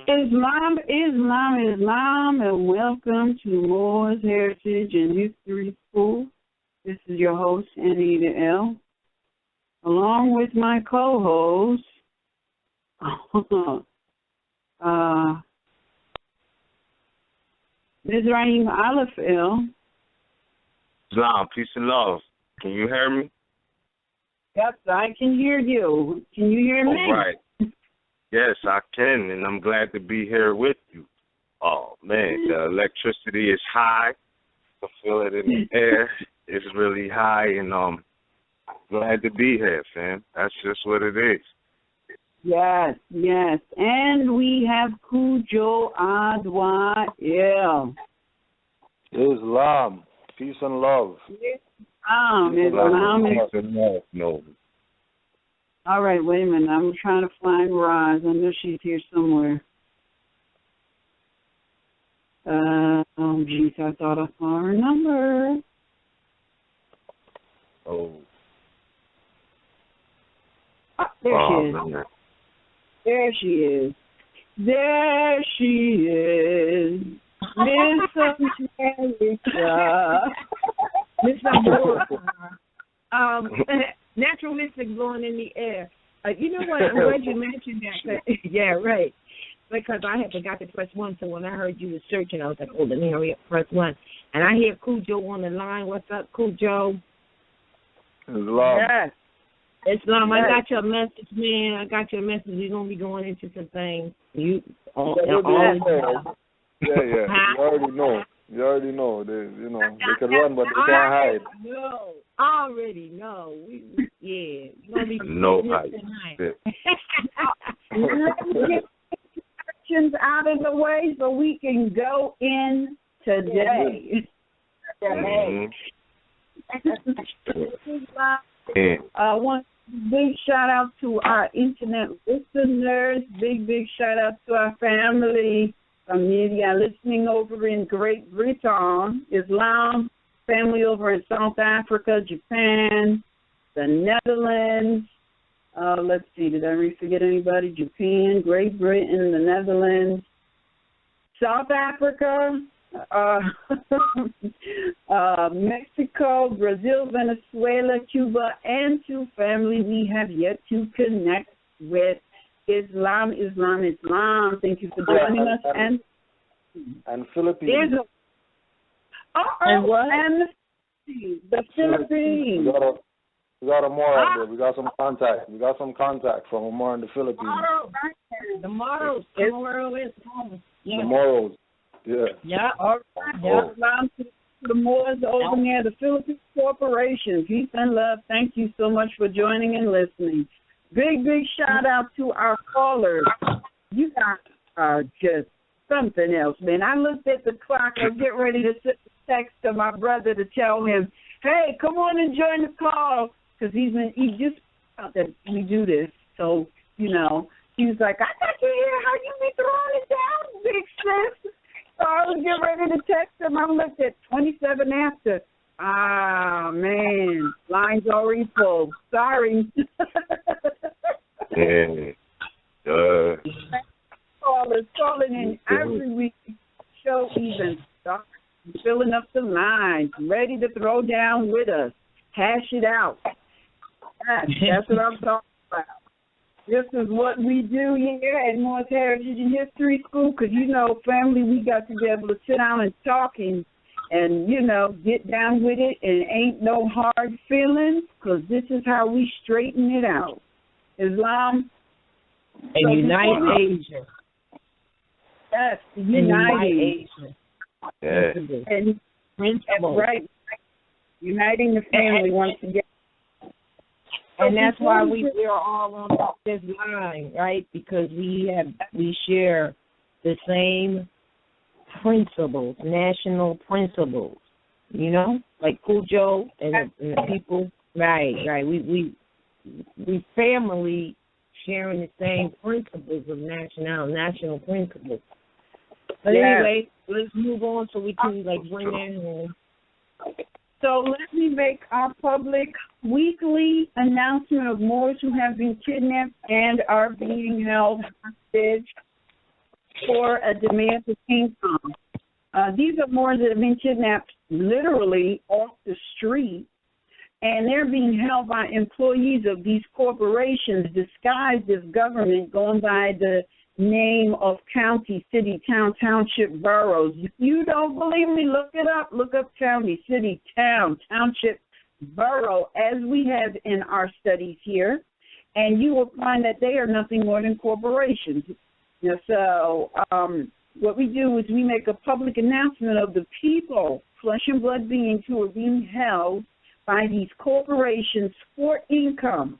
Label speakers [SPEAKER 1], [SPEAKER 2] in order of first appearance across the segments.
[SPEAKER 1] Islam, Islam, Islam, and welcome to Moors Heritage and History School. This is your host, Anita L., along with my co-host, Ms. Raheem Aleph L.
[SPEAKER 2] Islam, peace and love. Can you hear me?
[SPEAKER 1] Yes, I can hear you. Can you hear me?
[SPEAKER 2] All right. Yes, I can, and I'm glad to be here with you. Oh, man, the electricity is high. I feel it in the air. It's really high, and glad to be here, fam. That's just what it is.
[SPEAKER 1] Yes, yes. And we have Cujo Adwa L.
[SPEAKER 3] Islam, peace and love.
[SPEAKER 1] Islam.
[SPEAKER 2] Peace and love. No.
[SPEAKER 1] All right, wait a minute. I'm trying to find Roz. I know she's here somewhere. Oh, geez, I thought I saw her number.
[SPEAKER 2] Oh.
[SPEAKER 1] There she is.
[SPEAKER 2] Man.
[SPEAKER 1] There she is. There she is. Miss America.
[SPEAKER 4] Miss America. Naturalistic blowing in the air. You know what? I'm glad you mentioned that. Yeah, right. Because I had forgot to press 1, so when I heard you were searching, I was like, oh, let me hurry up, press 1. And I hear Cujo on the line. What's up, Cujo?
[SPEAKER 3] Islam.
[SPEAKER 1] Yes.
[SPEAKER 4] Islam, I got your message, man. I got your message. We're going to be going into some things. You all
[SPEAKER 3] Yeah.
[SPEAKER 4] Huh?
[SPEAKER 3] You already know. They can run, but they can't hide.
[SPEAKER 4] No, I already know. Yeah. We're going to be
[SPEAKER 2] No hide.
[SPEAKER 1] Let's get questions out of the way so we can go in today. One big shout out to our internet listeners. Big shout out to our family from media listening over in Great Britain, Islam, family over in South Africa, Japan, the Netherlands. Let's see, did I forget anybody? Japan, Great Britain, the Netherlands, South Africa, Mexico, Brazil, Venezuela, Cuba, and to family we have yet to connect with. Islam. Thank you for joining us.
[SPEAKER 3] And Philippines.
[SPEAKER 1] And what? And the Philippines.
[SPEAKER 3] We got a more out there. We got some contact. From a more in the Philippines.
[SPEAKER 4] The Moros. The Moros is home. Yeah.
[SPEAKER 3] The Moros. Yeah.
[SPEAKER 4] Yeah.
[SPEAKER 1] All right. Islam to the Moors over near the Philippines Corporation. Peace and love. Thank you so much for joining and listening. Big shout out to our callers. You guys are just something else, man. I looked at the clock. I was getting ready to send a text to my brother to tell him, hey, come on and join the call, because he just found that we do this. So, he was like, I got to hear how you be throwing it down, big sis. So I was getting ready to text him. I looked at 27 after. Ah, man, line's already full. Sorry. Callers calling in every week. Show even start filling up the lines, ready to throw down with us. Hash it out. That's what I'm talking about. This is what we do here at Moors Heritage and History School, because, family, we got to be able to sit down and talk and get down with it, and ain't no hard feelings, because this is how we straighten it out. Islam.
[SPEAKER 4] And unite Asia.
[SPEAKER 1] Yes, unite Asia.
[SPEAKER 2] Yeah.
[SPEAKER 1] And that's right. Uniting the family once again.
[SPEAKER 4] And that's why we're all on this line, right? Because we share the same principles, national principles, like Cujo and the people. Right. We family sharing the same principles of national principles. But anyway, let's move on so we can bring in home.
[SPEAKER 1] So let me make our public weekly announcement of Moors who have been kidnapped and are being held hostage. for a demand of income. These are Moors that have been kidnapped literally off the street, and they're being held by employees of these corporations disguised as government, going by the name of county, city, town, township, boroughs. If you don't believe me, look it up. Look up county, city, town, township, borough, as we have in our studies here, and you will find that they are nothing more than corporations. So what we do is we make a public announcement of the people, flesh and blood beings, who are being held by these corporations for income.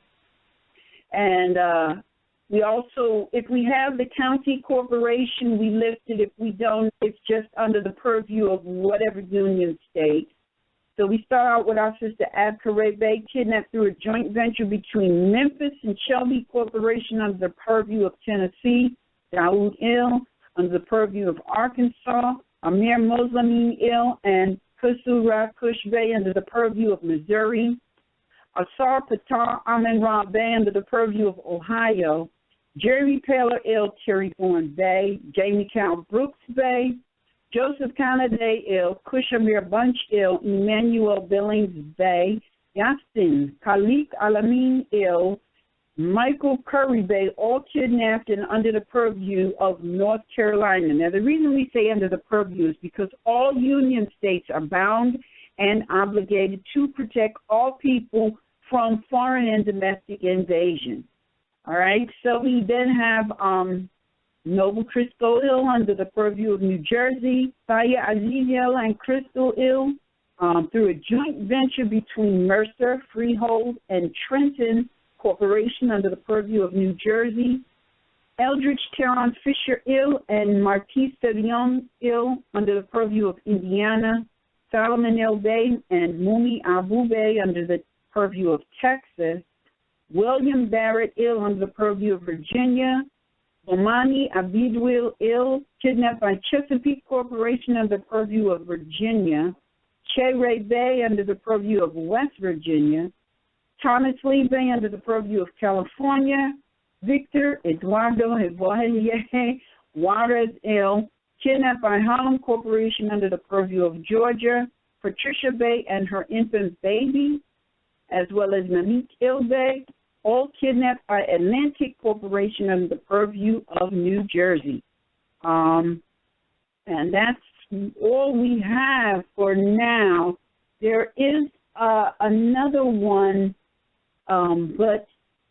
[SPEAKER 1] And we also, if we have the county corporation, we list it. If we don't, it's just under the purview of whatever union state. So we start out with our sister Abkare Bay, kidnapped through a joint venture between Memphis and Shelby Corporation under the purview of Tennessee, Daoud Ill under the purview of Arkansas, Amir Moslamin Ill and Kusura Kush Bay under the purview of Missouri, Asar Patar Amen Ra Bay under the purview of Ohio, Jerry Paler Ill Terryborn Bay, Jamie Cal Brooks Bay, Joseph Kanaday Ill, Kushamir Bunch Ill, Emmanuel Billings Bay, Yassin Khalik Alamin Ill, Michael Curry Bay, all kidnapped and under the purview of North Carolina. Now, the reason we say under the purview is because all union states are bound and obligated to protect all people from foreign and domestic invasion. All right, so we then have Noble Crystal Ill under the purview of New Jersey, Saya Aziz Ill and Crystal Ill through a joint venture between Mercer, Freehold, and Trenton Corporation under the purview of New Jersey, Eldridge Teron Fisher Ill and Marquis Sevion Ill under the purview of Indiana, Solomon Ill Bay and Mumi Abu Bay under the purview of Texas, William Barrett Ill under the purview of Virginia, Bomani Abidwil Ill, kidnapped by Chesapeake Corporation under the purview of Virginia, Che Ray Bay under the purview of West Virginia, Thomas Lee Bay under the purview of California, Victor Eduardo Heboye Juarez Ill, kidnapped by Harlem Corporation under the purview of Georgia, Patricia Bay and her infant baby, as well as Malik Ill Bay, all kidnapped by Atlantic Corporation under the purview of New Jersey. And that's all we have for now. There is another one, but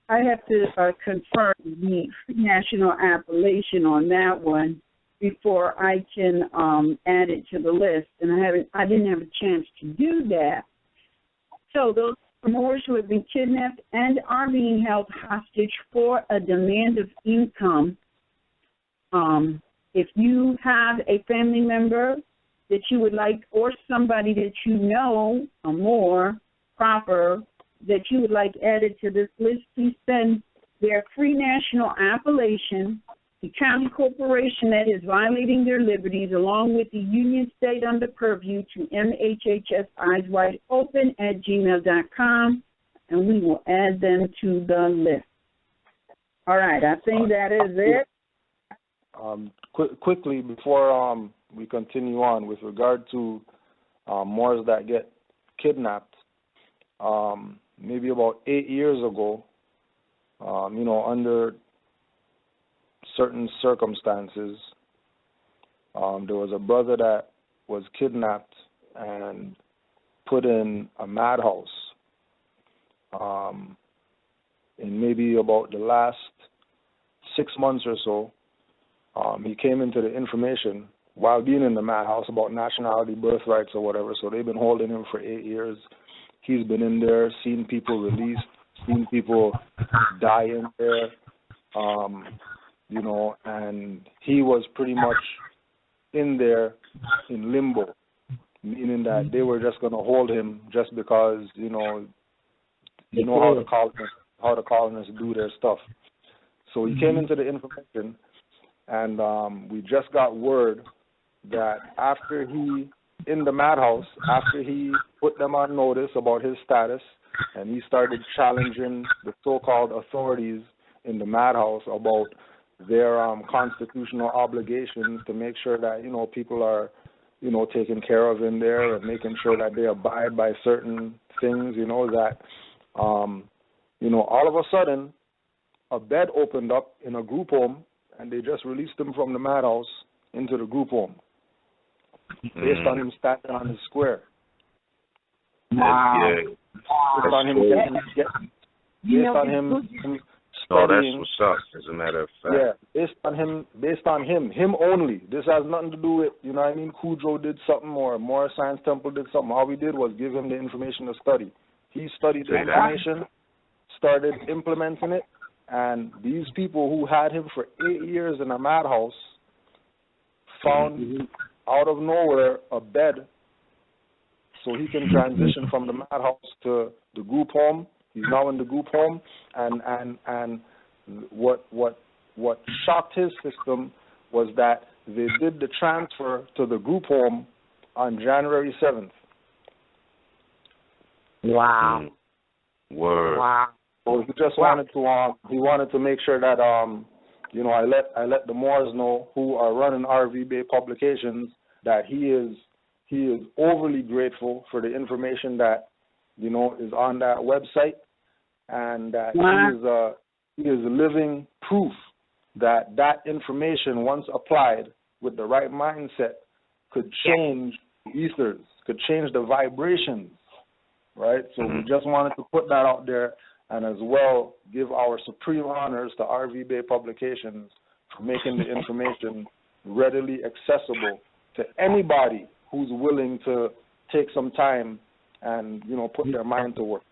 [SPEAKER 1] I have to confirm the national appellation on that one before I can add it to the list, and I didn't have a chance to do that. So those Moors who have been kidnapped and are being held hostage for a demand of income. If you have a family member that you would like, or somebody that you know, a Moor proper, that you would like added to this list, please send their free national appellation, the county corporation that is violating their liberties, along with the union state under purview, to MHHS-Eyes Wide Open at gmail.com, and we will add them to the list. All right, I think that is it.
[SPEAKER 3] Quickly, before we continue on, with regard to Moors that get kidnapped, maybe about 8 years ago, under certain circumstances, there was a brother that was kidnapped and put in a madhouse. In maybe about the last 6 months or so, he came into the information while being in the madhouse about nationality, birthrights, or whatever. So they've been holding him for 8 years. He's been in there, seen people released, seen people die in there. And he was pretty much in there in limbo, meaning that they were just going to hold him just because, how the colonists do their stuff. So he came into the information, and we just got word that after he, in the madhouse, after he put them on notice about his status, and he started challenging the so-called authorities in the madhouse about their constitutional obligations to make sure that, people are, taken care of in there, and making sure that they abide by certain things, that, all of a sudden, a bed opened up in a group home, and they just released him from the madhouse into the group home based on him standing on the square.
[SPEAKER 1] Wow.
[SPEAKER 3] Based on him studying.
[SPEAKER 2] That's what's up, as a matter of fact.
[SPEAKER 3] Yeah, based on him only. This has nothing to do with, Kudrow did something or Morris Science Temple did something. All we did was give him the information to study. He studied the information, started implementing it, and these people who had him for 8 years in a madhouse found out of nowhere a bed so he can transition from the madhouse to the group home. He's now in the group home, and what shocked his system was that they did the transfer to the group home on January 7th.
[SPEAKER 4] Wow.
[SPEAKER 2] Word.
[SPEAKER 4] Wow.
[SPEAKER 3] So he just wanted to make sure that I let the Moors know who are running RV Bay Publications that he is overly grateful for the information that is on that website, and that he is living proof that information, once applied with the right mindset, could change the ethers, could change the vibrations, right? So we just wanted to put that out there, and as well give our supreme honors to RV Bay Publications for making the information readily accessible to anybody who's willing to take some time and, put their mind to work.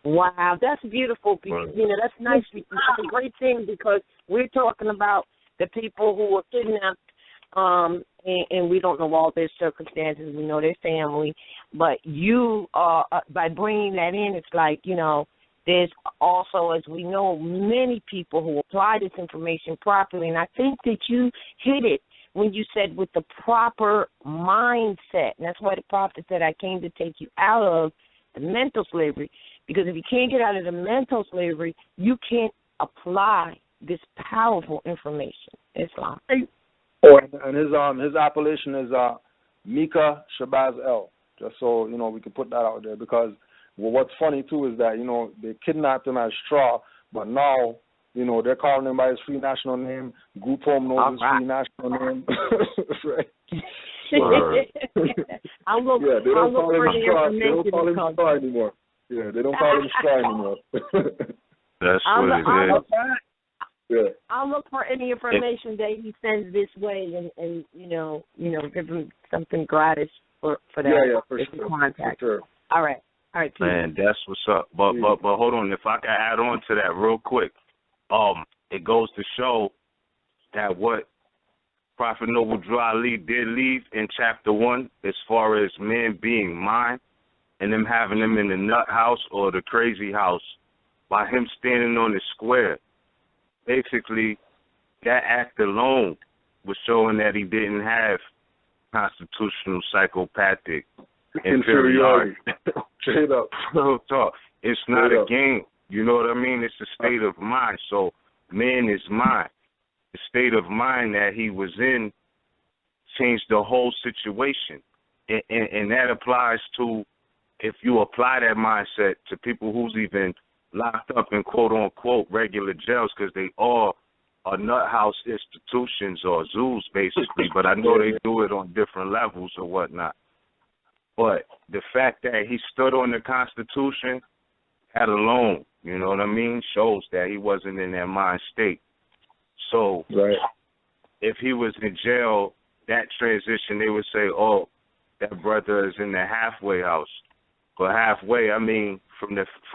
[SPEAKER 4] Wow, that's beautiful. That's nice. That's a great thing, because we're talking about the people who were kidnapped, and we don't know all their circumstances. We know their family. But you, by bringing that in, it's like, there's also, as we know, many people who apply this information properly. And I think that you hit it when you said with the proper mindset. And that's why the prophet said, I came to take you out of the mental slavery. Because if you can't get out of the mental slavery, you can't apply this powerful information. Islam.
[SPEAKER 3] And his appellation is Mika Shabazz El. Just so, we can put that out there. Because what's funny, too, is that, they kidnapped him as Straw, but now, they're calling him by his free national name. Group home knows his free national name. Right.
[SPEAKER 4] I'll look
[SPEAKER 3] they don't call
[SPEAKER 4] for
[SPEAKER 3] him Straw. They don't call him Straw anymore. Yeah, they don't call him Straw anymore.
[SPEAKER 2] That's what it is.
[SPEAKER 3] Yeah.
[SPEAKER 4] I'll look for any information that he sends this way, and give him something gratis for that.
[SPEAKER 3] Yeah, for sure.
[SPEAKER 4] Contact.
[SPEAKER 3] For sure.
[SPEAKER 4] All right.
[SPEAKER 2] Man, that's what's up. But hold on, if I can add on to that real quick, it goes to show that what Prophet Noble Drew Ali did leave in chapter 1, as far as men being mine, and them having them in the nut house or the crazy house, by him standing on the square. Basically, that act alone was showing that he didn't have constitutional psychopathic inferiority.
[SPEAKER 3] Straight up.
[SPEAKER 2] Real talk. It's not a game. You know what I mean? It's a state of mind. So, man is mind. The state of mind that he was in changed the whole situation. And that applies to, if you apply that mindset to people who's even locked up in quote-unquote regular jails, because they all are nut house institutions or zoos, basically, but I know they do it on different levels or whatnot. But the fact that he stood on the Constitution, that alone, you know what I mean, shows that he wasn't in that mind state. So if he was in jail, that transition, they would say, oh, that brother is in the halfway house. But halfway, I mean, for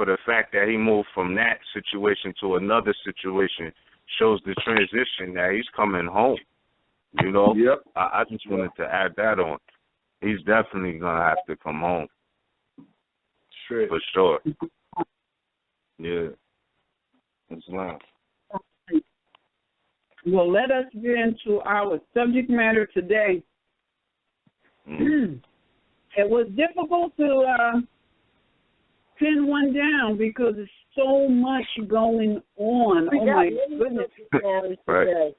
[SPEAKER 2] the fact that he moved from that situation to another situation shows the transition that he's coming home. You know?
[SPEAKER 3] Yep.
[SPEAKER 2] I just wanted to add that on. He's definitely going to have to come home.
[SPEAKER 3] Straight.
[SPEAKER 2] For sure. Yeah. Islam.
[SPEAKER 1] Well, let us get into our subject matter today. It was difficult to pin one down because there's so much going on. Oh my goodness.
[SPEAKER 2] Right.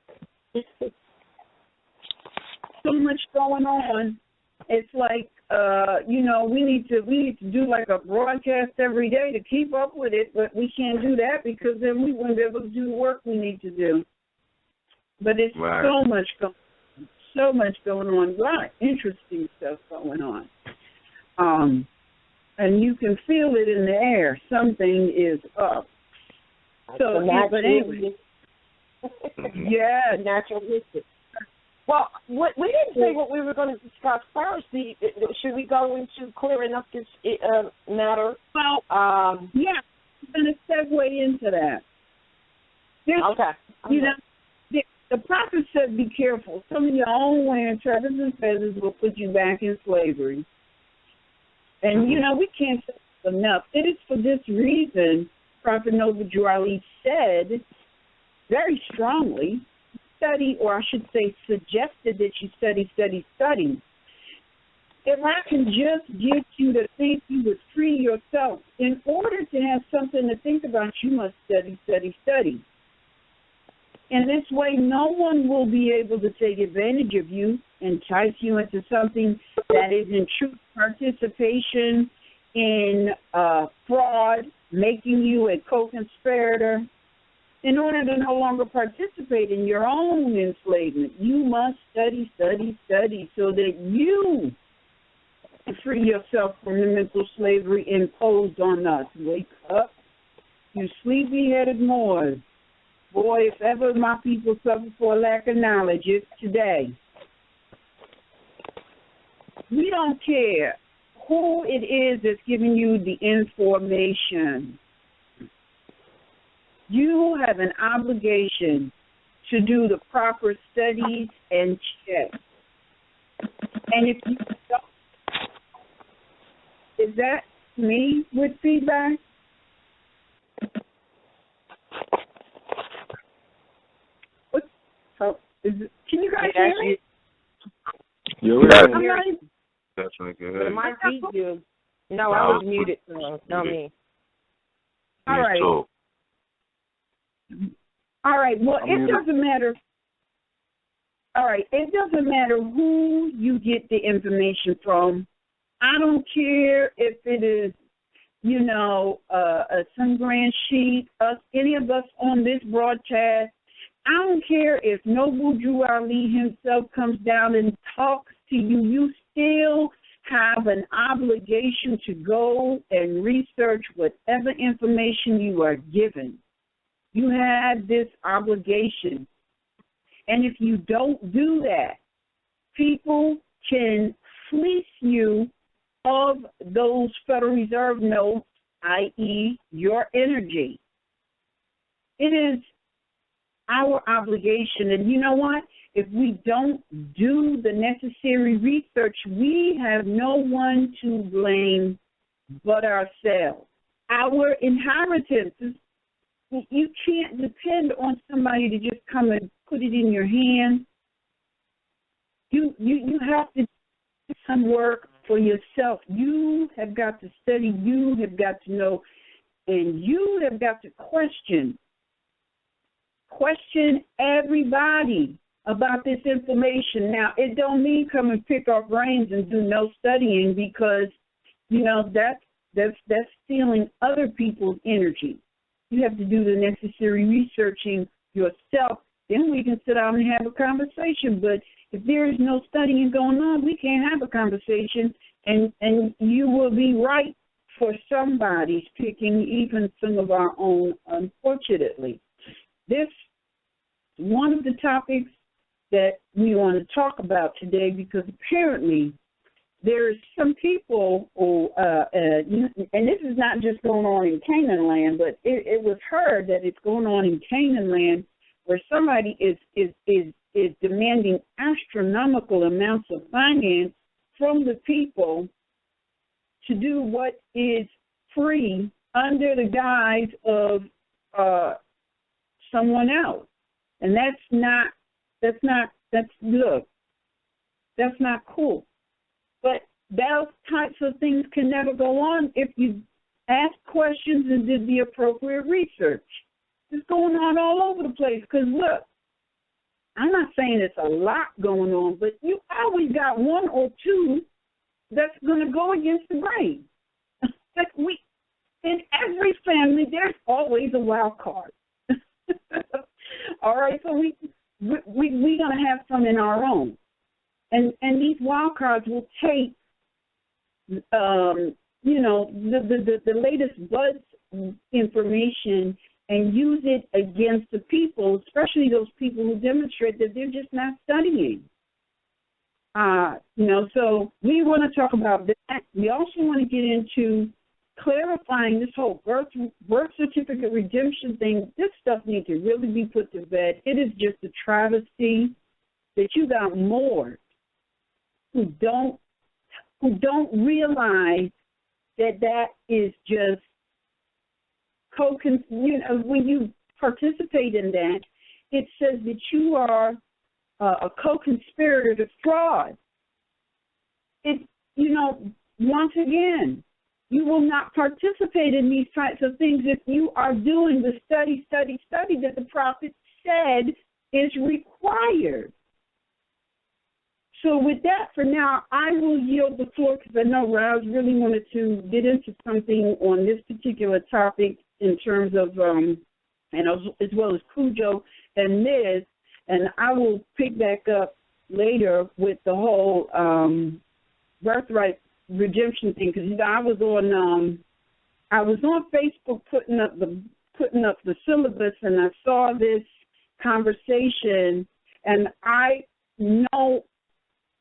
[SPEAKER 1] So much going on. It's like we need to do like a broadcast every day to keep up with it, but we can't do that because then we won't be able to do the work we need to do. But it's so much going on. A lot of interesting stuff going on. And you can feel it in the air. Something is up. So, but anyway. Yeah.
[SPEAKER 4] Naturalistic. Well, we didn't say what we were going to discuss first. Should we go into clearing up this matter?
[SPEAKER 1] Well, yeah, I'm going to segue into that.
[SPEAKER 4] Okay.
[SPEAKER 1] You know, the prophet said, be careful. Some of your own wearing turbans and fezzes will put you back in slavery. And, we can't say enough. It is for this reason, Prophet Noble Ali said very strongly, study, or I should say suggested that you study. If I can just get you to think you would free yourself, in order to have something to think about, you must study. And this way, no one will be able to take advantage of you, entice you into something that is in true participation in fraud, making you a co-conspirator. In order to no longer participate in your own enslavement, you must study so that you can free yourself from the mental slavery imposed on us. Wake up, you sleepy-headed Moors. Boy, if ever my people suffer for a lack of knowledge, it's today. We don't care who it is that's giving you the information. You have an obligation to do the proper studies and check. And if you don't, is that me with feedback? Can you guys hear me?
[SPEAKER 3] Yeah,
[SPEAKER 2] definitely good.
[SPEAKER 4] It might be you. No, I was muted. No, me.
[SPEAKER 1] All right. All right. Well, it doesn't matter. All right. It doesn't matter who you get the information from. I don't care if it is, some grand sheet, any of us on this broadcast. I don't care if Noble Drew Ali himself comes down and talks to you. You still have an obligation to go and research whatever information you are given. You have this obligation. And if you don't do that, people can fleece you of those Federal Reserve notes, i.e. your energy. It is our obligation. And you know what? If we don't do the necessary research, we have no one to blame but ourselves. Our inheritance is, you can't depend on somebody to just come and put it in your hand. You have to do some work for yourself. You have got to study. You have got to know. And you have got to question everybody about this information. Now, it don't mean come and pick our brains and do no studying because, that's stealing other people's energy. You have to do the necessary researching yourself. Then we can sit down and have a conversation. But if there is no studying going on, we can't have a conversation. And you will be right for somebody's picking, even some of our own, unfortunately. This is one of the topics that we want to talk about today because apparently there's some people who, and this is not just going on in Canaan land, but it was heard that it's going on in Canaan land where somebody is demanding astronomical amounts of finance from the people to do what is free under the guise of someone else. And that's not cool. But those types of things can never go on if you asked questions, and did the appropriate research. It's going on all over the place because, look, I'm not saying it's a lot going on, but you always got one or two that's going to go against the grain. In every family, there's always a wild card. All right, so we're going to have some in our own. And these wild cards will take, the latest buzz information and use it against the people, especially those people who demonstrate that they're just not studying. So we want to talk about that. We also want to get into clarifying this whole birth certificate redemption thing. This stuff needs to really be put to bed. It is just a travesty that you got more who don't realize that is just when you participate in that, it says that you are a co-conspirator to fraud. Once again, you will not participate in these types of things if you are doing the study that the prophet said is required. So with that, for now, I will yield the floor because I know Rouse really wanted to get into something on this particular topic in terms of, and as well as Cujo and Liz, and I will pick back up later with the whole birthright redemption thing because I was on Facebook putting up the syllabus, and I saw this conversation, and I know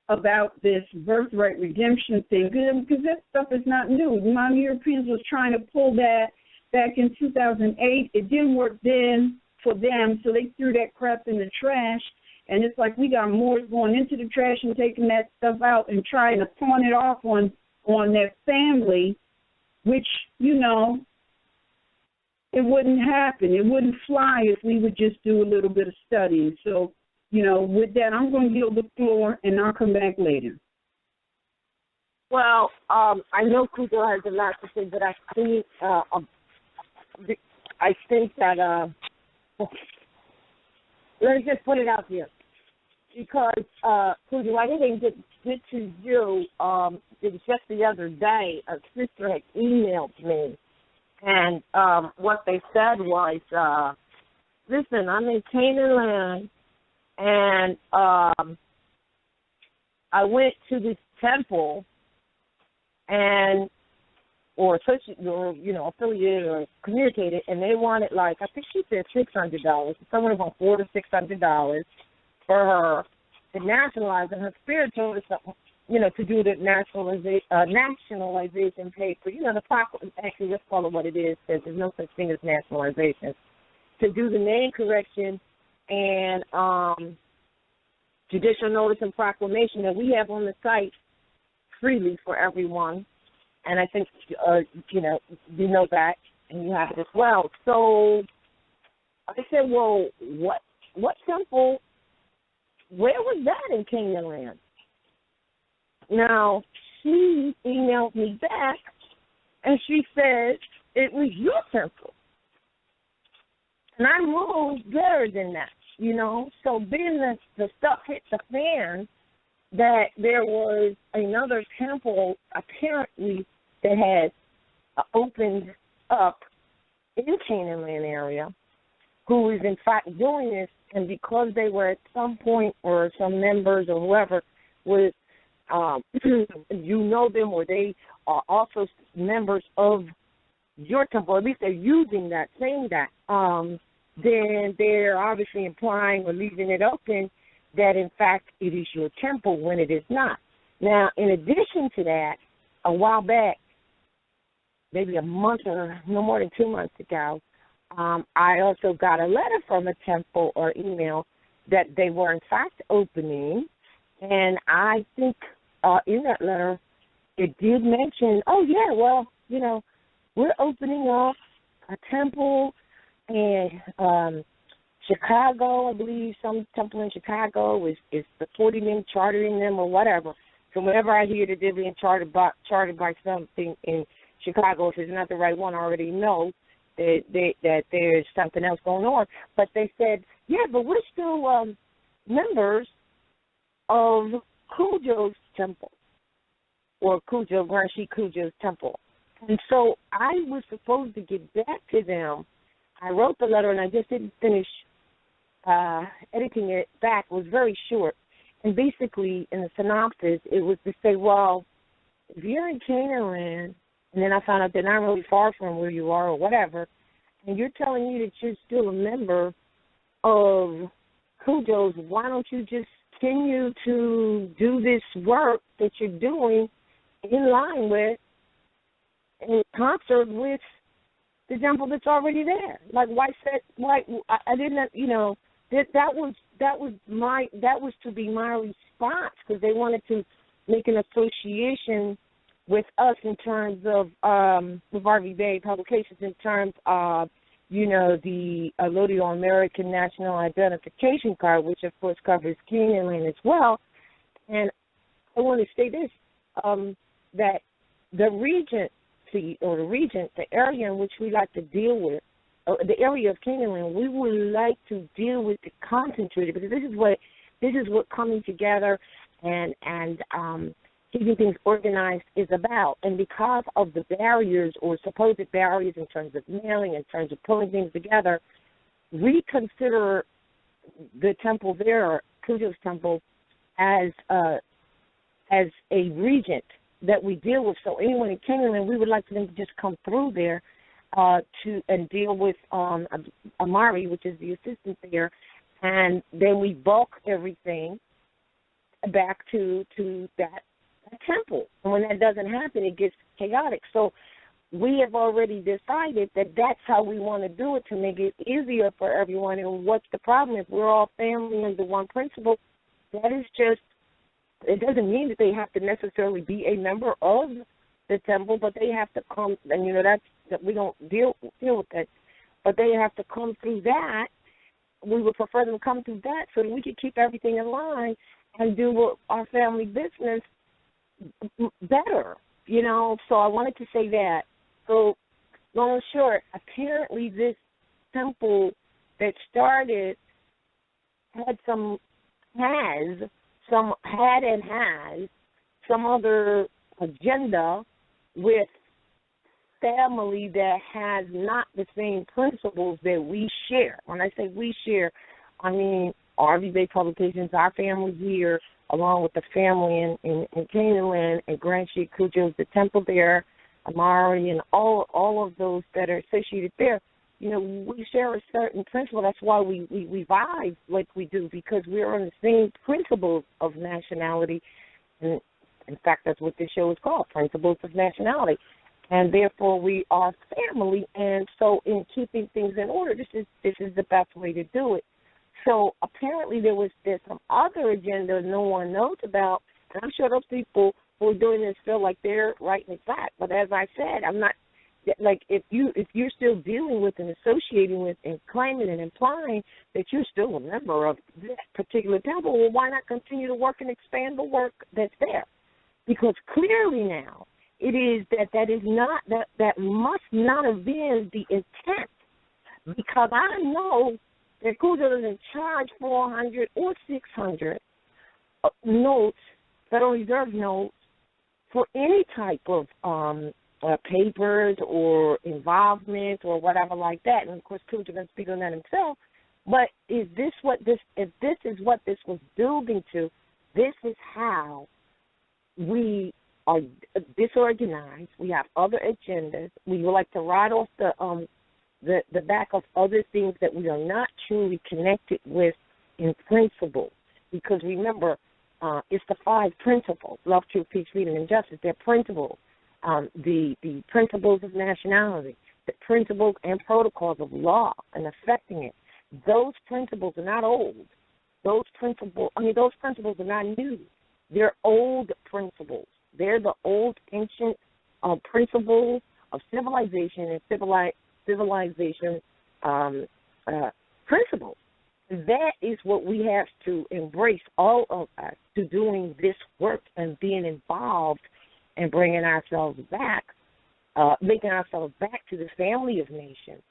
[SPEAKER 1] about this birthright redemption thing because that stuff is not new. My Europeans was trying to pull that back in 2008. It didn't work then for them, so they threw that crap in the trash. And it's like we got more going into the trash and taking that stuff out and trying to pawn it off on their family, which, it wouldn't happen. It wouldn't fly if we would just do a little bit of studying. So, with that, I'm going to yield the floor, and I'll come back later.
[SPEAKER 4] Well, I know Cujo has a lot to say, but I think that let me just put it out here. Because, Cujo, I didn't get to you. It was just the other day, a sister had emailed me, and what they said was, listen, I'm in Canaan land, and I went to this temple, or affiliated or communicated, and they wanted, I think she said $600. Someone was on $400 to $600 for her to nationalize, and her spirit told us something, to do the nationalization paper. The actually, let's call it what it is, because there's no such thing as nationalization. To do the name correction and judicial notice and proclamation that we have on the site freely for everyone. And I think, you know that, and you have it as well. So I said, well, what temple, where was that in Canaan land? Now, she emailed me back, and she said it was your temple. And I moved better than that, So being the stuff hit the fan, that there was another temple apparently that had opened up in Canaan land area, who was in fact doing this, and because they were at some point, or some members or whoever was, them, or they are also members of your temple, at least they're using that, saying that, then they're obviously implying or leaving it open that, in fact, it is your temple when it is not. Now, in addition to that, a while back, maybe a month or no more than 2 months ago, I also got a letter from a temple or email that they were, in fact, opening. And I think in that letter, it did mention, we're opening up a temple in Chicago, I believe, some temple in Chicago is supporting them, chartering them, or whatever. So whenever I hear that they're being chartered by something in Chicago, if it's not the right one, already know that there's something else going on. But they said, yeah, but we're still members of Cujo's temple, or Grand Sheik Cujo's temple. And so I was supposed to get back to them. I wrote the letter, and I just didn't finish editing it back. It was very short. And basically, in the synopsis, it was to say, well, if you're in Canaan land, and then I found out they're not really far from where you are or whatever, and you're telling me that you're still a member of Cujo's, why don't you just continue to do this work that you're doing in line with, in concert with the temple that's already there? Like, I didn't, that was to be my response, because they wanted to make an association with us in terms of with Harvey Bay Publications, in terms of the Allodial American National Identification Card, which of course covers Canaan land as well. And I want to say this, that the Regency, or the area in which we like to deal with, the area of Canaan land, we would like to deal with the concentrated, because this is what coming together and keeping things organized is about. And because of the barriers, or supposed barriers, in terms of mailing, in terms of pulling things together, we consider the temple there, Cujo's temple, as a regent that we deal with. So anyone in Canaan, we would like for them to just come through there and deal with Amari, which is the assistant there, and then we bulk everything back to that temple. And when that doesn't happen, it gets chaotic. So we have already decided that that's how we want to do it, to make it easier for everyone. And what's the problem? If we're all family under one principle, that is just, it doesn't mean that they have to necessarily be a member of the temple, but they have to come, and that we don't deal with that, but they have to come through that. We would prefer them to come through that so that we can keep everything in line and do our family business better, So I wanted to say that. So, long and short, apparently this temple that started had some other agenda with family that has not the same principles that we share. When I say we share, I mean RV Bay Publications, our family here, along with the family in Canaan land, and Grand Sheik Cujo's, the temple there, Amari, and all of those that are associated there. We share a certain principle. That's why we vibe like we do, because we're on the same principles of nationality. And in fact, that's what this show is called, Principles of Nationality. And therefore, we are family. And so, in keeping things in order, this is the best way to do it. So apparently, there's some other agenda no one knows about, and I'm sure those people who are doing this feel like they're right and exact. But as I said, I'm not. Like, if you're still dealing with and associating with and claiming and implying that you're still a member of this particular temple, well, why not continue to work and expand the work that's there? Because clearly now it is that must not have been the intent, because I know that Cujo doesn't charge 400 or 600 notes, Federal Reserve notes, for any type of papers or involvement or whatever like that. And of course, Cujo can speak on that himself. But if this is what this was building to, this is how we are disorganized. We have other agendas. We would like to ride off the back of other things that we are not truly connected with in principle. Because remember, it's the 5 principles: love, truth, peace, freedom, and justice. They're principles. The principles of nationality, the principles and protocols of law and affecting it. Those principles are not old. Those principles are not new. They're old principles. They're the old ancient principles of civilization and civilization principles. That is what we have to embrace, all of us, to doing this work and being involved and bringing ourselves back linking ourselves back to the family of nations.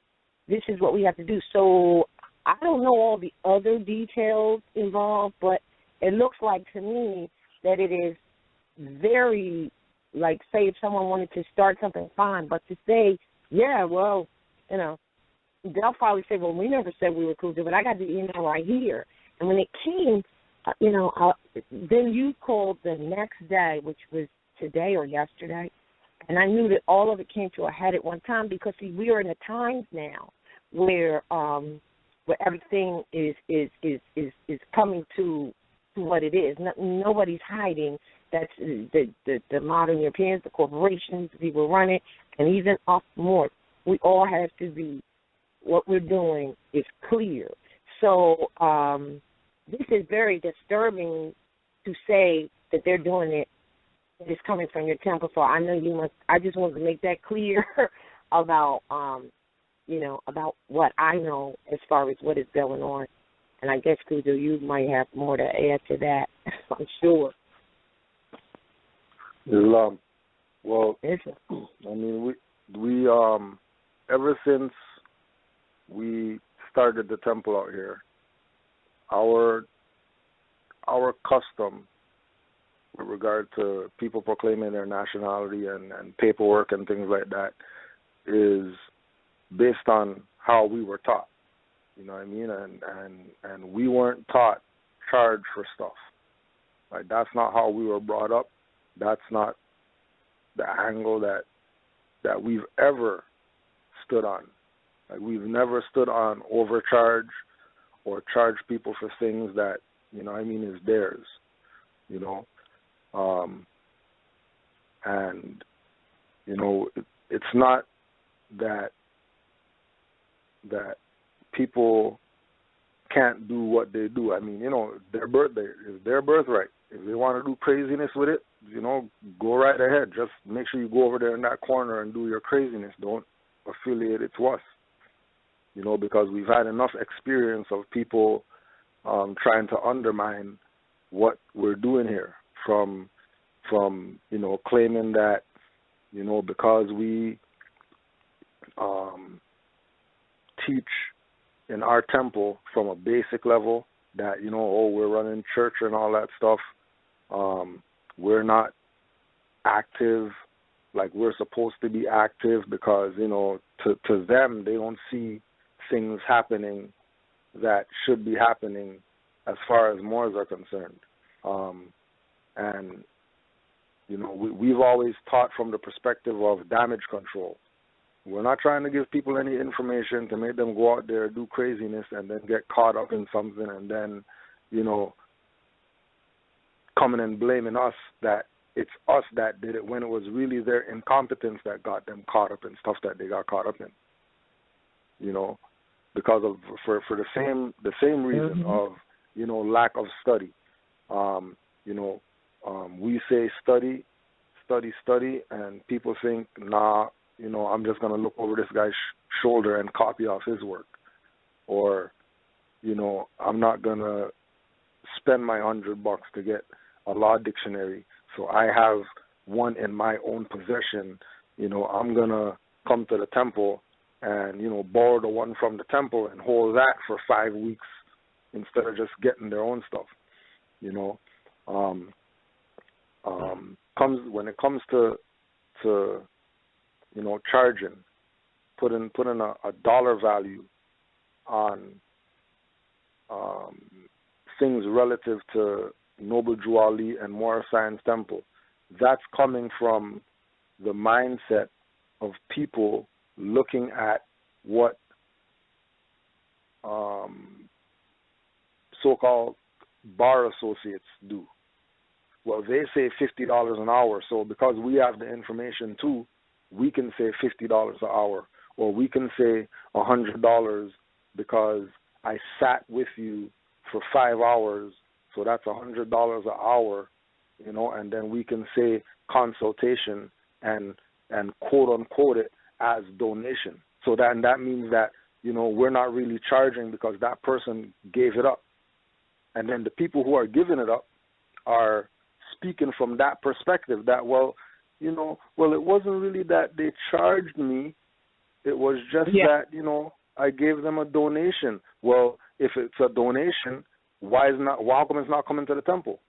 [SPEAKER 4] This is what we have to do. So I don't know all the other details involved, but it looks like to me that it is very, like, say if someone wanted to start something, fine, but to say, yeah, well, they'll probably say, well, we never said we were inclusive, but I got the email right here. And when it came, then you called the next day, which was today or yesterday, and I knew that all of it came to a head at one time because, see, we are in a times now where everything is coming to what it is. Nobody's hiding. That's the modern Europeans, the corporations, the people run it, and even us more. We all have to be, what we're doing is clear. So this is very disturbing to say that they're doing it. It's coming from your temple. So I know you must. I just wanted to make that clear about about what I know as far as what is going on. And I guess, Cujo, you might have more to add to that. I'm sure.
[SPEAKER 3] Islam. Well, I mean, we ever since we started the temple out here, our custom with regard to people proclaiming their nationality and paperwork and things like that is based on how we were taught. You know what I mean? And we weren't taught charge for stuff. Like, that's not how we were brought up. That's not the angle that we've ever stood on. Like, we've never stood on overcharge or charge people for things that, is theirs, And, it's not that people can't do what they do. I mean, their birthday is their birthright. If they want to do craziness with it, go right ahead. Just make sure you go over there in that corner and do your craziness. Don't affiliate it to us. Because we've had enough experience of people trying to undermine what we're doing here from claiming that, because we teach in our temple from a basic level that, we're running church and all that stuff, we're not active like we're supposed to be active because, to them, they don't see things happening that should be happening as far as Moors are concerned. And, we've always taught from the perspective of damage control. We're not trying to give people any information to make them go out there, do craziness, and then get caught up in something and then, coming and blaming us that it's us that did it when it was really their incompetence that got them caught up in stuff that they got caught up in. Because of for the same reason of lack of study. We say study, and people think, nah, I'm just gonna look over this guy's shoulder and copy off his work, or I'm not gonna spend my $100 to get a law dictionary, so I have one in my own possession. I'm gonna come to the temple and borrow the one from the temple and hold that for 5 weeks instead of just getting their own stuff. When it comes to charging, putting a dollar value on things relative to Noble Drew Ali and Moorish Science Temple, that's coming from the mindset of people looking at what so-called bar associates do. Well, they say $50 an hour, so because we have the information too, we can say $50 an hour, or we can say $100 because I sat with you for 5 hours, so that's $100 an hour, and then we can say consultation and quote unquote it as donation. So that means that, we're not really charging because that person gave it up. And then the people who are giving it up are speaking from that perspective that, well, you know, well, it wasn't really that they charged me. It was just that, you know, I gave them a donation. Well, if it's a donation, why come it's not coming to the temple?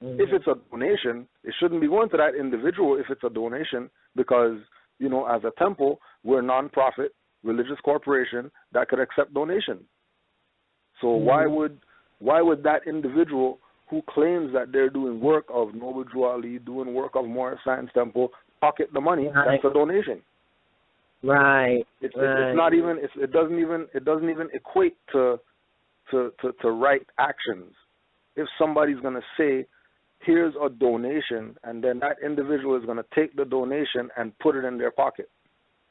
[SPEAKER 3] Mm-hmm. If it's a donation, it shouldn't be going to that individual if it's a donation, because, you know, as a temple, we're a non-profit religious corporation that could accept donations. So mm-hmm. why would that individual who claims that they're doing work of Noble Drew Ali, doing work of Morris Science Temple, pocket the money? Right. That's a donation.
[SPEAKER 4] Right.
[SPEAKER 3] It's not even. It doesn't even equate to right actions. If somebody's gonna say, "Here's a donation," and then that individual is gonna take the donation and put it in their pocket,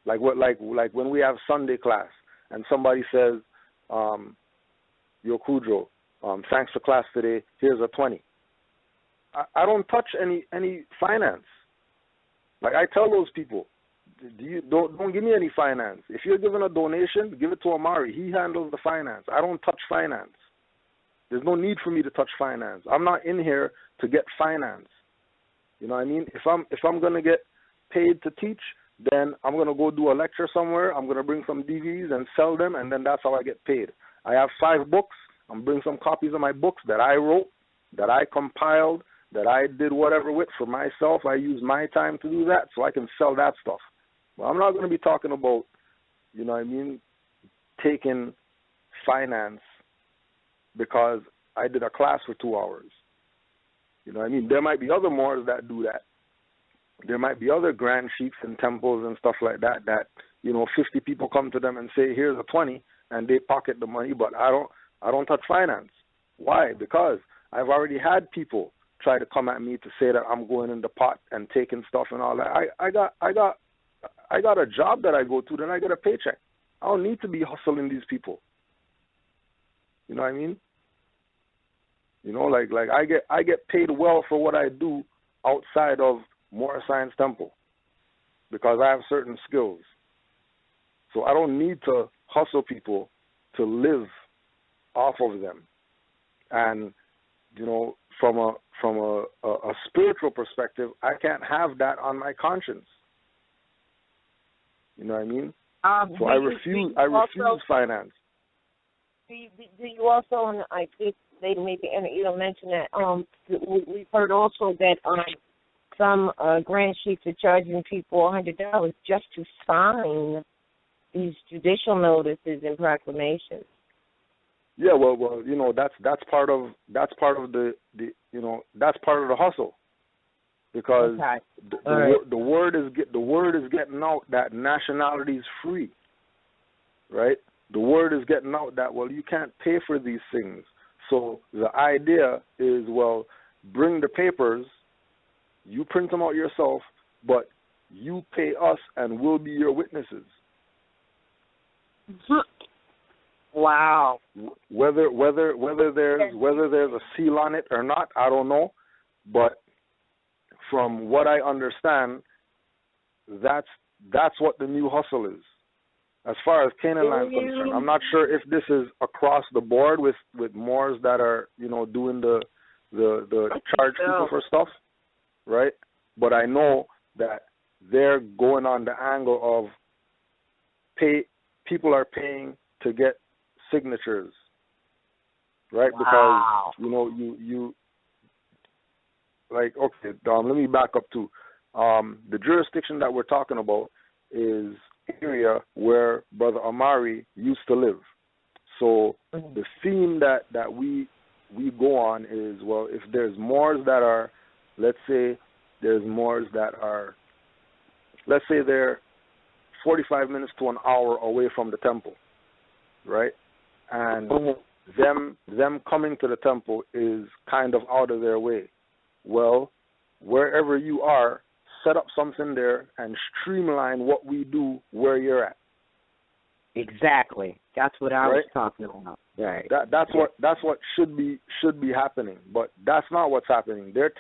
[SPEAKER 3] like when we have Sunday class and somebody says, "Yo, Kudro, thanks for class today. Here's a 20." I don't touch any finance. Like I tell those people, don't give me any finance. If you're giving a donation, give it to Amari. He handles the finance. I don't touch finance. There's no need for me to touch finance. I'm not in here to get finance. You know what I mean? If I'm gonna get paid to teach, then I'm gonna go do a lecture somewhere. I'm gonna bring some DVDs and sell them, and then that's how I get paid. I have 5 books. I'm bringing some copies of my books that I wrote, that I compiled, that I did whatever with for myself. I use my time to do that, so I can sell that stuff. Well, I'm not going to be talking about, you know what I mean, taking finance because I did a class for 2 hours. You know what I mean? There might be other Moors that do that. There might be other grand chiefs and temples and stuff like that, you know, 50 people come to them and say, "Here's a 20," and they pocket the money, but I don't touch finance. Why? Because I've already had people try to come at me to say that I'm going in the pot and taking stuff and all that. I got a job that I go to, then I get a paycheck. I don't need to be hustling these people. You know what I mean? You know, like I get paid well for what I do outside of Morris Science Temple because I have certain skills. So I don't need to hustle people to live off of them. And, you know, from a spiritual perspective, I can't have that on my conscience. You know what I mean? So I refuse finance.
[SPEAKER 4] Do you also, and I think they maybe you don't mention that, we've heard also that some grand chiefs are charging people $100 just to sign these judicial notices and proclamations.
[SPEAKER 3] Yeah, well, you know, that's part of the you know, that's part of the hustle, because the word is getting out that nationality is free, right? The word is getting out that, well, you can't pay for these things. So the idea is, well, bring the papers, you print them out yourself, but you pay us and we'll be your witnesses.
[SPEAKER 4] Wow.
[SPEAKER 3] Whether there's a seal on it or not, I don't know. But from what I understand, that's what the new hustle is. As far as Canaan land is concerned, I'm not sure if this is across the board with Moors that are, you know, doing the charge people for stuff, right? But I know that they're going on the angle of people are paying to get signatures, right?
[SPEAKER 4] Wow.
[SPEAKER 3] Because, you know, you like, okay, let me back up to the jurisdiction that we're talking about is area where Brother Amari used to live. So the theme that we go on is, well, if there's Moors that are, let's say they're 45 minutes to an hour away from the temple, right? And them coming to the temple is kind of out of their way. Well, wherever you are, set up something there and streamline what we do where you're at.
[SPEAKER 4] Exactly. That's what I was talking about. Right.
[SPEAKER 3] That's what should be happening, but that's not what's happening. They're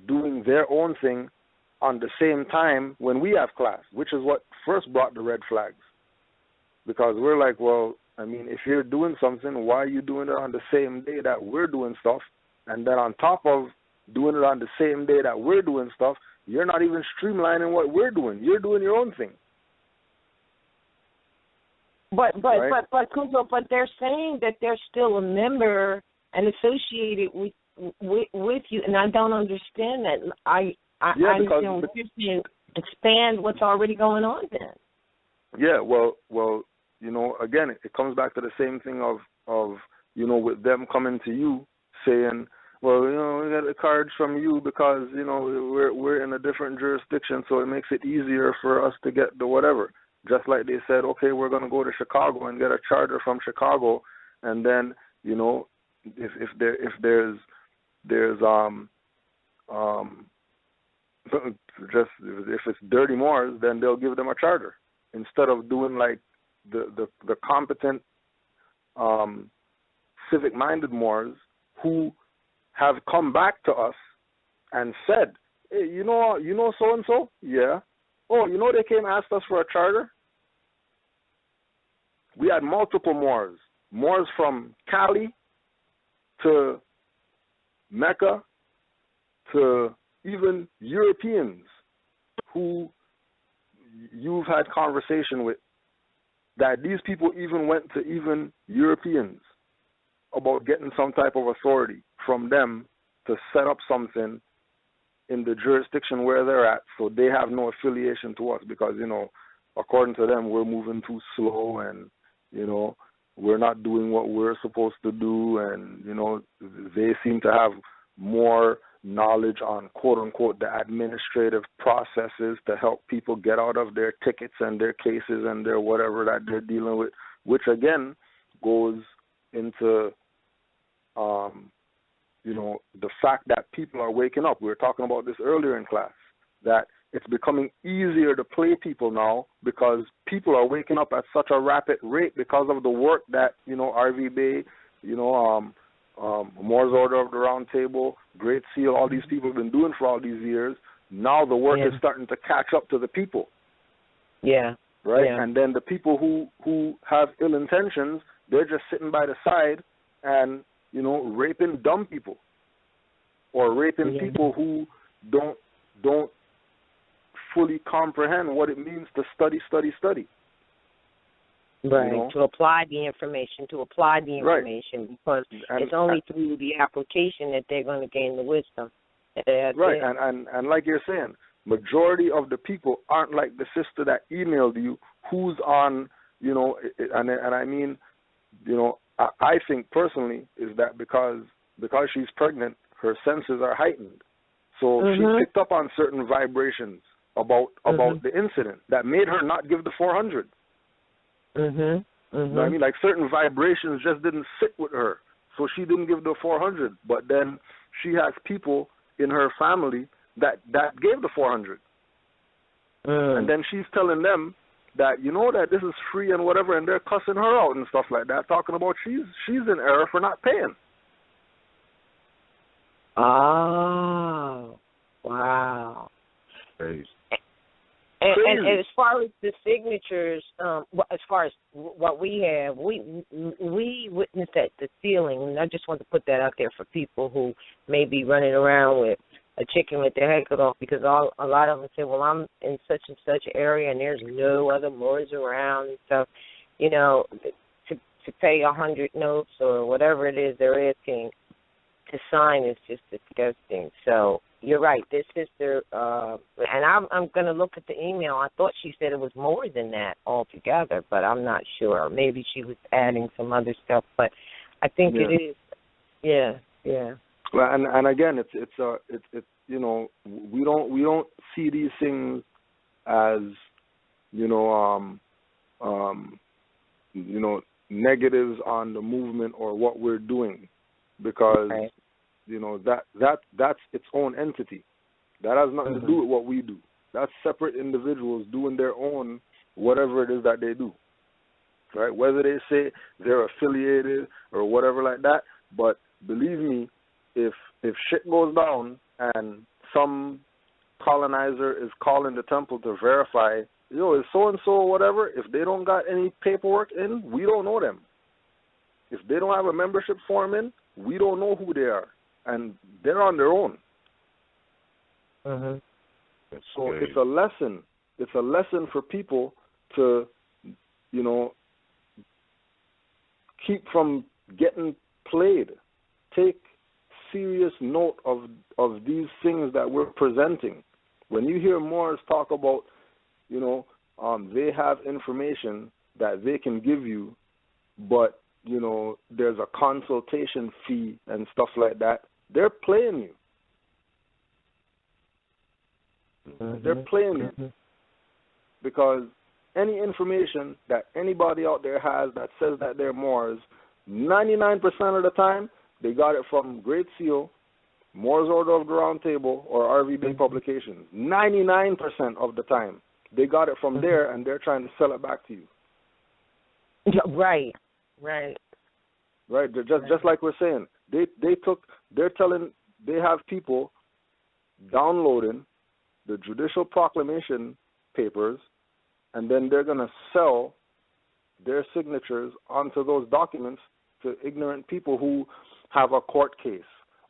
[SPEAKER 3] doing their own thing on the same time when we have class, which is what first brought the red flags. Because we're like, well, I mean, if you're doing something, why are you doing it on the same day that we're doing stuff? And then on top of doing it on the same day that we're doing stuff, you're not even streamlining what we're doing. You're doing your own thing.
[SPEAKER 4] But Kuzo, but they're saying that they're still a member and associated with you, and I don't understand that. I understand what you're saying. Expand what's already going on then.
[SPEAKER 3] Yeah, well, you know, again, it comes back to the same thing of you know, with them coming to you saying, well, you know, we got a card from you because, you know, we're in a different jurisdiction, so it makes it easier for us to get the whatever. Just like they said, okay, we're going to go to Chicago and get a charter from Chicago, and then, you know, if there's just if it's dirty Moors, then they'll give them a charter instead of doing like the competent civic-minded Moors who have come back to us and said, hey, you know so-and-so? Yeah. Oh, you know they came and asked us for a charter? We had multiple Moors from Cali to Mecca to even Europeans who you've had conversation with, that these people even went to even Europeans about getting some type of authority from them to set up something in the jurisdiction where they're at, so they have no affiliation to us because, you know, according to them, we're moving too slow and, you know, we're not doing what we're supposed to do, and, you know, they seem to have more knowledge on, quote-unquote, the administrative processes to help people get out of their tickets and their cases and their whatever that they're dealing with, which, again, goes into, you know, the fact that people are waking up. We were talking about this earlier in class, that it's becoming easier to play people now because people are waking up at such a rapid rate because of the work that, you know, R.V. Bay, you know, Moore's Order of the Round Table, Great Seal, all these people have been doing for all these years. Now the work is starting to catch up to the people.
[SPEAKER 4] Yeah.
[SPEAKER 3] Right?
[SPEAKER 4] Yeah.
[SPEAKER 3] And then the people who have ill intentions, they're just sitting by the side and, you know, raping dumb people or raping people who don't fully comprehend what it means to study.
[SPEAKER 4] Right,
[SPEAKER 3] you know?
[SPEAKER 4] to apply the information, because it's only through the application that they're going to gain the wisdom.
[SPEAKER 3] Right, and like you're saying, majority of the people aren't like the sister that emailed you who's on, you know, and I mean, you know, I think personally is that because she's pregnant, her senses are heightened. So she picked up on certain vibrations about the incident that made her not give the 400. You know what I mean? Like certain vibrations just didn't sit with her, so she didn't give the 400. But then she has people in her family that gave the 400, and then she's telling them that, you know, that this is free and whatever, and they're cussing her out and stuff like that, talking about she's in error for not paying.
[SPEAKER 4] Oh, wow.
[SPEAKER 2] Crazy.
[SPEAKER 4] And as far as the signatures, as far as what we have, we witnessed at the ceiling, and I just want to put that out there for people who may be running around with a chicken with their head cut off, because a lot of them say, well, I'm in such and such area and there's no other Moors around and stuff. You know, to pay 100 notes or whatever it is they're asking to sign is just disgusting. So you're right. This sister, and I'm going to look at the email. I thought she said it was more than that altogether, but I'm not sure. Maybe she was adding some other stuff, but I think it is. Yeah.
[SPEAKER 3] Well, and again, it's you know, we don't see these things as, you know, negatives on the movement or what we're doing, because you know that's its own entity. That has nothing to do with what we do. That's separate individuals doing their own whatever it is that they do, right? Whether they say they're affiliated or whatever like that. But believe me, if shit goes down and some colonizer is calling the temple to verify, is so-and-so or whatever, if they don't got any paperwork in, we don't know them. If they don't have a membership form in, we don't know who they are. And they're on their own. So it's a lesson. It's a lesson for people to, you know, keep from getting played. Take serious note of these things that we're presenting. When you hear Moors talk about, you know, they have information that they can give you, but, you know, there's a consultation fee and stuff like that, they're playing you. They're playing you. Because any information that anybody out there has that says that they're Moors, 99% of the time, they got it from Great Seal, Moors Order of the Round Table, or RV Bay Publications. 99% of the time, they got it from there, and they're trying to sell it back to you.
[SPEAKER 4] Right.
[SPEAKER 3] Just like we're saying, they have people downloading the judicial proclamation papers, and then they're going to sell their signatures onto those documents to ignorant people who have a court case,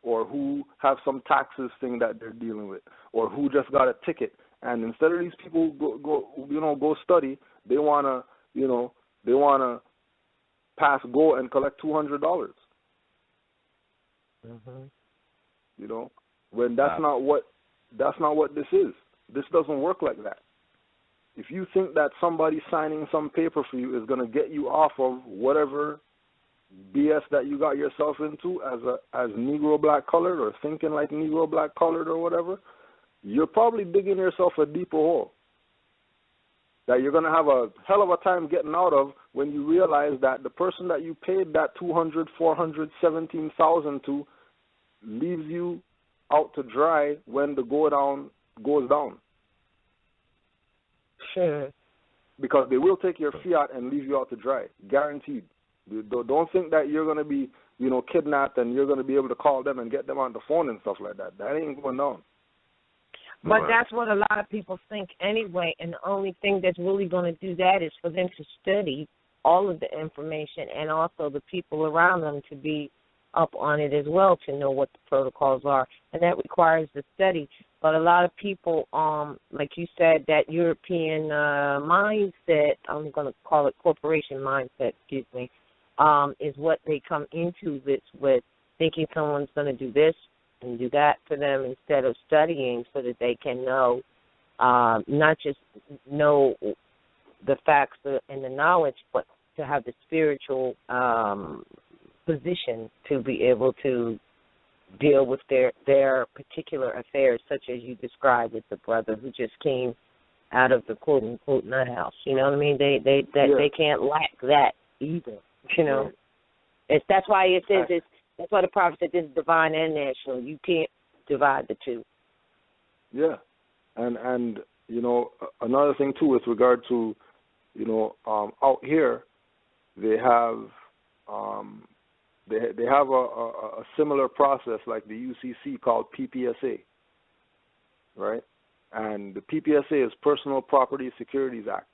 [SPEAKER 3] or who have some taxes thing that they're dealing with, or who just got a ticket. And instead of these people go study, they wanna pass go and collect $200. You know, when that's not what this is. This doesn't work like that. If you think that somebody signing some paper for you is going to get you off of whatever BS that you got yourself into as Negro black colored, or thinking like Negro black colored or whatever, you're probably digging yourself a deeper hole that you're going to have a hell of a time getting out of when you realize that the person that you paid that $200, $400, $17,000 to leaves you out to dry when the goes down.
[SPEAKER 4] Sure.
[SPEAKER 3] Because they will take your fiat and leave you out to dry, guaranteed. Don't think that you're going to be, you know, kidnapped and you're going to be able to call them and get them on the phone and stuff like that. That ain't going down.
[SPEAKER 4] But that's what a lot of people think anyway, and the only thing that's really going to do that is for them to study all of the information, and also the people around them to be up on it as well, to know what the protocols are, and that requires the study. But a lot of people, like you said, that European mindset, I'm going to call it corporation mindset, is what they come into this with, thinking someone's going to do this and do that for them instead of studying so that they can know, not just know the facts and the knowledge, but to have the spiritual position to be able to deal with their particular affairs, such as you described with the brother who just came out of the quote unquote nut house. You know what I mean? They can't lack that either. You know, that's why it says that's why the prophet said this is divine and national. You can't divide the two.
[SPEAKER 3] Yeah, and you know, another thing too with regard to, you know, out here they have they have a similar process like the UCC called PPSA, right? And the PPSA is Personal Property Securities Act.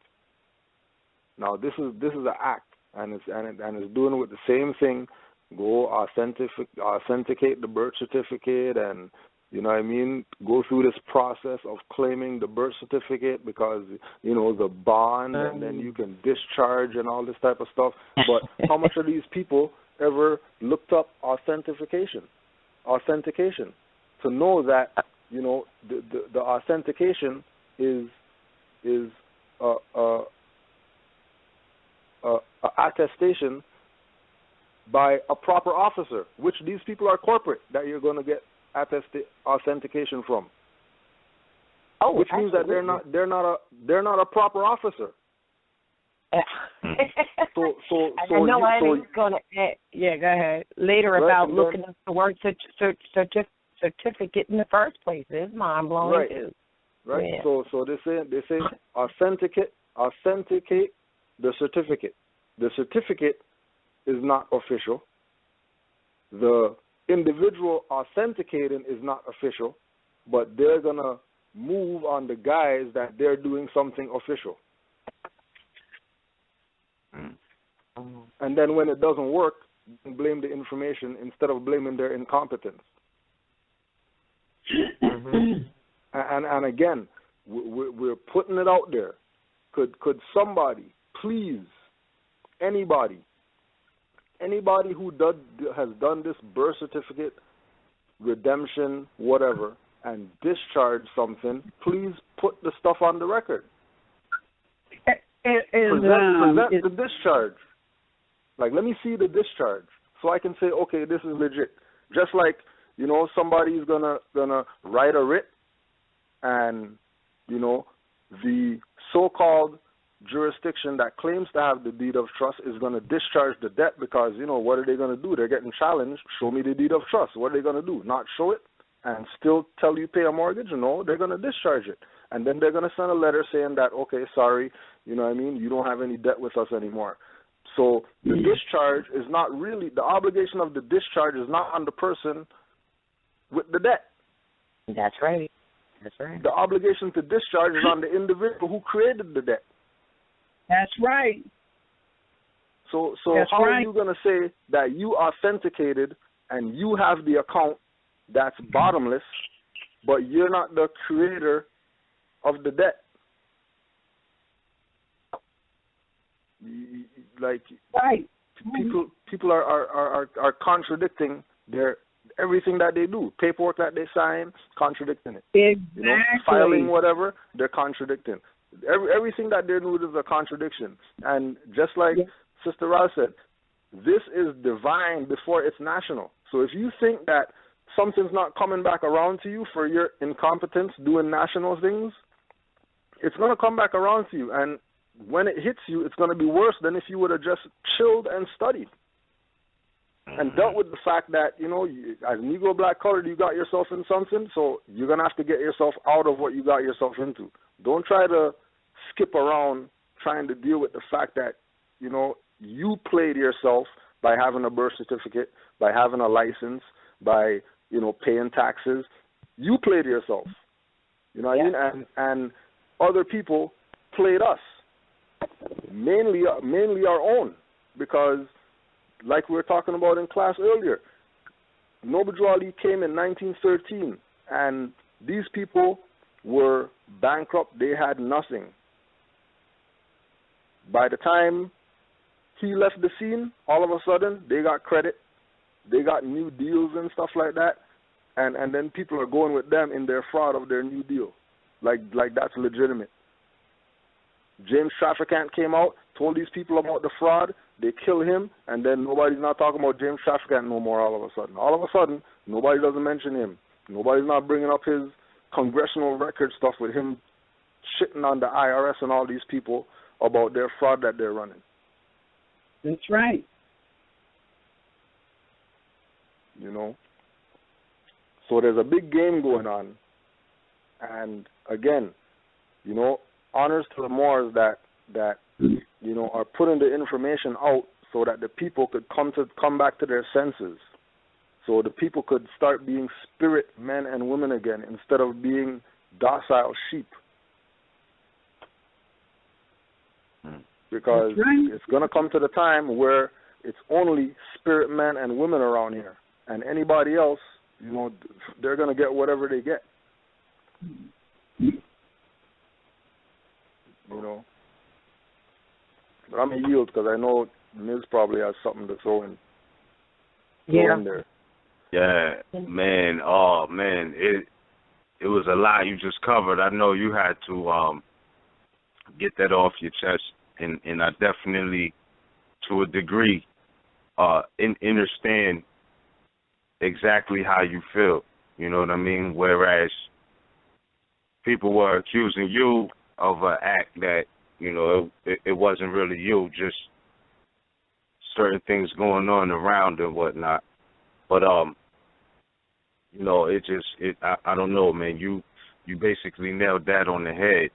[SPEAKER 3] Now this is an act, and it's doing with the same thing. Go authenticate the birth certificate, and you know what I mean, go through this process of claiming the birth certificate because, you know, the bond, and then you can discharge and all this type of stuff. But how much of these people ever looked up authentication to know that, you know, the authentication is a attestation by a proper officer, which these people are corporate that you're going to get authentication from. Which means that they're not a proper officer. So
[SPEAKER 4] I know I was going to go ahead later about looking up the word certificate in the first place. It's mind blowing too.
[SPEAKER 3] Right.
[SPEAKER 4] Yeah.
[SPEAKER 3] So they say authenticate the certificate. The certificate is not official. The individual authenticating is not official, but they're going to move on the guise that they're doing something official. And then when it doesn't work, blame the information instead of blaming their incompetence. And again, we're putting it out there. Could somebody, please, anybody who has done this birth certificate, redemption, whatever, and discharge something, please put the stuff on the record. Present the discharge. Like, let me see the discharge so I can say, okay, this is legit. Just like, you know, somebody's gonna write a writ, and, you know, the so-called jurisdiction that claims to have the deed of trust is going to discharge the debt because, you know, what are they going to do? They're getting challenged. Show me the deed of trust. What are they going to do? Not show it and still tell you pay a mortgage? No, they're going to discharge it. And then they're going to send a letter saying that, okay, sorry, you know what I mean, you don't have any debt with us anymore. So the discharge is not really, the obligation of the discharge is not on the person with the debt.
[SPEAKER 4] That's right. That's right.
[SPEAKER 3] The obligation to discharge is on the individual who created the debt.
[SPEAKER 1] That's right.
[SPEAKER 3] So
[SPEAKER 1] That's
[SPEAKER 3] how
[SPEAKER 1] right.
[SPEAKER 3] are you going to say that you authenticated and you have the account that's bottomless, but you're not the creator of the debt? Like,
[SPEAKER 1] right.
[SPEAKER 3] People are contradicting everything that they do. Paperwork that they sign, contradicting it.
[SPEAKER 1] Exactly.
[SPEAKER 3] You know, filing whatever, they're contradicting. Everything that they're doing is a contradiction. And just like Sister Ross said, this is divine before it's national. So if you think that something's not coming back around to you for your incompetence doing national things, it's going to come back around to you. And when it hits you, it's going to be worse than if you would have just chilled and studied and dealt with the fact that, you know, as Negro black colored, you got yourself in something, so you're going to have to get yourself out of what you got yourself into. Don't try to skip around trying to deal with the fact that, you know, you played yourself by having a birth certificate, by having a license, by, you know, paying taxes. You played yourself. You know what I mean? And other people played us, mainly our own, because like we were talking about in class earlier, Noble Drew Ali came in 1913, and these people were bankrupt. They had nothing. By the time he left the scene, all of a sudden, they got credit. They got new deals and stuff like that, and then people are going with them in their fraud of their new deal. Like that's legitimate. James Trafficant came out, told these people about the fraud, they kill him, and then nobody's not talking about James Trafficant no more all of a sudden. All of a sudden, nobody doesn't mention him. Nobody's not bringing up his congressional record stuff with him shitting on the IRS and all these people about their fraud that they're running.
[SPEAKER 1] That's right.
[SPEAKER 3] You know? So there's a big game going on. And again, you know, honors to the Moors that you know, are putting the information out so that the people could come back to their senses. So the people could start being spirit men and women again instead of being docile sheep. Because it's going to come to the time where it's only spirit men and women around here. And anybody else, you know, they're going to get whatever they get. You know. But I'm going to yield because I know Ms. probably has something to throw in there.
[SPEAKER 2] Yeah, man. Oh, man. It was a lot you just covered. I know you had to get that off your chest. And I definitely, to a degree, understand exactly how you feel. You know what I mean? Whereas people were accusing you of an act that, you know, it wasn't really you, just certain things going on around and whatnot. But, you know, I don't know, man. You basically nailed that on the head.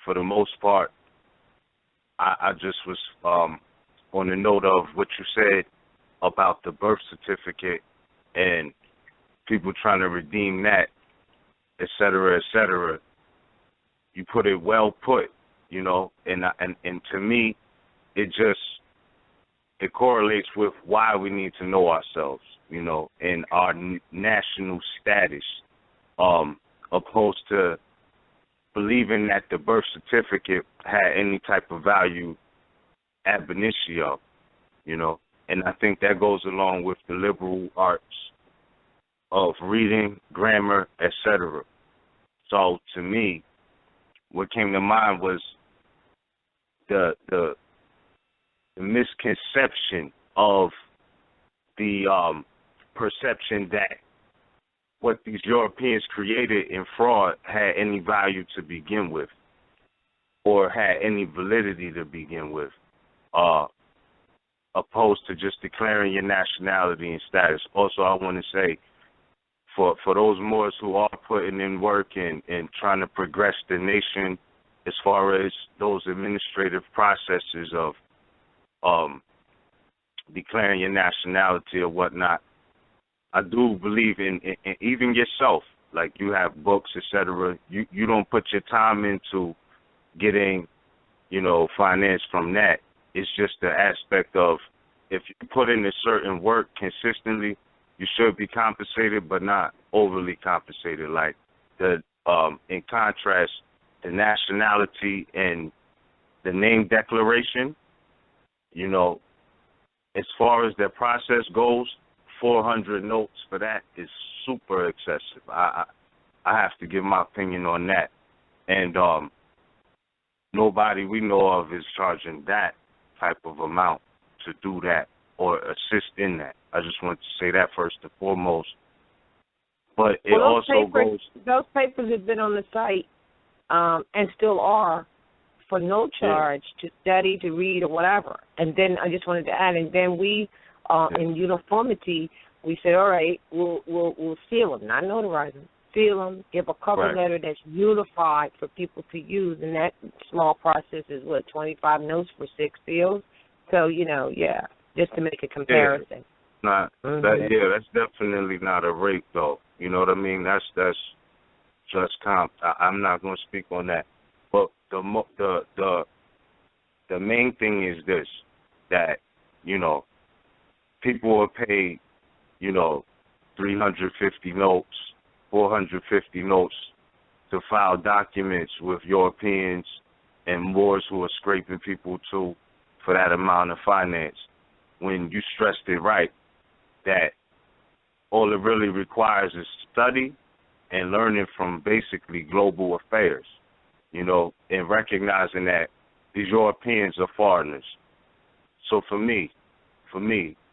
[SPEAKER 2] For the most part, I just was on the note of what you said about the birth certificate and people trying to redeem that, et cetera, et cetera. You put it well put, you know, and to me, it correlates with why we need to know ourselves, you know, and our national status opposed to believing that the birth certificate had any type of value ab initio, you know. And I think that goes along with the liberal arts of reading, grammar, etc. So to me, what came to mind was the misconception of the perception that what these Europeans created in fraud had any value to begin with, or had any validity to begin with, opposed to just declaring your nationality and status. Also, I want to say, for those Moors who are putting in work and trying to progress the nation as far as those administrative processes of declaring your nationality or whatnot, I do believe in even yourself. Like, you have books, etc. You don't put your time into getting, you know, finance from that. It's just the aspect of, if you put in a certain work consistently, you should be compensated, but not overly compensated. Like, in contrast, the nationality and the name declaration, you know, as far as their process goes, 400 notes for that is super excessive. I have to give my opinion on that. And nobody we know of is charging that type of amount to do that or assist in that. I just want to say that first and foremost. But it also goes...
[SPEAKER 4] Those papers have been on the site and still are for no charge to study, to read, or whatever. And then I just wanted to add, and then we, in uniformity, we said, all right, we'll seal them, not notarize them. Seal them, give a cover letter that's unified for people to use, and that small process is, 25 notes for 6 seals? So, you know, just to make a comparison.
[SPEAKER 2] That's definitely not a rape, though. You know what I mean? That's just comp. I'm not going to speak on that. But the main thing is this, that, you know, people are paid, you know, 350 notes, 450 notes to file documents with Europeans and Moors who are scraping people too for that amount of finance. When you stressed it right, that all it really requires is study and learning from basically global affairs, you know, and recognizing that these Europeans are foreigners. So for me,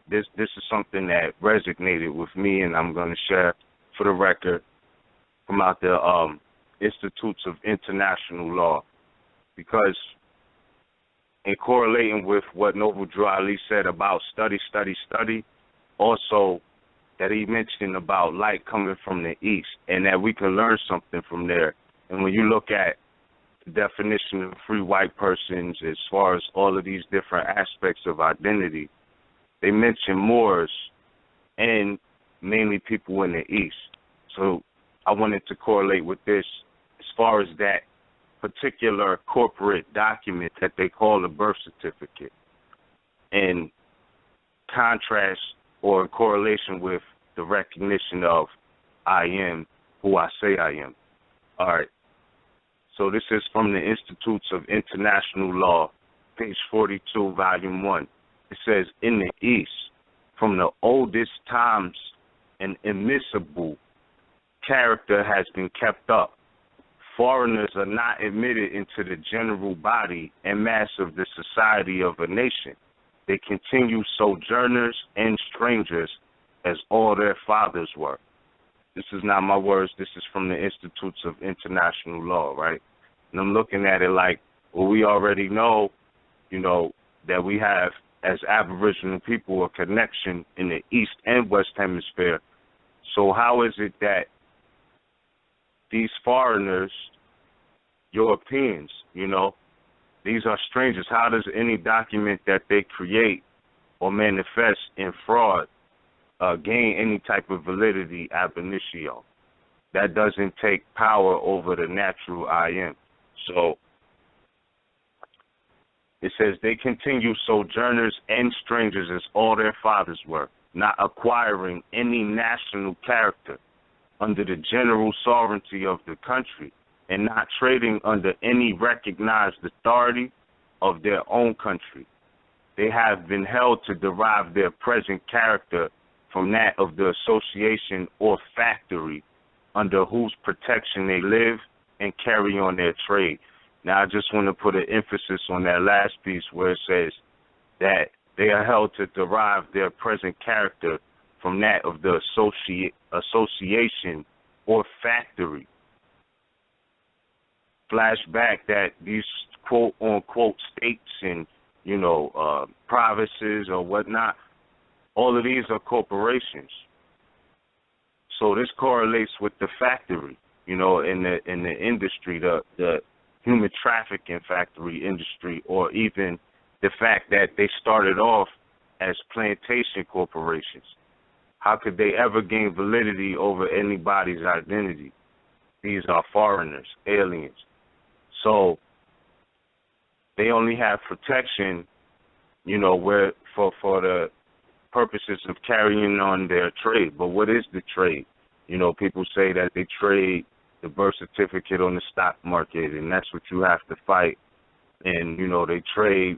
[SPEAKER 2] this is something that resonated with me, and I'm going to share for the record from out the Institutes of International Law, because in correlating with what Noble Drew Ali said about study, also that he mentioned about light coming from the east and that we can learn something from there. And when you look at the definition of free white persons as far as all of these different aspects of identity, they mention Moors and mainly people in the east. So I wanted to correlate with this as far as that particular corporate document that they call a birth certificate, in contrast or in correlation with the recognition of I am who I say I am. All right. So this is from the Institutes of International Law, page 42, volume 1. It says, in the East, from the oldest times, an immiscible character has been kept up. Foreigners are not admitted into the general body and mass of the society of a nation. They continue sojourners and strangers as all their fathers were. This is not my words. This is from the Institutes of International Law, right? And I'm looking at it like, well, we already know, you know, that we have, as Aboriginal people, a connection in the East and West Hemisphere. So how is it that these foreigners, Europeans, you know, these are strangers? How does any document that they create or manifest in fraud gain any type of validity ab initio? That doesn't take power over the natural I am. So it says they continue sojourners and strangers as all their fathers were, not acquiring any national character. under the general sovereignty of the country and not trading under any recognized authority of their own country. They have been held to derive their present character from that of the association or factory under whose protection they live and carry on their trade. Now, I just want to put an emphasis on that last piece where it says that they are held to derive their present character from that of the association or factory. Flashback that these quote-unquote states and, provinces or whatnot, all of these are corporations. So this correlates with the factory, in the industry, the human trafficking factory industry, or even the fact that they started off as plantation corporations. How could they ever gain validity over anybody's identity? These are foreigners, aliens. So they only have protection, where for the purposes of carrying on their trade. But what is the trade? People say that they trade the birth certificate on the stock market, and that's what you have to fight. And they trade,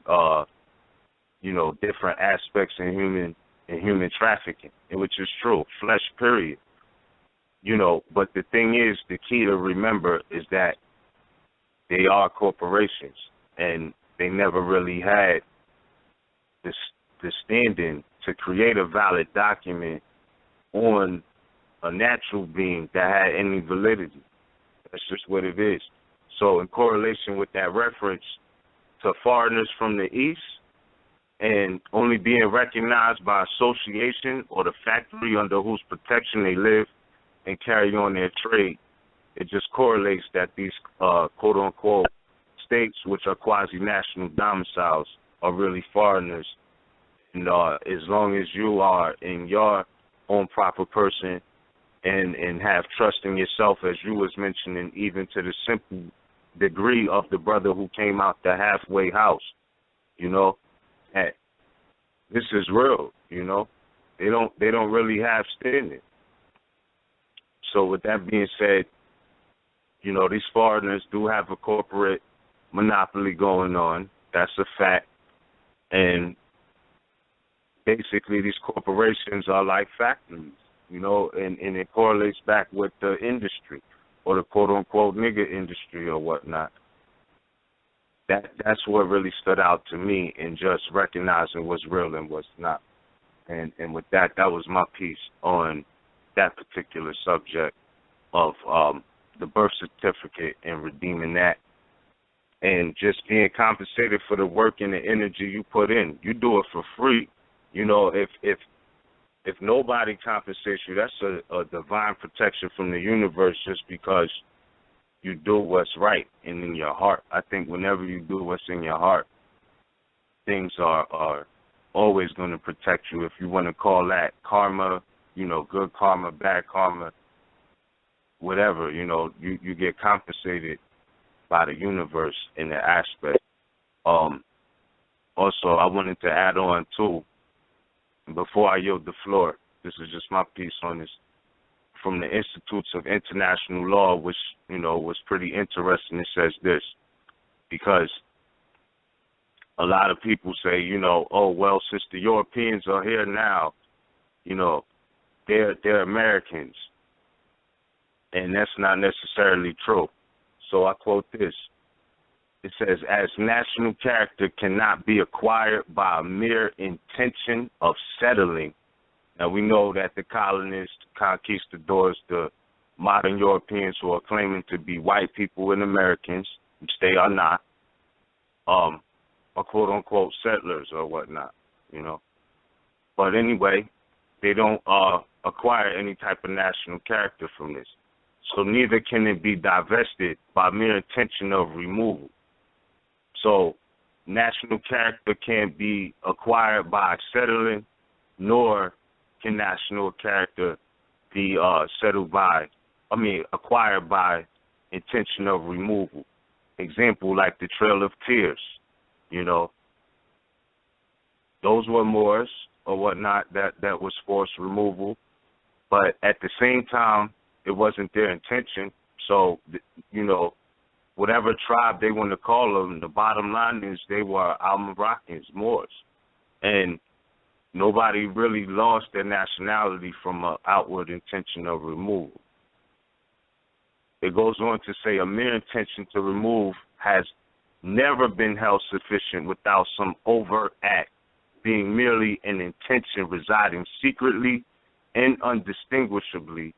[SPEAKER 2] different aspects in human trafficking, which is true, flesh, period. But the thing is, the key to remember is that they are corporations, and they never really had the standing to create a valid document on a natural being that had any validity. That's just what it is. So in correlation with that reference to foreigners from the East and only being recognized by association or the factory under whose protection they live and carry on their trade, it just correlates that these quote-unquote states, which are quasi-national domiciles, are really foreigners. And as long as you are in your own proper person and have trust in yourself, as you was mentioning, even to the simple degree of the brother who came out the halfway house, hey, this is real, They don't really have standing. So with that being said, these foreigners do have a corporate monopoly going on. That's a fact. And basically these corporations are like factories, and it correlates back with the industry or the quote-unquote nigger industry or whatnot. That's what really stood out to me in just recognizing what's real and what's not. And with that was my piece on that particular subject of the birth certificate and redeeming that, and just being compensated for the work and the energy you put in. You do it for free. If nobody compensates you, that's a divine protection from the universe, just because you do what's right and in your heart. I think whenever you do what's in your heart, things are always going to protect you. If you want to call that karma, good karma, bad karma, whatever, you get compensated by the universe in that aspect. Also, I wanted to add on, too, before I yield the floor, this is just my piece on this, from the Institutes of International Law, which, was pretty interesting. It says this, because a lot of people say, oh, well, since the Europeans are here now, they're Americans. And that's not necessarily true. So I quote this. It says, as national character cannot be acquired by a mere intention of settling. Now, we know that the colonists, conquistadors, the modern Europeans who are claiming to be white people and Americans, which they are not, are quote-unquote settlers or whatnot, But anyway, they don't acquire any type of national character from this. So neither can it be divested by mere intention of removal. So national character can't be acquired by settling, nor can national character be acquired by intention of removal. Example, like the Trail of Tears, Those were Moors or whatnot that was forced removal. But at the same time, it wasn't their intention. So, you know, whatever tribe they want to call them, the bottom line is they were Al-Moroccans, Moors. And nobody really lost their nationality from an outward intention of removal. It goes on to say a mere intention to remove has never been held sufficient without some overt act, being merely an intention residing secretly and undistinguishably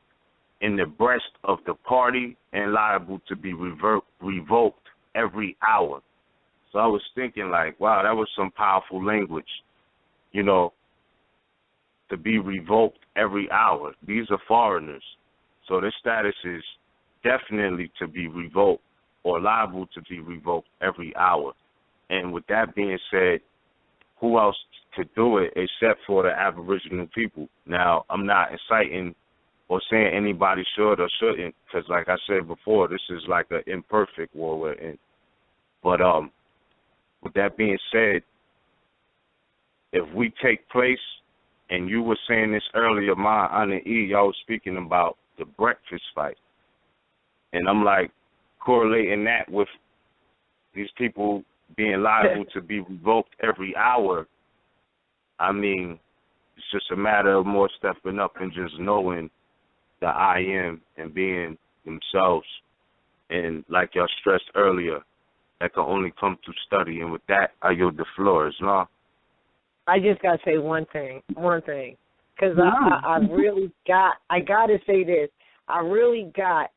[SPEAKER 2] in the breast of the party and liable to be revoked every hour. So I was thinking like, wow, that was some powerful language, you know, to be revoked every hour. These are foreigners, so their status is definitely to be revoked or liable to be revoked every hour. And with that being said, who else could do it except for the Aboriginal people? Now, I'm not inciting or saying anybody should or shouldn't, because like I said before, this is like an imperfect war we're in. But with that being said, if we take place, and you were saying this earlier, Ma Ana E, y'all was speaking about the breakfast fight. And I'm like correlating that with these people being liable to be revoked every hour. I mean, it's just a matter of more stepping up and just knowing the I am and being themselves. And like y'all stressed earlier, that can only come through study. And with that, I yield the floor. Islam.
[SPEAKER 4] I just got to say one thing, because I really I got to say this. I really got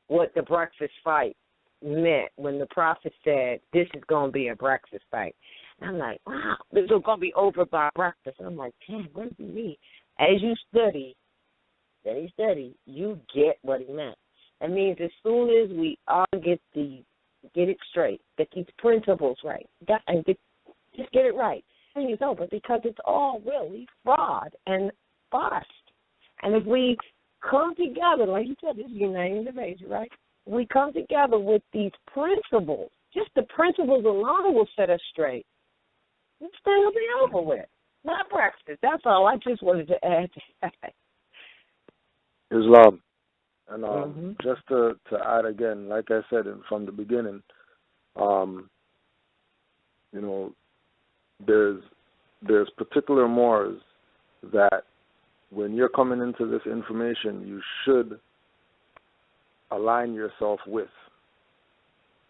[SPEAKER 4] what the breakfast fight meant when the prophet said, this is going to be a breakfast fight. And I'm like, wow, this is going to be over by breakfast. And I'm like, damn, what does he mean? As you study, you get what he meant. It means as soon as we all get it straight, get these principles right, just get it right, thing is over, because it's all really fraud and bust. And if we come together, like you said, this is uniting the base, right? We come together with these principles. Just the principles alone will set us straight. This thing will be over with. Not breakfast. That's all. I just wanted to add to that.
[SPEAKER 3] Islam. And just to add again, like I said from the beginning, you know, there's particular Moors that when you're coming into this information, you should align yourself with,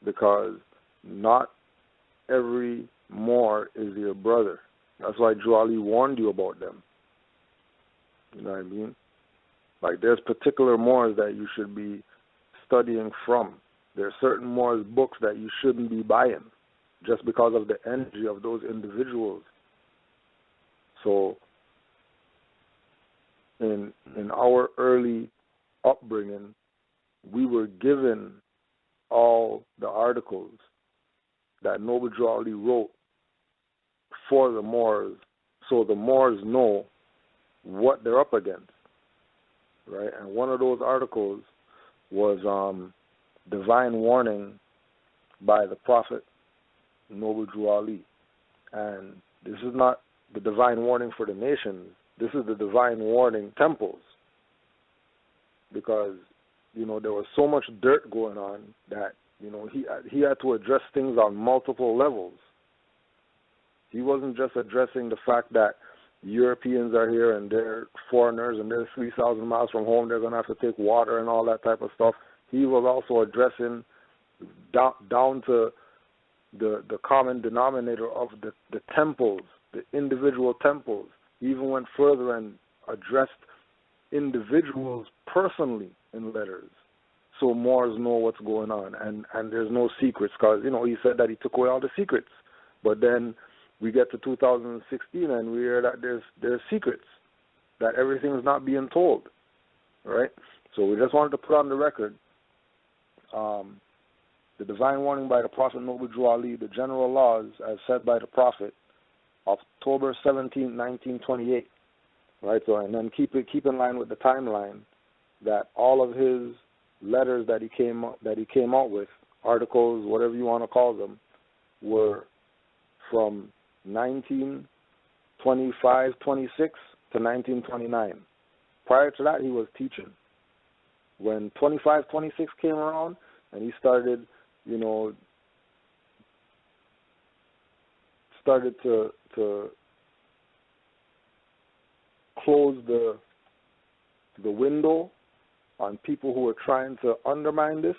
[SPEAKER 3] because not every Moor is your brother. That's why Joali warned you about them. You know what I mean? Like, there's particular Moors that you should be studying from. There are certain Moors books that you shouldn't be buying just because of the energy of those individuals. So in our early upbringing, we were given all the articles that Noble Joali wrote for the Moors, so the Moors know what they're up against, right? And one of those articles was Divine Warning by the Prophet Noble Joali. And this is not the divine warning for the nations. This is the divine warning temples, because, you know, there was so much dirt going on that, you know, he had to address things on multiple levels. He wasn't just addressing the fact that Europeans are here and they're foreigners and they're 3,000 miles from home, they're going to have to take water and all that type of stuff. He was also addressing down to the common denominator of the temples, the individual temples. He even went further and addressed individuals personally in letters, so Moors know what's going on, and there's no secrets, because, you know, he said that he took away all the secrets, but then we get to 2016 and we hear that there's secrets, that everything is not being told, right? So we just wanted to put on the record the divine warning by the Prophet Noble Joali, the general laws as said by the Prophet, October 17, 1928, right? So, and then keep in line with the timeline that all of his letters that he came out with, articles, whatever you want to call them, were from 1925, 26 to 1929. Prior to that, he was teaching, when 25, 26 came around, and he started, you know, to close the window on people who were trying to undermine this,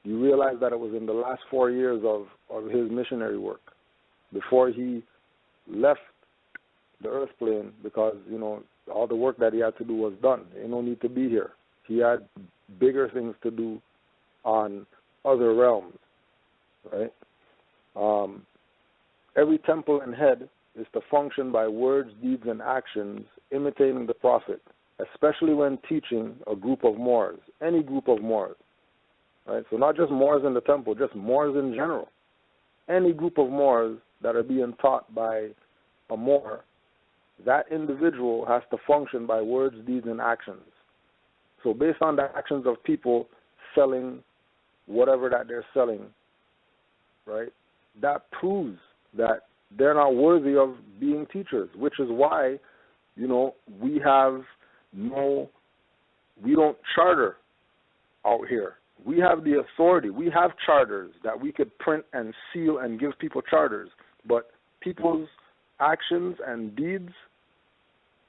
[SPEAKER 3] you realize that it was in the last 4 years of his missionary work, before he left the earth plane, because, you know, all the work that he had to do was done. He no need to be here. He had bigger things to do on other realms, right? Every temple and head is to function by words, deeds, and actions imitating the prophet, especially when teaching a group of Moors, any group of Moors, right? So not just Moors in the temple, just Moors in general. Any group of Moors that are being taught by a Moor, that individual has to function by words, deeds, and actions. So based on the actions of people selling whatever that they're selling, right, that proves that they're not worthy of being teachers, which is why, you know, we don't charter out here. We have the authority. We have charters that we could print and seal and give people charters, but people's actions and deeds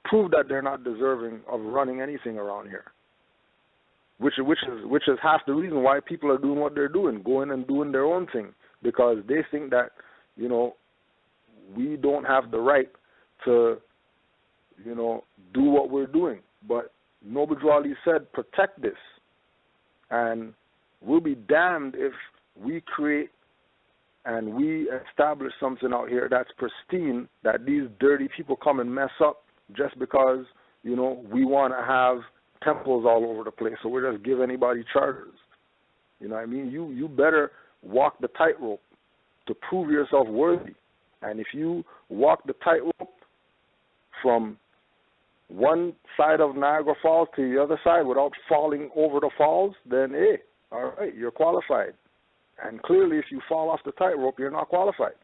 [SPEAKER 3] prove that they're not deserving of running anything around here. Which is half the reason why people are doing what they're doing, going and doing their own thing, because they think that, you know, we don't have the right to, you know, do what we're doing. But Noble Ali said, protect this, and we'll be damned if we create and we establish something out here that's pristine, that these dirty people come and mess up just because, you know, we want to have temples all over the place, so we'll just give anybody charters. You know what I mean? You better walk the tightrope to prove yourself worthy. And if you walk the tightrope from one side of Niagara Falls to the other side without falling over the falls, then, hey, all right, you're qualified. And clearly, if you fall off the tightrope, you're not qualified.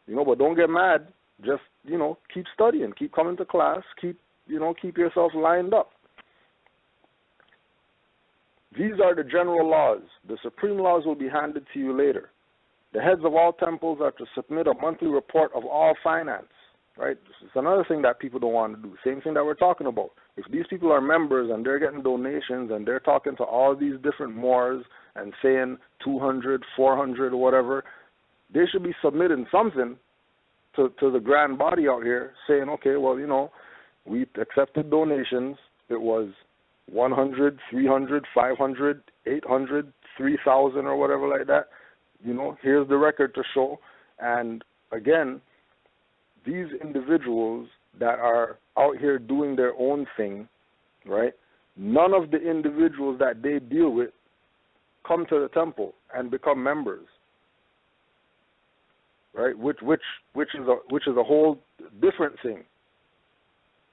[SPEAKER 3] You know, but don't get mad. Just, you know, keep studying, keep coming to class, keep yourself lined up. These are the general laws. The supreme laws will be handed to you later. The heads of all temples are to submit a monthly report of all finance, right? This is another thing that people don't want to do. Same thing that we're talking about. If these people are members and they're getting donations and they're talking to all these different Moors and saying 200, 400 or whatever, they should be submitting something to the grand body out here saying, okay, well, you know, we accepted donations. It was 100, 300, 500, 800, 3,000 or whatever like that. You know, here's the record to show. And again, these individuals that are out here doing their own thing, right, none of the individuals that they deal with come to the temple and become members, right, which is a whole different thing.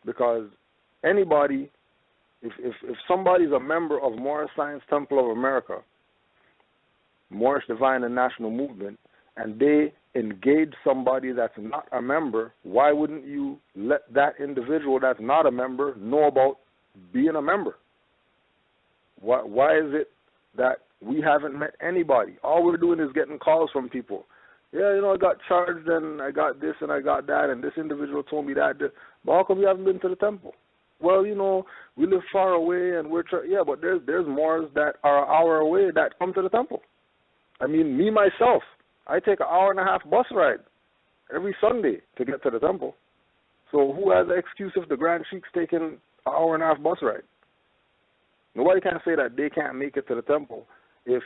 [SPEAKER 3] Because anybody, if somebody's a member of Moorish Science Temple of America, Moorish Divine and National Movement, and they engage somebody that's not a member, why wouldn't you let that individual that's not a member know about being a member? Why is it that we haven't met anybody? All we're doing is getting calls from people. Yeah, you know, I got charged and I got this and I got that and this individual told me that. But how come you haven't been to the temple? Well, you know, we live far away and we're yeah, but there's Moors that are an hour away that come to the temple. I mean, me myself, I take an hour-and-a-half bus ride every Sunday to get to the temple. So who has the excuse if the Grand Sheik's taking an hour-and-a-half bus ride? Nobody can say that they can't make it to the temple if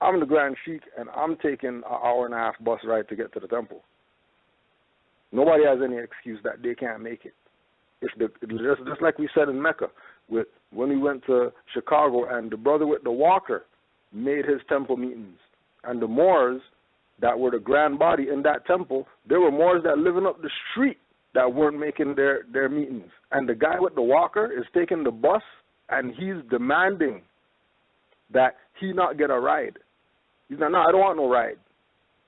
[SPEAKER 3] I'm the Grand Sheik and I'm taking an hour-and-a-half bus ride to get to the temple. Nobody has any excuse that they can't make it. Just like we said in Mecca, when we went to Chicago and the brother with the walker made his temple meetings. And the Moors that were the grand body in that temple, there were Moors that living up the street that weren't making their meetings. And the guy with the walker is taking the bus and he's demanding that he not get a ride. He's like, no, I don't want no ride.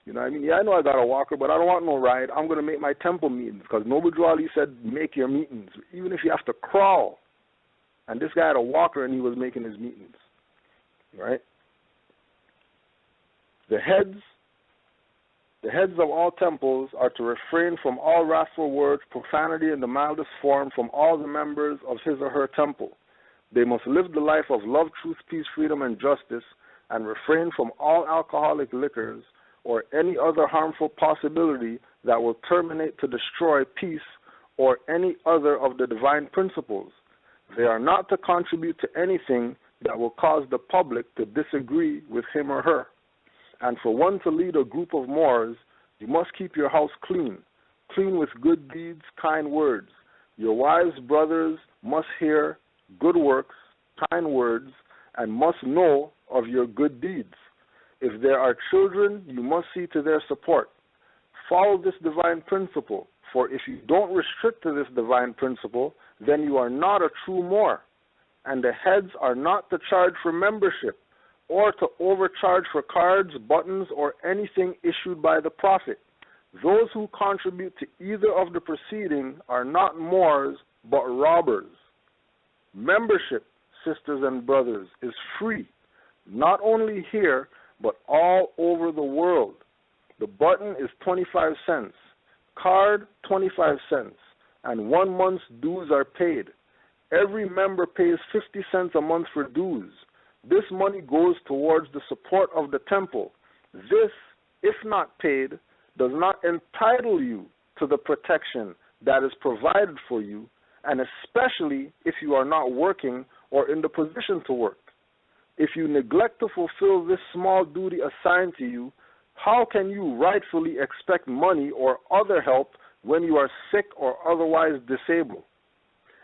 [SPEAKER 3] You know what I mean? Yeah, I know I got a walker, but I don't want no ride. I'm going to make my temple meetings because Noble Ali said make your meetings, even if you have to crawl. and this guy had a walker and he was making his meetings, right? The heads of all temples are to refrain from all wrathful words, profanity in the mildest form from all the members of his or her temple. They must live the life of love, truth, peace, freedom, and justice, and refrain from all alcoholic liquors or any other harmful possibility that will terminate to destroy peace or any other of the divine principles. They are not to contribute to anything that will cause the public to disagree with him or her. And for one to lead a group of Moors, you must keep your house clean, clean with good deeds, kind words. Your wives, brothers must hear good works, kind words, and must know of your good deeds. If there are children, you must see to their support. Follow this divine principle, for if you don't restrict to this divine principle, then you are not a true Moor. And the heads are not to charge for membership, or to overcharge for cards, buttons, or anything issued by the Prophet. Those who contribute to either of the preceding are not Moors, but robbers. Membership, sisters and brothers, is free, not only here, but all over the world. The button is 25 cents, card 25 cents, and 1 month's dues are paid. Every member pays 50 cents a month for dues. This money goes towards the support of the temple. This, if not paid, does not entitle you to the protection that is provided for you, and especially if you are not working or in the position to work. If you neglect to fulfill this small duty assigned to you, how can you rightfully expect money or other help when you are sick or otherwise disabled?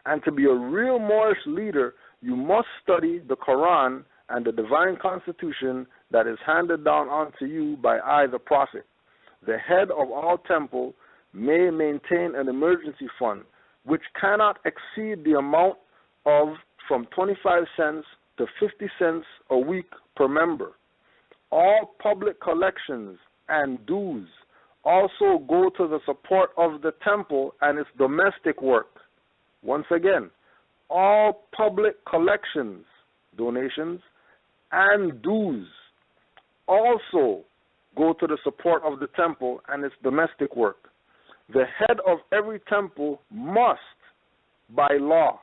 [SPEAKER 3] And to be a real Moorish leader, you must study the Quran and the divine constitution that is handed down unto you by I, the Prophet. The head of all temple may maintain an emergency fund, which cannot exceed the amount of from 25 cents to 50 cents a week per member. All public collections and dues also go to the support of the temple and its domestic work. Once again, all public collections, donations, and dues also go to the support of the temple and its domestic work. The head of every temple must, by law,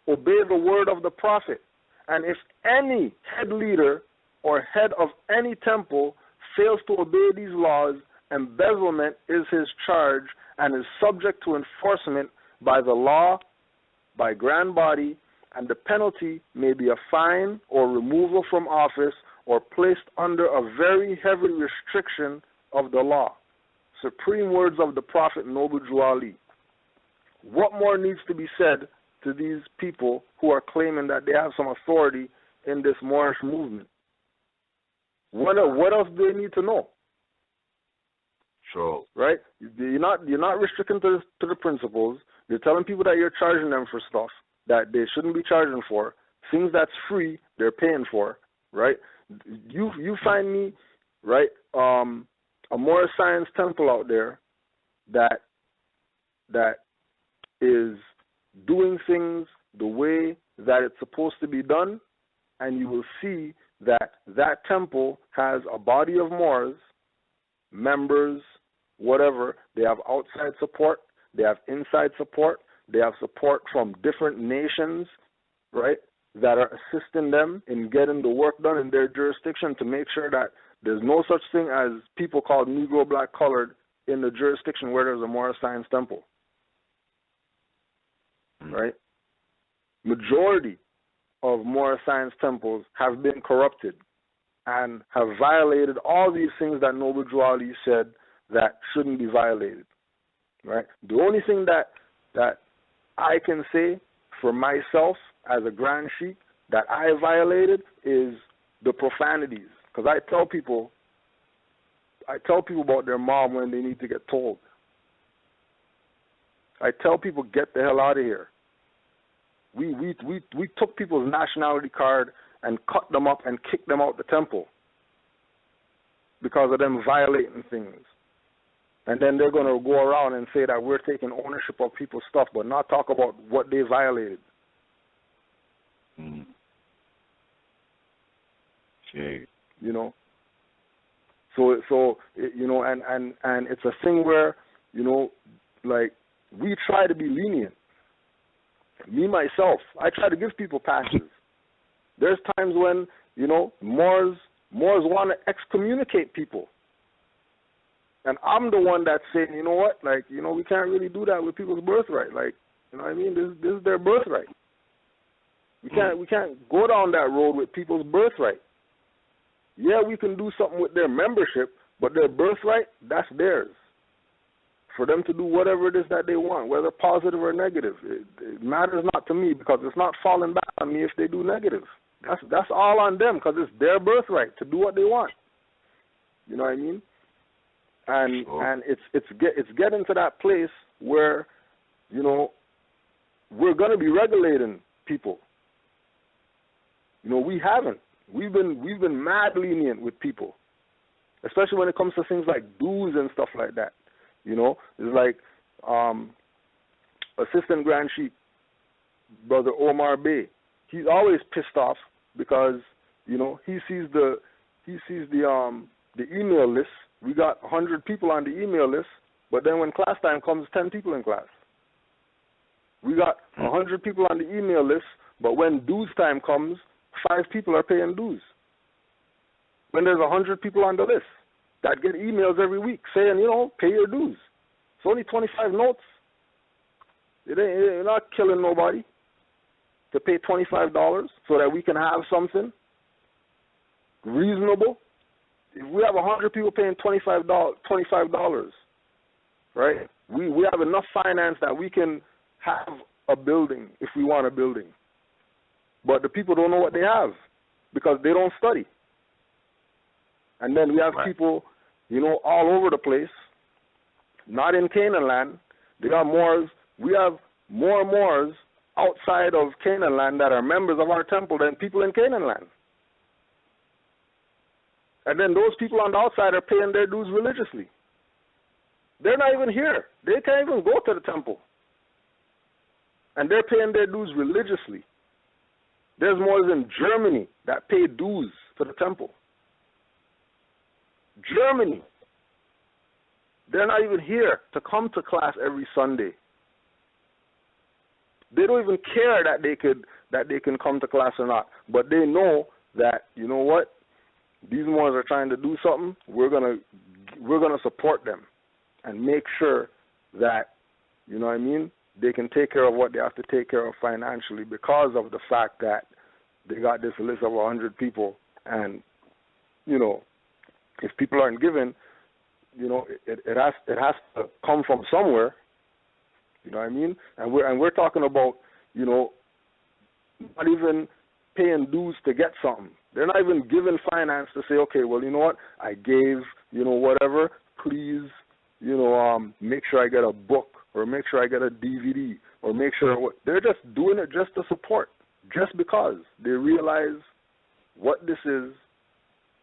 [SPEAKER 3] obey the word of the Prophet. And if any head leader or head of any temple fails to obey these laws, embezzlement is his charge and is subject to enforcement by the law, by grand body, and the penalty may be a fine or removal from office or placed under a very heavy restriction of the law. Supreme words of the Prophet Noble Drew Ali. What more needs to be said to these people who are claiming that they have some authority in this Moorish movement? What else do they need to know?
[SPEAKER 2] Sure.
[SPEAKER 3] Right? You're not restricting to the principles. You're telling people that you're charging them for stuff that they shouldn't be charging for. Things that's free, they're paying for. Right? You find me, right, a more science temple out there that is doing things the way that it's supposed to be done, and you will see that that temple has a body of Moors, members, whatever. They have outside support, they have inside support, they have support from different nations, right, that are assisting them in getting the work done in their jurisdiction to make sure that there's no such thing as people called Negro, Black, Colored in the jurisdiction where there's a Moorish Science temple. Right? Majority of Moorish Science temples have been corrupted and have violated all these things that Noble Drew Ali said that shouldn't be violated. Right? The only thing that I can say for myself as a Grand Sheik that I violated is the profanities. Because I tell people about their mom when they need to get told. I tell people, get the hell out of here. We took people's nationality card and cut them up and kicked them out the temple because of them violating things. And then they're going to go around and say that we're taking ownership of people's stuff, but not talk about what they violated.
[SPEAKER 2] Okay.
[SPEAKER 3] You know. So you know, and it's a thing where, you know, like, we try to be lenient. Me myself, I try to give people passes. There's times when, you know, Moors want to excommunicate people. And I'm the one that's saying, you know what, like, you know, we can't really do that with people's birthright. Like, you know what I mean? This is their birthright. We can't go down that road with people's birthright. Yeah, we can do something with their membership, but their birthright, that's theirs. For them to do whatever it is that they want, whether positive or negative. It matters not to me, because it's not falling back on me if they do negative. That's all on them, because it's their birthright to do what they want. You know what I mean? And
[SPEAKER 2] sure.
[SPEAKER 3] and it's getting to that place where, you know, we're going to be regulating people. You know, we haven't. We've been mad lenient with people, especially when it comes to things like dues and stuff like that. You know, it's like Assistant Grand Chief, Brother Omar Bey. He's always pissed off because, you know, he sees the email list. We got 100 people on the email list, but then when class time comes, 10 people in class. We got 100 people on the email list, but when dues time comes, 5 people are paying dues. When there's 100 people on the list that get emails every week saying, you know, pay your dues. It's only 25 notes. You're not killing nobody to pay $25 so that we can have something reasonable. If we have 100 people paying $25, right, we have enough finance that we can have a building if we want a building. But the people don't know what they have because they don't study. And then we have people, you know, all over the place, not in Canaan land. They got Moors. We have more Moors outside of Canaan land that are members of our temple than people in Canaan land. And then those people on the outside are paying their dues religiously. They're not even here. They can't even go to the temple. And they're paying their dues religiously. There's Moors in Germany that pay dues to the temple. Germany. They're not even here to come to class every Sunday. They don't even care that they can come to class or not. But they know that, you know what, these Moors are trying to do something. We're gonna support them and make sure that, you know what I mean, they can take care of what they have to take care of financially because of the fact that they got this list of 100 people. And, you know, if people aren't given, you know, it has to come from somewhere. You know what I mean? And we're talking about, you know, not even paying dues to get something. They're not even given finance to say, okay, well, you know what, I gave, you know, whatever, please, you know, make sure I get a book or make sure I get a DVD or make sure what. They're just doing it just to support, just because they realize what this is,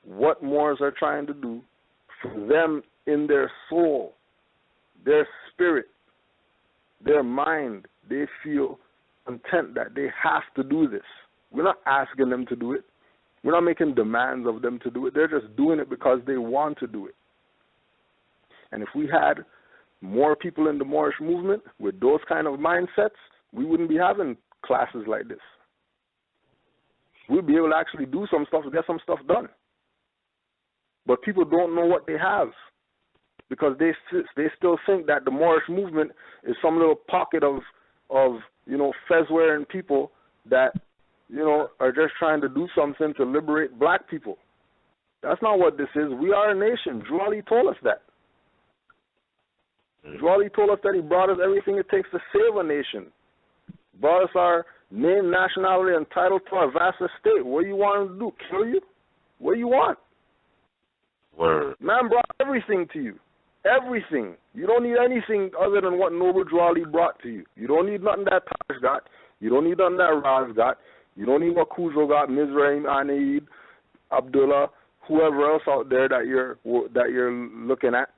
[SPEAKER 3] what Moors are trying to do for them in their soul, their spirit, their mind. They feel content that they have to do this. We're not asking them to do it. We're not making demands of them to do it. They're just doing it because they want to do it. And if we had more people in the Moorish movement with those kind of mindsets, we wouldn't be having classes like this. We'd be able to actually do some stuff, get some stuff done. But people don't know what they have because they still think that the Moorish movement is some little pocket of you know, fez-wearing people that, you know, are just trying to do something to liberate black people. That's not what this is. We are a nation. Drew Ali told us that. Drew Ali told us that he brought us everything it takes to save a nation. Brought us our name, nationality, and title to our vast estate. What do you want him to do? Kill you? What do you want?
[SPEAKER 2] Word.
[SPEAKER 3] Man brought everything to you. Everything. You don't need anything other than what Noble Drew Ali brought to you. You don't need nothing that Taj got. You don't need nothing that Raz got. You don't need what Kuzo got, Mizraim, Anaid, Abdullah, whoever else out there that you're looking at.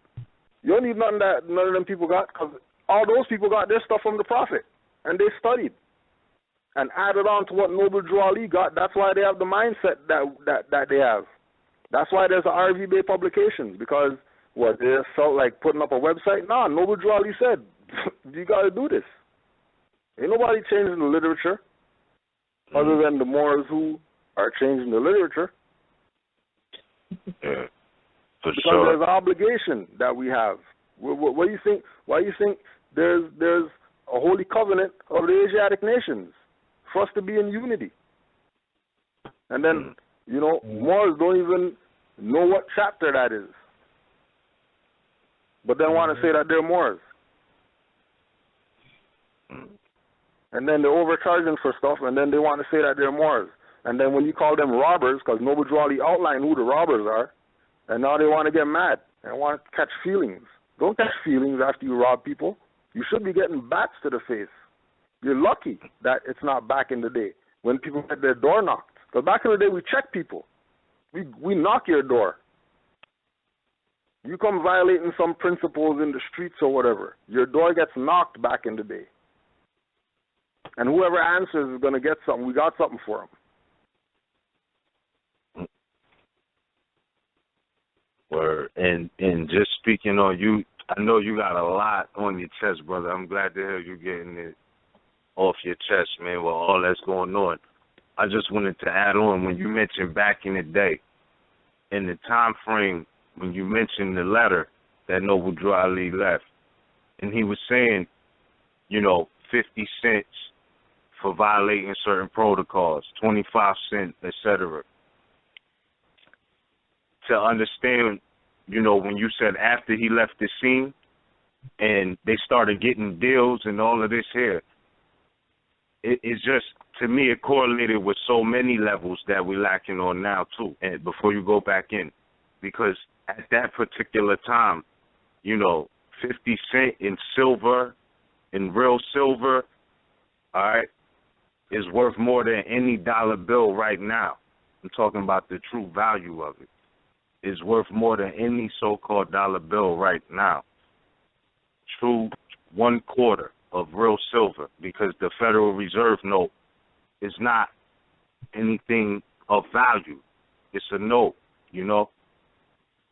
[SPEAKER 3] You don't need nothing that none of them people got, because all those people got their stuff from the Prophet, and they studied. and added on to what Noble Drew Ali got. That's why they have the mindset that they have. That's why there's a RV Bay Publications, because what, they just felt like putting up a website? Nah, Noble Drew Ali said, you got to do this. Ain't nobody changing the literature other than the Moors who are changing the literature.
[SPEAKER 2] Yeah, for
[SPEAKER 3] because
[SPEAKER 2] sure.
[SPEAKER 3] There's an obligation that we have. What do you think? Why do you think there's a holy covenant of the Asiatic nations for us to be in unity? And then, you know, Moors don't even know what chapter that is, but then want to say that they're Moors. And then they're overcharging for stuff, and then they want to say that they're Moors. And then when you call them robbers, because Noble Drew Ali outlined who the robbers are, and now they want to get mad and want to catch feelings. Don't catch feelings after you rob people. You should be getting bats to the face. You're lucky that it's not back in the day when people get their door knocked. Because back in the day, we check people. We knock your door. You come violating some principles in the streets or whatever, your door gets knocked back in the day. And whoever answers is going to get something. We got something for them.
[SPEAKER 2] Word. And just speaking on you, I know you got a lot on your chest, brother. I'm glad to hear you getting it off your chest, man, with all that's going on. I just wanted to add on, when you mentioned back in the day, in the time frame when you mentioned the letter that Noble Drew Ali left, and he was saying, you know, 50 cents for violating certain protocols, 25 cents, etc. To understand, you know, when you said after he left the scene and they started getting deals and all of this here, it's just, to me, it correlated with so many levels that we're lacking on now, too, and before you go back in. Because at that particular time, you know, 50 cents in silver, in real silver, all right, is worth more than any dollar bill right now. I'm talking about the true value of it. Is worth more than any so-called dollar bill right now. True 1/4 of real silver, because the Federal Reserve note is not anything of value. It's a note, you know.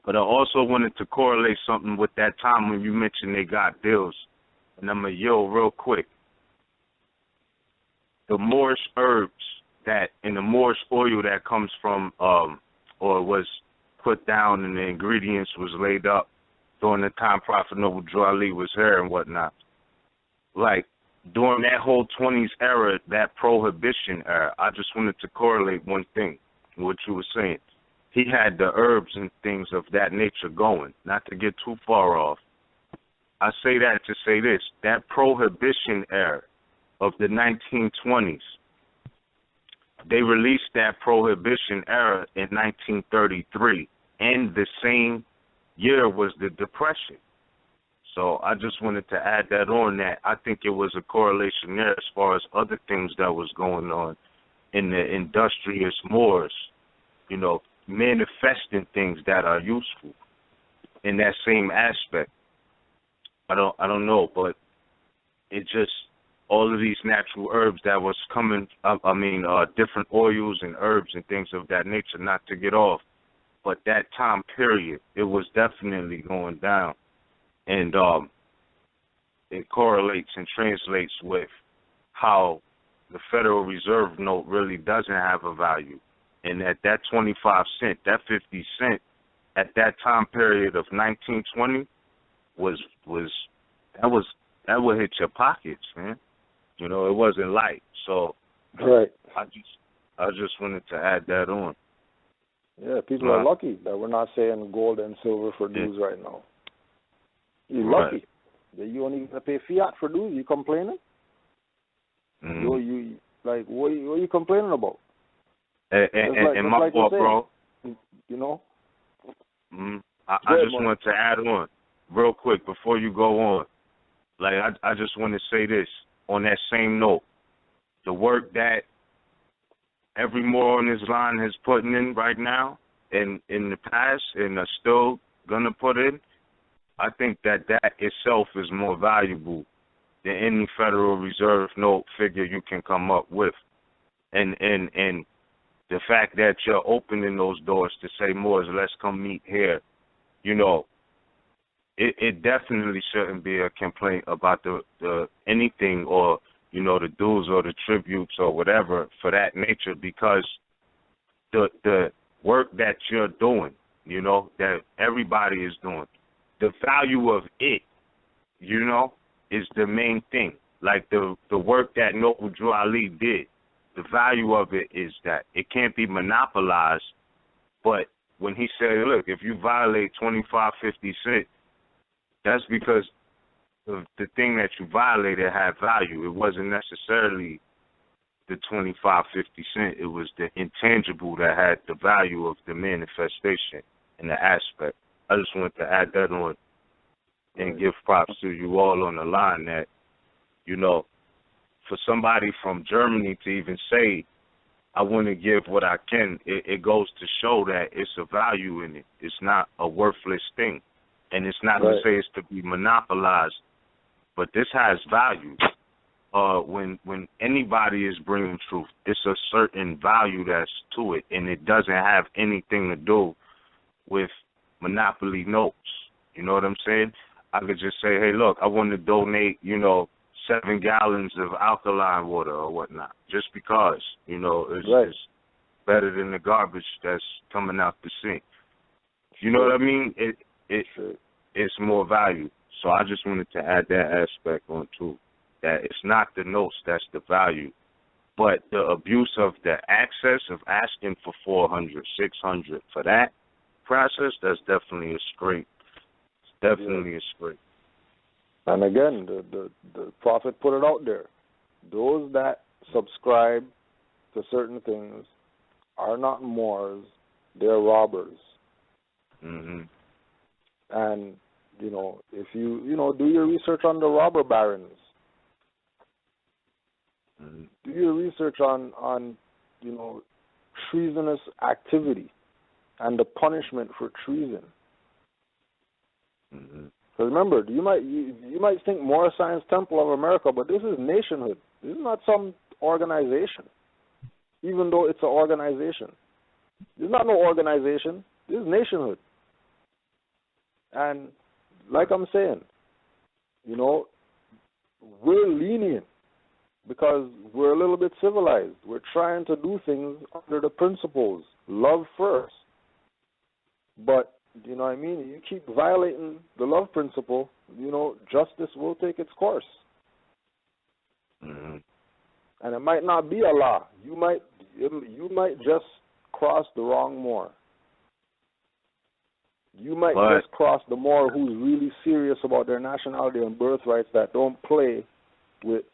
[SPEAKER 2] But I also wanted to correlate something with that time when you mentioned they got deals. And I'm going to yield real quick. The Moorish herbs that, and the Moorish oil that comes from, or was put down and the ingredients was laid up during the time Prophet Noble Drew Ali was here and whatnot. Like, during that whole 20s era, that prohibition era, I just wanted to correlate one thing, what you were saying. He had the herbs and things of that nature going, not to get too far off. I say that to say this, that prohibition era of the 1920s, they released that prohibition era in 1933, and the same year was the Depression. So I just wanted to add that on, that I think it was a correlation there as far as other things that was going on in the industrious Moors, you know, manifesting things that are useful in that same aspect. I don't know, but it just, all of these natural herbs that was coming, different oils and herbs and things of that nature, not to get off, but that time period, it was definitely going down. And it correlates and translates with how the Federal Reserve note really doesn't have a value. And that 25 cent, that 50 cent, at that time period of 1920 that would hit your pockets, man. You know, it wasn't light. So
[SPEAKER 3] right.
[SPEAKER 2] I just wanted to add that on.
[SPEAKER 3] Yeah, people are lucky that we're not saying gold and silver for dues right now. You're lucky that you only have to pay fiat for dues. You complaining? You like what are you complaining about?
[SPEAKER 2] And my fault, bro.
[SPEAKER 3] You know.
[SPEAKER 2] I just wanted to add on real quick before you go on. Like I just want to say this on that same note. The work that every Moor on this line has put in right now and in the past and are still gonna put in, I think that itself is more valuable than any Federal Reserve note figure you can come up with. And the fact that you're opening those doors to say, Moors, let's come meet here, you know, it definitely shouldn't be a complaint about the anything, or, you know, the dues or the tributes or whatever for that nature, because the work that you're doing, you know, that everybody is doing, the value of it, you know, is the main thing. Like the work that Noble Drew Ali did, the value of it is that it can't be monopolized. But when he said, look, if you violate 25, 50 cents, that's because the thing that you violated had value. It wasn't necessarily the 25, 50 cents. It was the intangible that had the value of the manifestation and the aspect. I just wanted to add that on and give props to you all on the line that, you know, for somebody from Germany to even say, I want to give what I can, it goes to show that it's a value in it. It's not a worthless thing. And it's not to say it's to be monopolized, but this has value. When anybody is bringing truth, it's a certain value that's to it, and it doesn't have anything to do with monopoly notes. You know what I'm saying? I could just say, hey, look, I want to donate, you know, 7 gallons of alkaline water or whatnot, just because, you know, it's better than the garbage that's coming out the sink. You know what I mean? It's more value. So I just wanted to add that aspect on too, that it's not the notes that's the value, but the abuse of the access of asking for 400, 600 for that process, that's definitely a scrape. It's definitely a scrape.
[SPEAKER 3] And again, the Prophet put it out there. Those that subscribe to certain things are not Moors, they're robbers.
[SPEAKER 2] Mm-hmm.
[SPEAKER 3] And, you know, if you do your research on the robber barons.
[SPEAKER 2] Mm-hmm.
[SPEAKER 3] Do your research on, you know, treasonous activity and the punishment for treason.
[SPEAKER 2] Mm-hmm.
[SPEAKER 3] Because remember, you might think Moorish Science Temple of America, but this is nationhood. This is not some organization, even though it's an organization. This is not no organization. This is nationhood. And like I'm saying, you know, we're lenient because we're a little bit civilized. We're trying to do things under the principles, love first. But, you know what I mean, you keep violating the love principle, you know, justice will take its course.
[SPEAKER 2] Mm-hmm.
[SPEAKER 3] And it might not be Allah. You might just cross the wrong Moor. You might just cross the Moor who's really serious about their nationality and birthrights, that don't play with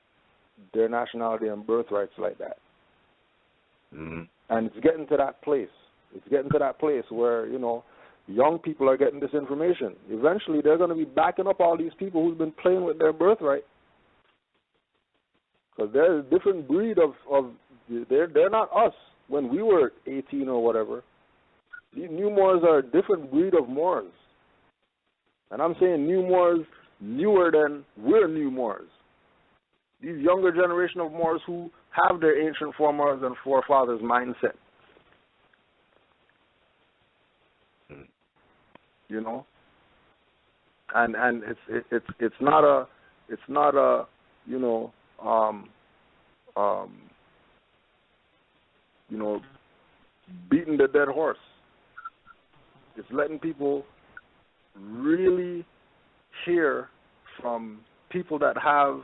[SPEAKER 3] their nationality and birthrights like that.
[SPEAKER 2] Mm-hmm.
[SPEAKER 3] And it's getting to that place. It's getting to that place where, you know, young people are getting this information. Eventually, they're going to be backing up all these people who've been playing with their birthright. Because there's a different breed of they're not us when we were 18 or whatever. These new Moors are a different breed of Moors. And I'm saying new Moors newer than we're new Moors. These younger generation of Moors who have their ancient foremothers and forefathers mindset. You know, and it's not a you know beating the dead horse. It's letting people really hear from people that have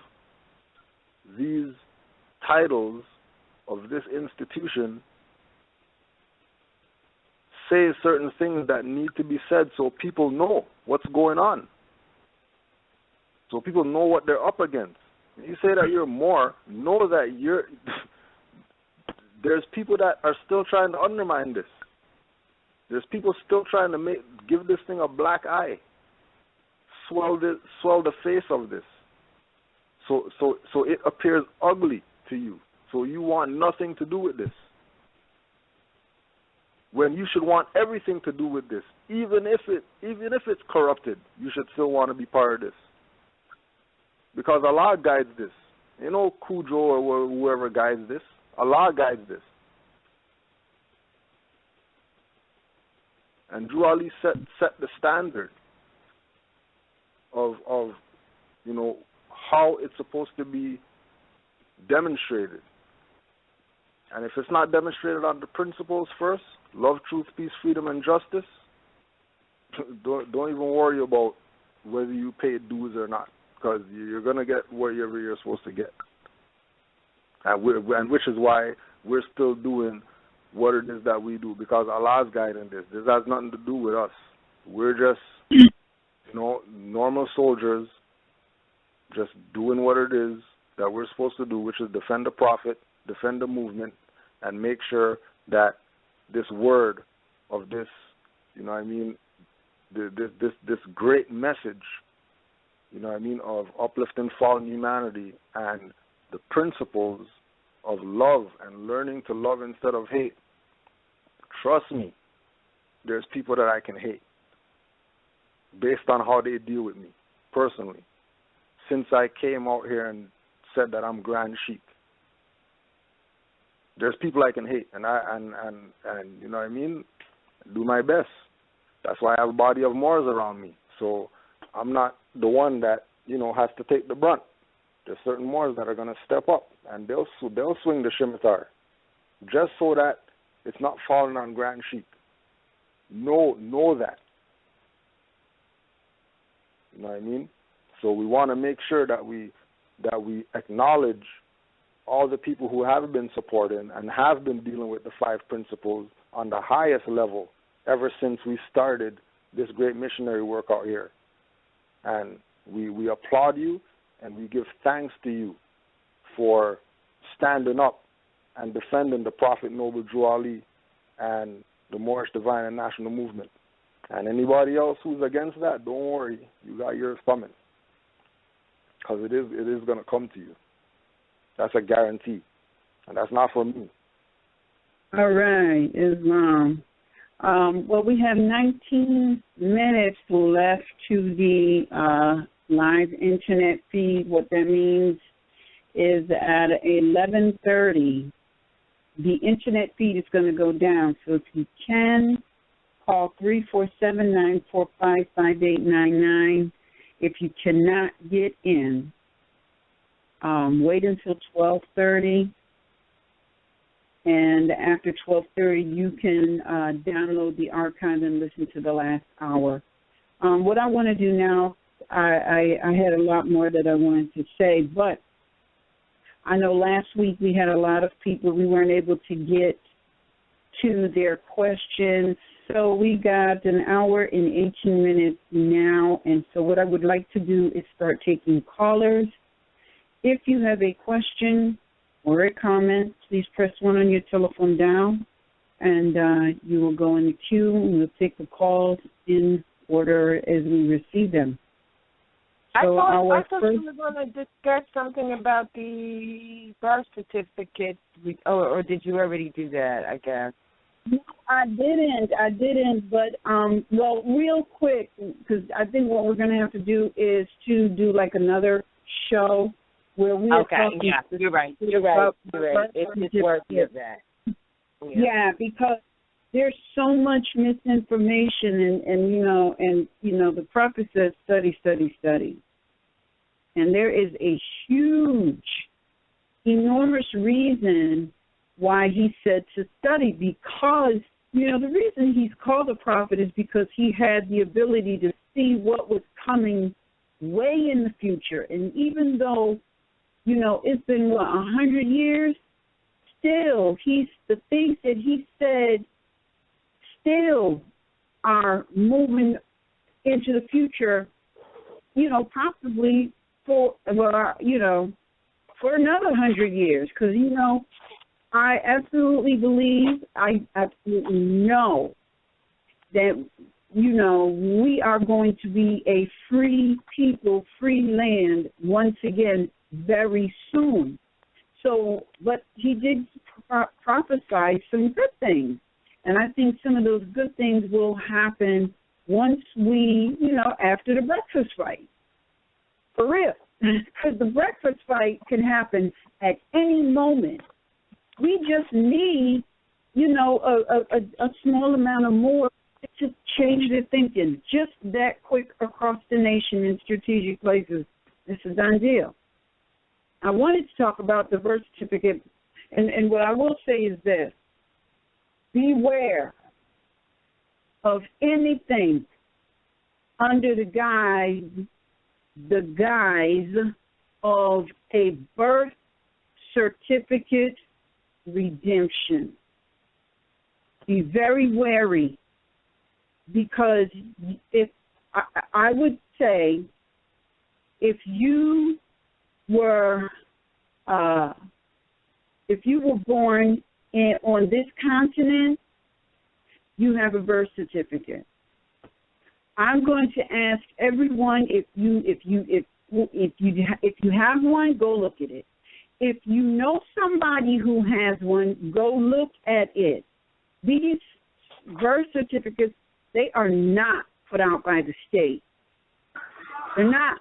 [SPEAKER 3] these titles of this institution say certain things that need to be said so people know what's going on. So people know what they're up against. When you say that you're Moor, know that there's people that are still trying to undermine this. There's people still trying to give this thing a black eye, swell the face of this. So it appears ugly to you. So you want nothing to do with this. When you should want everything to do with this, even if it's corrupted, you should still want to be part of this. because Allah guides this. You know, Cujo or whoever guides this. Allah guides this. And Drew Ali set the standard of you know, how it's supposed to be demonstrated. And if it's not demonstrated on the principles first, love, truth, peace, freedom, and justice, don't even worry about whether you pay dues or not, because you're going to get whatever you're supposed to get. And which is why we're still doing what it is that we do, because Allah's guiding this. This has nothing to do with us. We're just, you know, normal soldiers just doing what it is that we're supposed to do, which is defend the Prophet, defend the movement, and make sure that this word of this, you know what I mean, this great message, you know what I mean, of uplifting fallen humanity and the principles of love and learning to love instead of hate. Trust me, there's people that I can hate based on how they deal with me personally. Since I came out here and said that I'm Grand Sheik, there's people I can hate, and you know what I mean, do my best. That's why I have a body of Moors around me. So I'm not the one that, you know, has to take the brunt. There's certain Moors that are going to step up, and they'll swing the scimitar, just so that it's not falling on Grand Sheik. Know that. You know what I mean? So we want to make sure that we acknowledge all the people who have been supporting and have been dealing with the 5 principles on the highest level ever since we started this great missionary work out here. And we applaud you and we give thanks to you for standing up and defending the Prophet Noble Drew Ali and the Moorish Divine and National Movement. And anybody else who's against that, don't worry, you got yours coming. Because it is going to come to you. That's a guarantee. And that's not for me.
[SPEAKER 1] All right, Islam. Well, we have 19 minutes left to the live internet feed. What that means is at 11:30, the internet feed is going to go down. So if you can, call 347-945-5899. If you cannot get in, wait until 12:30. And after 12:30, you can download the archive and listen to the last hour. What I want to do now, I had a lot more that I wanted to say, but I know last week we had a lot of people, we weren't able to get to their questions. So we got an hour and 18 minutes now, and so what I would like to do is start taking callers. If you have a question or a comment, please press 1 on your telephone down, and you will go in the queue, and we'll take the calls in order as we receive them. So
[SPEAKER 4] I thought you were going to discuss something about the birth certificate, or did you already do that, I guess?
[SPEAKER 1] No, I didn't, but, well, real quick, because I think what we're going to have to do is to do like another show where we're talking.
[SPEAKER 4] Yeah, you're right. It's worthy of that.
[SPEAKER 1] Yeah, because there's so much misinformation, and the prophet says study. And there is a huge, enormous reason why he said to study, because, the reason he's called a prophet is because he had the ability to see what was coming way in the future. And even though, it's been, 100 years, still, the things that he said still are moving into the future, possibly for another 100 years. Because, I absolutely believe, I absolutely know that, we are going to be a free people, free land once again very soon. So, but he did prophesy some good things. And I think some of those good things will happen once we, after the breakfast fight. For real. because the breakfast fight can happen at any moment. We just need, a small amount of more to change their thinking, just that quick across the nation in strategic places. It's a done deal. I wanted to talk about the birth certificate, and what I will say is this. Beware of anything under the guise of a birth certificate redemption. Be very wary, because if I would say if you were born on this continent, you have a birth certificate. I'm going to ask everyone, if you have one, go look at it. If you know somebody who has one, go look at it. These birth certificates, they are not put out by the state. They're not.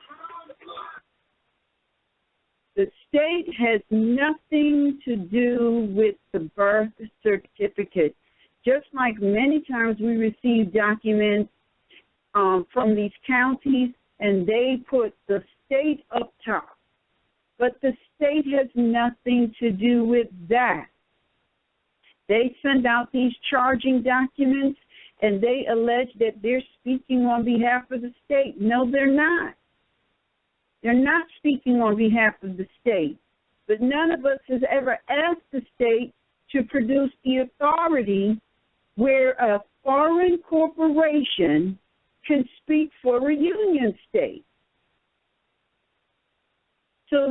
[SPEAKER 1] The state has nothing to do with the birth certificate. Just like many times we receive documents from these counties, and they put the state up top. But the state has nothing to do with that. They send out these charging documents, and they allege that they're speaking on behalf of the state. No, they're not. They're not speaking on behalf of the state. But none of us has ever asked the state to produce the authority where a foreign corporation can speak for a union state. So,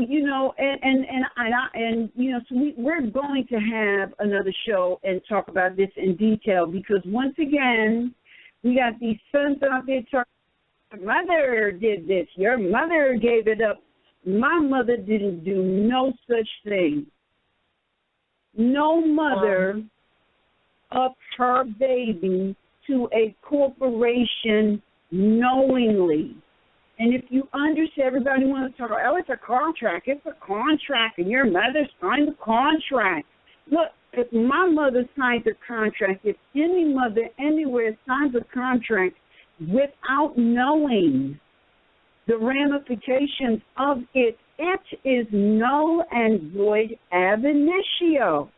[SPEAKER 1] we're going to have another show and talk about this in detail, because once again, we got these sons out there talking, your mother did this, your mother gave it up. My mother didn't do no such thing. No mother upped her baby to a corporation knowingly. And if you understand, everybody wants to talk about, it's a contract. It's a contract, and your mother signed the contract. Look, if my mother signed a contract, if any mother anywhere signs a contract without knowing the ramifications of it, it is null and void ab initio.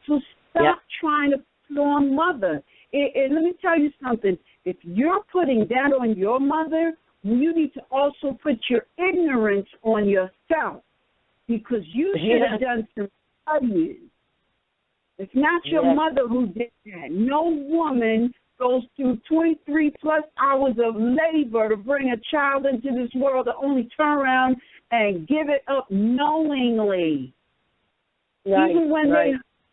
[SPEAKER 1] So stop trying to put on mother. And let me tell you something. If you're putting that on your mother, you need to also put your ignorance on yourself, because you should have done some studies. It's not your mother who did that. No woman goes through 23-plus hours of labor to bring a child into this world to only turn around and give it up knowingly. Right, even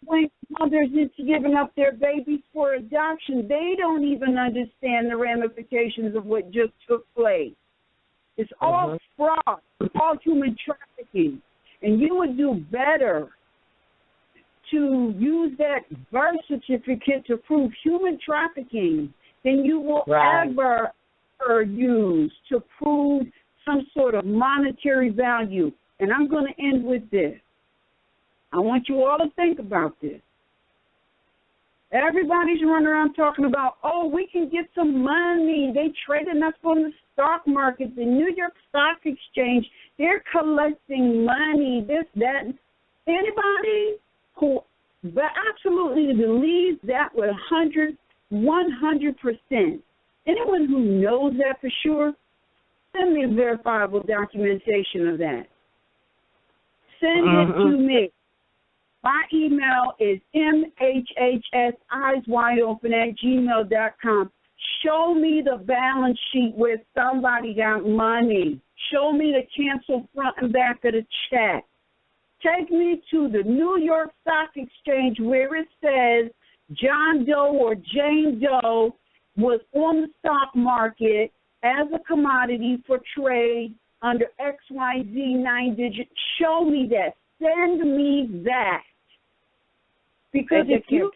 [SPEAKER 1] when mothers into giving up their babies for adoption, they don't even understand the ramifications of what just took place. It's all fraud, all human trafficking. And you would do better to use that birth certificate to prove human trafficking than you will ever use to prove some sort of monetary value. And I'm going to end with this. I want you all to think about this. Everybody's running around talking about, we can get some money. They traded us on the stock market, the New York Stock Exchange. They're collecting money, this, that. Anybody who absolutely believes that with 100%, anyone who knows that for sure, send me a verifiable documentation of that. Send it to me. My email is MHHS-Eyes-Wide-Open@gmail.com. Show me the balance sheet where somebody got money. Show me the cancel front and back of the check. Take me to the New York Stock Exchange where it says John Doe or Jane Doe was on the stock market as a commodity for trade under XYZ 9-digit. Show me that. Send me that. Because if you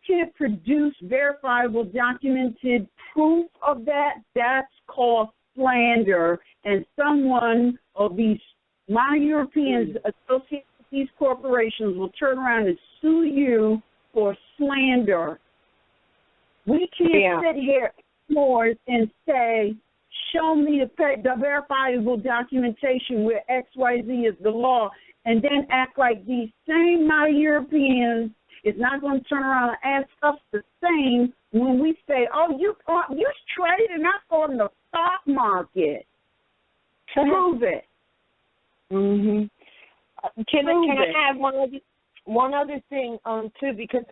[SPEAKER 1] can't produce verifiable documented proof of that, that's called slander, and someone of these modern Europeans associated with these corporations will turn around and sue you for slander. We can't sit here and say, show me the verifiable documentation where XYZ is the law, and then act like these same modern Europeans is not going to turn around and ask us the same when we say, oh, you're trading up on the stock market. Prove it.
[SPEAKER 4] Mm-hmm. Can I add one other thing too, because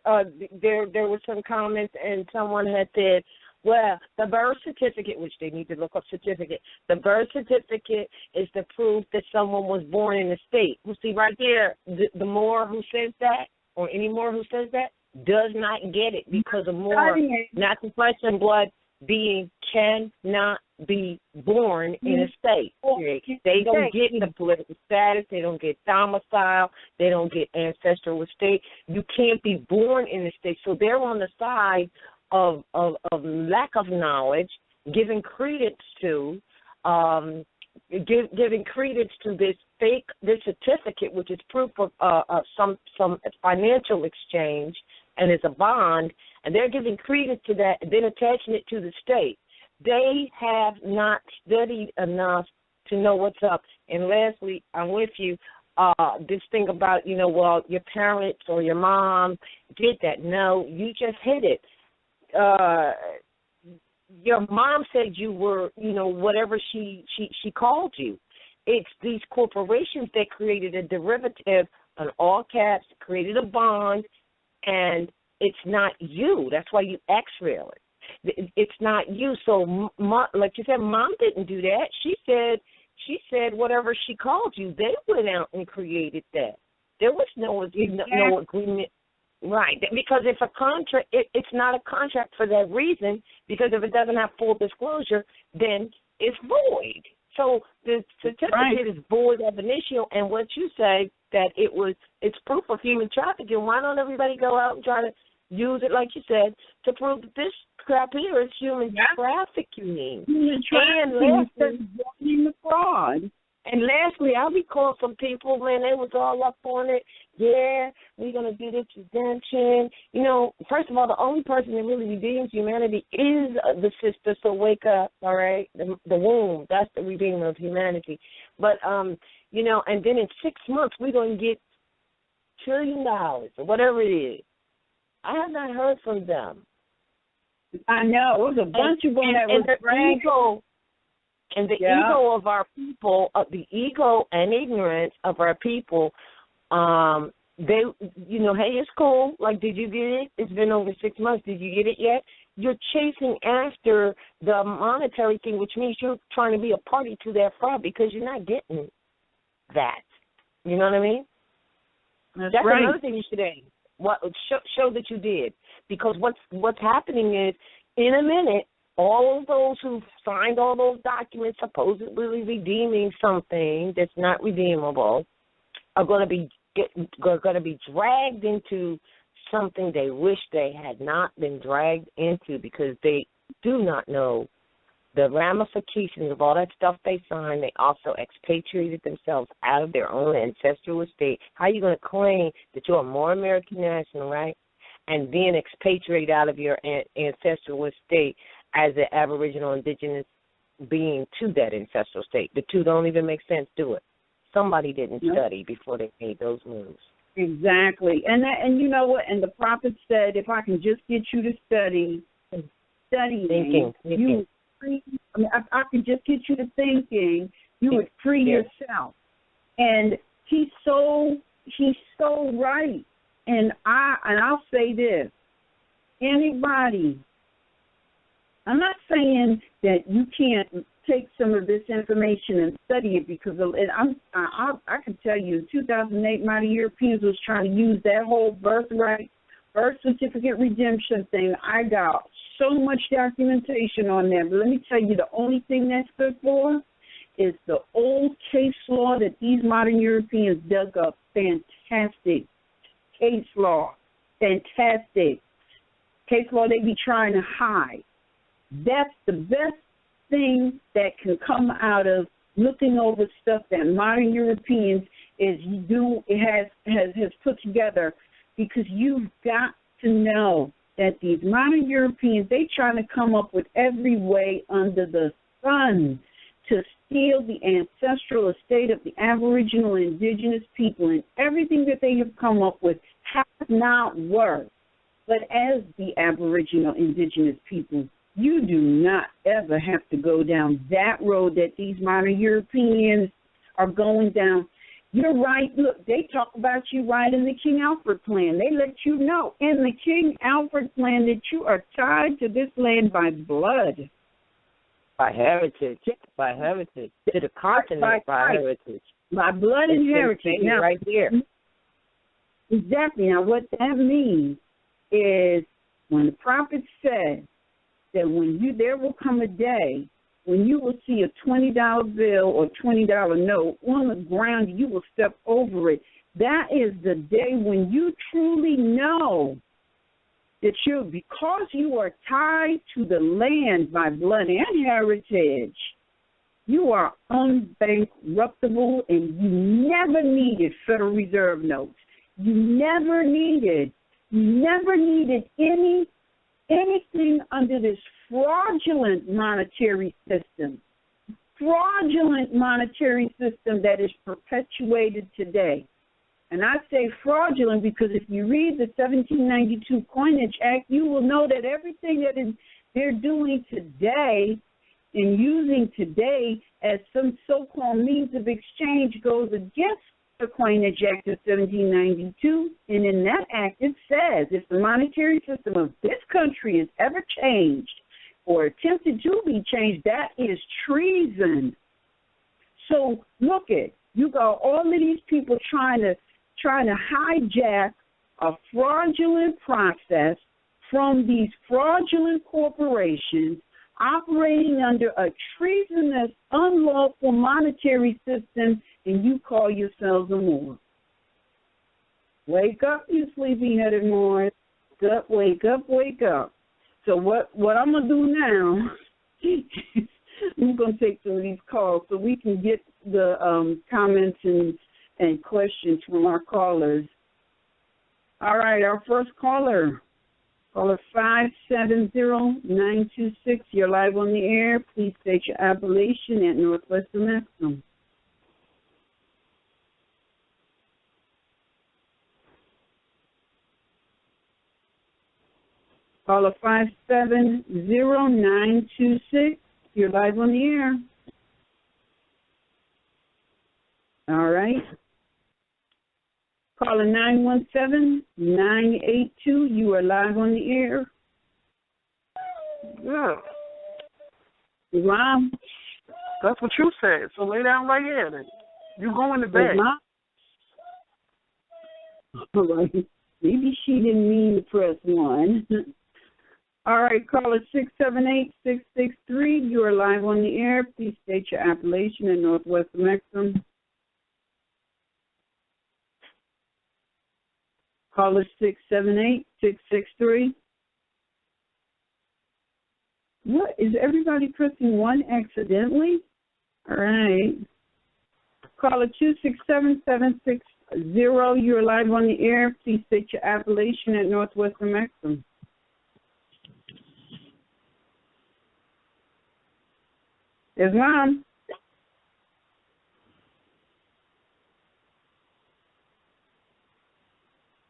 [SPEAKER 4] there were some comments and someone had said, well, the birth certificate, which they need to look up certificate, the birth certificate is the proof that someone was born in the state. Well, see, right there, the Moor who says that, or any Moor who says that, does not get it, because a Moor, not the flesh and blood being, cannot be born in a state. They don't get the political status. They don't get domicile. They don't get ancestral estate. You can't be born in the state. So they're on the side of lack of knowledge, giving credence to giving credence to this certificate, which is proof of some financial exchange and is a bond, and they're giving credence to that and then attaching it to the state. They have not studied enough to know what's up. And lastly, I'm with you, this thing about, well, your parents or your mom did that. No, you just hit it. Your mom said you were, whatever she called you. It's these corporations that created a derivative, an all caps, created a bond, and it's not you. That's why you X-rail it. It's not you. So, like you said, Mom didn't do that. She said whatever she called you. They went out and created that. There was no agreement. Right, because if a contract, it's not a contract for that reason, because if it doesn't have full disclosure, then it's void. So the certificate is void ab initio, and what you say that it's proof of human trafficking. Why don't everybody go out and try to use it, like you said, to prove that this crap here is human trafficking?
[SPEAKER 1] And fraud.
[SPEAKER 4] And lastly, I'll be calling some people, man, they was all up on it. Yeah, we're going to do this redemption. First of all, the only person that really redeems humanity is the sister, so wake up, all right? The womb, that's the redeemer of humanity. But, and then in 6 months, we're going to get $1 trillion or whatever it is. I have not heard from them.
[SPEAKER 1] I know. It was a bunch of them that was bragging.
[SPEAKER 4] And the ego of our people, the ego and ignorance of our people, they, hey, it's cool. Like, did you get it? It's been over 6 months. Did you get it yet? You're chasing after the monetary thing, which means you're trying to be a party to that fraud because you're not getting that. You know what I mean? That's right. Another thing you should add. Show that you did. Because what's happening is, in a minute, all of those who signed all those documents supposedly redeeming something that's not redeemable are going to be dragged into something they wish they had not been dragged into, because they do not know the ramifications of all that stuff they signed. They also expatriated themselves out of their own ancestral estate. How are you going to claim that you're a more American national, right, and then expatriate out of your ancestral estate as an Aboriginal indigenous being to that ancestral state? The two don't even make sense, do it? Somebody didn't study before they made those moves.
[SPEAKER 1] Exactly. And you know what? And the prophet said, if I can just get you to studying,
[SPEAKER 4] thinking.
[SPEAKER 1] I can just get you to thinking, you would free yourself. And he's so right. And I'll say this. Anybody, I'm not saying that you can't take some of this information and study it, because I can tell you, in 2008, modern Europeans was trying to use that whole birth certificate redemption thing. I got so much documentation on that. But let me tell you, the only thing that's good for is the old case law that these modern Europeans dug up. Fantastic case law. Fantastic case law they be trying to hide. That's the best thing that can come out of looking over stuff that modern Europeans has put together, because you've got to know that these modern Europeans, they trying to come up with every way under the sun to steal the ancestral estate of the Aboriginal indigenous people, and everything that they have come up with has not worked. But as the Aboriginal indigenous people, you do not ever have to go down that road that these modern Europeans are going down. You're right. Look, they talk about you right in the King Alfred Plan. They let you know in the King Alfred Plan that you are tied to this land by blood.
[SPEAKER 4] By heritage. To the continent by heritage.
[SPEAKER 1] By blood and heritage. Now,
[SPEAKER 4] right here.
[SPEAKER 1] Exactly. Now, what that means is when the prophet said that there will come a day when you will see a $20 bill or $20 note on the ground, you will step over it. That is the day when you truly know that because you are tied to the land by blood and heritage, you are unbankruptable, and you never needed Federal Reserve notes. You never needed anything under this fraudulent monetary system that is perpetuated today. And I say fraudulent because if you read the 1792 Coinage Act, you will know that everything that they're doing today and using today as some so-called means of exchange goes against the Coinage Act of 1792, and in that act it says if the monetary system of this country is ever changed or attempted to be changed, that is treason. So look you got all of these people trying to hijack a fraudulent process from these fraudulent corporations operating under a treasonous, unlawful monetary system, and you call yourselves a Moor. Wake up, you sleepy-headed Moors. Wake up. So what I'm going to do now, I'm going to take some of these calls so we can get the comments and questions from our callers. All right, our first caller. Caller 570-926. You're live on the air. Please state your appellation at Northwestern Maximum. Caller 570-926. You're live on the air. All right. Caller 917-982. You are live on the air.
[SPEAKER 5] Yeah.
[SPEAKER 1] Mom?
[SPEAKER 5] That's what you said. So lay down right here then. You going to bed.
[SPEAKER 1] All right. Maybe she didn't mean to press 1. All right, caller 678-663. You are live on the air. Please state your appellation in Northwestern Maximum. Caller 678-663. What? Is everybody pressing 1 accidentally? All right. Caller 267-760. You're live on the air. Please state your appellation at Northwestern Maximum. Islam.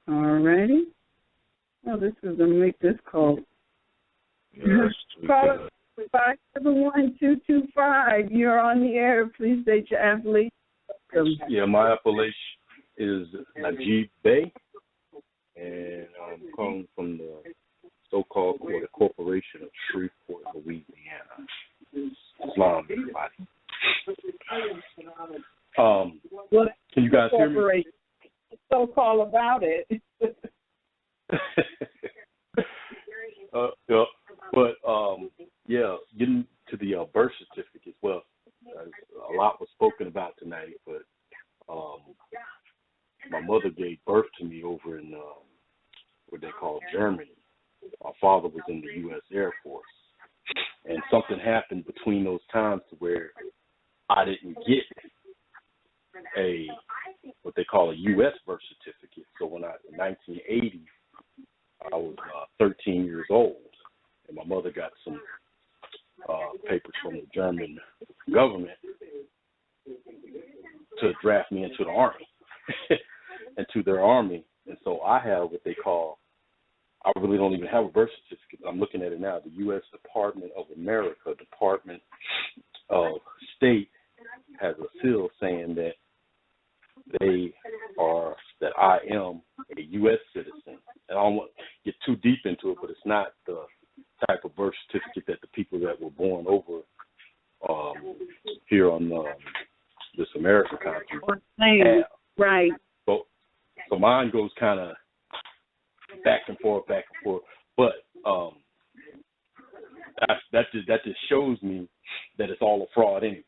[SPEAKER 1] All righty. Oh, this is going to make this call.
[SPEAKER 2] Yes.
[SPEAKER 1] Caller 571-225. You're on the air. Please state your appellation.
[SPEAKER 6] Yeah, my appellation is Najib Bey, and I'm calling from the so-called Corporation of Shreveport, Louisiana. Islam, everybody. Can you guys hear me?
[SPEAKER 1] So-called about it.
[SPEAKER 6] Getting to the birth certificate. Well, a lot was spoken about tonight, but my mother gave birth to me over in what they call Germany. My father was in the U.S. Air Force. And something happened between those times to where I didn't get what they call a U.S. birth certificate. So in 1980, I was 13 years old, and my mother got some papers from the German government to draft me into the army, into their army. And so I have what they call, I really don't even have a birth certificate. I'm looking at it now. The U.S. Department of America, Department of State has a seal saying that that I am a U.S. citizen. And I don't want to get too deep into it, but it's not the type of birth certificate that the people that were born over here on this American country have.
[SPEAKER 1] Right.
[SPEAKER 6] So mine goes kind of back and forth. But that just shows me that it's all a fraud anyway.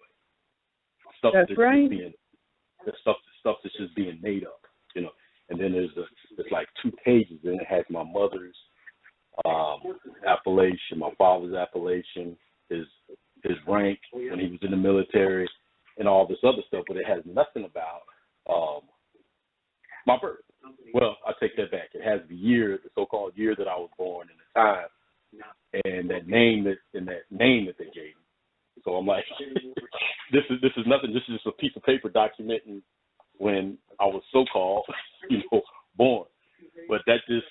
[SPEAKER 1] That's right.
[SPEAKER 6] Stuff that's just being made up, you know. And then there's like 2 pages, and it has my mother's appellation, my father's appellation, his rank when he was in the military, and all this other stuff, but it has nothing about my birth. Well, I take that back. It has the year, the so-called year that I was born, and the time, and that name that they gave me. So I'm like, this is nothing. This is just a piece of paper documenting when I was so-called, born. But that just,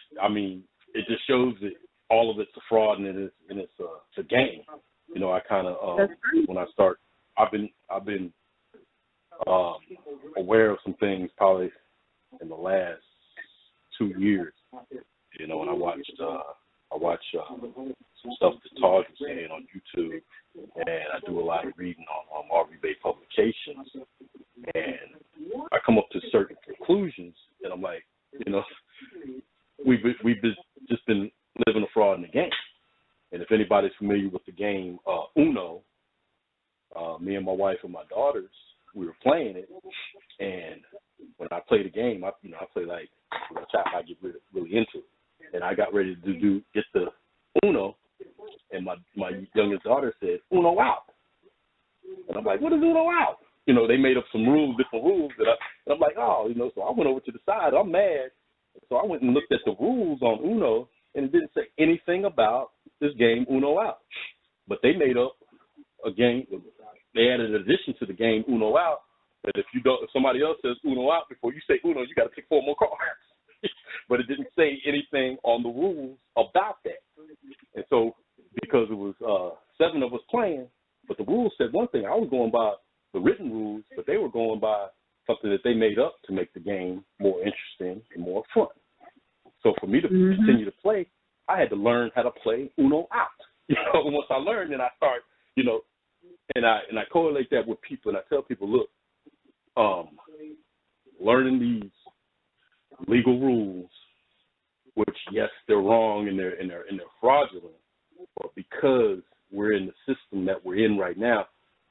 [SPEAKER 6] it just shows that all of it's a fraud and it's a game. I kind of when I start, I've been aware of some things probably in the last 2 years. And I watched some stuff that Todd was saying on YouTube, and I do a lot of reading on Marvin Bay publications, and I come up to certain conclusions, and I'm like, we've just been living a fraud in the game. And if anybody's familiar with the game Uno, me and my wife and my daughters, we were playing it, and when I play the game, I play like I get really into it, and I got ready to get the Uno, and my youngest daughter said Uno out, and I'm like, what is Uno out? They made up some different rules, and I'm like, so I went over to the side. I'm mad, so I went and looked at the rules on Uno, and it didn't say anything about this game Uno out. But they made up a game. They added an addition to the game Uno out. That if somebody else says Uno out before you say Uno, you got to pick 4 more cards. But it didn't say anything on the rules about that. And so because it was 7 of us playing, but the rules said one thing. I was going by the written rules, but they were going by something that they made up to make the game more interesting and more fun. So for me to continue to play, I had to learn how to play Uno out. Once I learned, then I start, and I correlate that with people, and I tell people, look, learning these legal rules, which yes, they're wrong and they're fraudulent, but because we're in the system that we're in right now,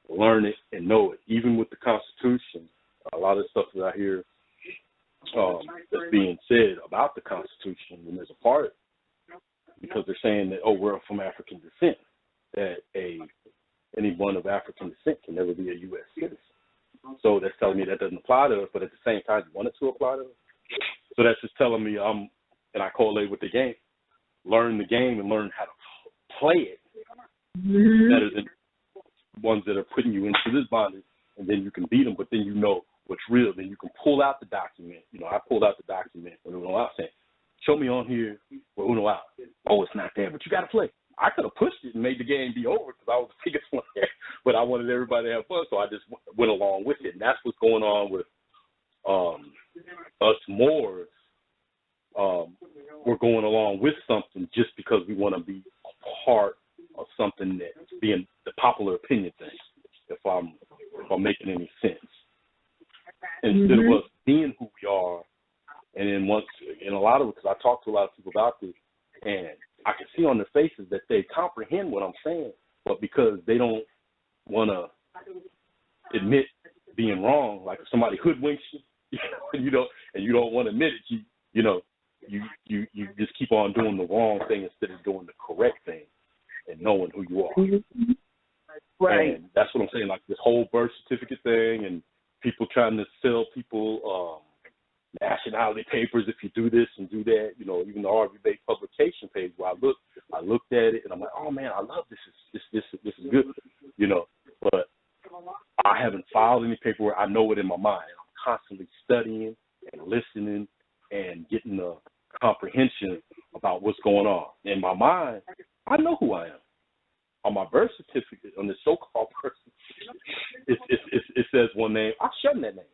[SPEAKER 6] learn it and know it. Even with the Constitution, a lot of stuff that I hear that's being said about the Constitution, and there's a part because they're saying that we're from African descent, that anyone of African descent can never be a U.S. citizen. So that's telling me that doesn't apply to us, but at the same time, you want it to apply to us. So that's just telling me and I correlate with the game. Learn the game and learn how to play it better than ones that are putting you into this bondage, and then you can beat them, but then you know what's real. Then you can pull out the document. I pulled out the document when Uno out saying, show me on here where Uno out. Oh, it's not there, but you got to play. I could have pushed it and made the game be over because I was the biggest one there, but I wanted everybody to have fun, so I just went along with it. And that's what's going on with us Moors. We're going along with something just because we want to be a part of something that's being the popular opinion thing, if I'm making any sense. Instead of us being who we are, and then a lot of it, because I talk to a lot of people about this, and I can see on their faces that they comprehend what I'm saying, but because they don't want to admit being wrong, like if somebody hoodwinks you, and you don't want to admit it, you just keep on doing the wrong thing instead of doing the correct thing. and knowing who you are.
[SPEAKER 1] Mm-hmm. Right.
[SPEAKER 6] And that's what I'm saying, like this whole birth certificate thing and people trying to sell people nationality papers if you do this and do that, you know, even the RV-Bay publication page where I looked at it and I'm like, oh man, I love this. This is good, you know, but I haven't filed any paperwork. I know it in my mind. I'm constantly studying and listening and getting a comprehension about what's going on. In my mind, I know who I am. On my birth certificate, on the so-called birth certificate, it says one name. I shun that name,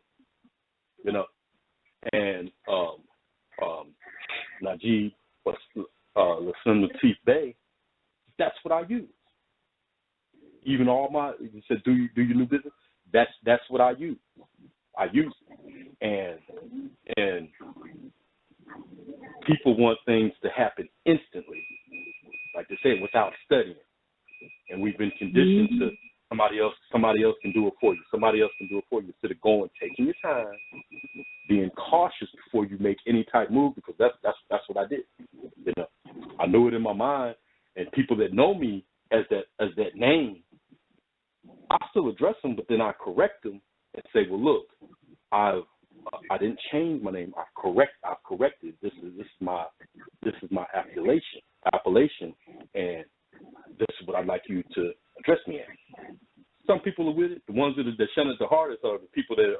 [SPEAKER 6] you know. And Najib Latif Bey, that's what I use. Even all my, you said, do you new business? That's what I use. I use it. And people want things to happen instantly, like they say, without studying. And we've been conditioned to somebody else can do it for you. Somebody else can do it for you instead of going, taking your time, being cautious before you make any type move, because that's what I did. You know, I knew it in my mind, and people that know me as that name, I still address them, but then I correct them and say, well, look, I didn't change my name. I've corrected. This is my appellation, and this is what I'd like you to address me as. Some people are with it. The ones that shun it the hardest are the people that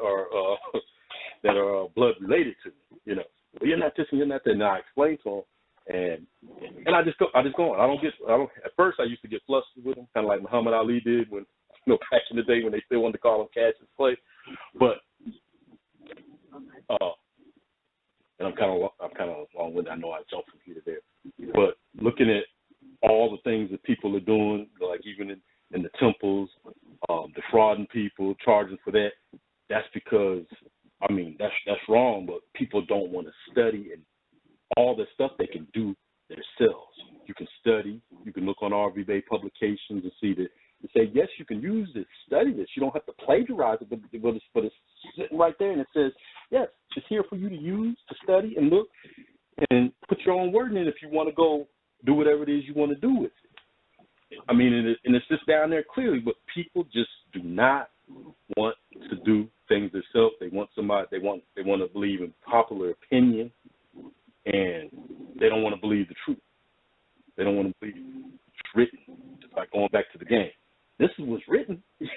[SPEAKER 6] are blood related to me. You know, well, you're not this and you're not that. And I explain to them, and I just go on. At first, I used to get flustered with them, kind of like Muhammad Ali did when, you know, back in the day when they still wanted to call him Cassius Clay. But and I'm kind of long-winded. I know I jumped from here to there, but looking at all the things that people are doing, like even in the temples, defrauding people, charging for that, that's because, I mean, that's wrong, but people don't want to study, and all the stuff they can do themselves. You can study, you can look on RV-Bay publications and see that, and say, yes, you can use this, study this. You don't have to plagiarize it, but it's sitting right there, and it says, yes, it's here for you to use, to study and look, and put your own word in it if you want to go do whatever it is you want to do with it. I mean, and it's just down there clearly, but people just do not want to do things themselves. They want somebody. They want to believe in popular opinion, and they don't want to believe the truth. They don't want to believe it's written. It's like going back to the game. This is what's written. This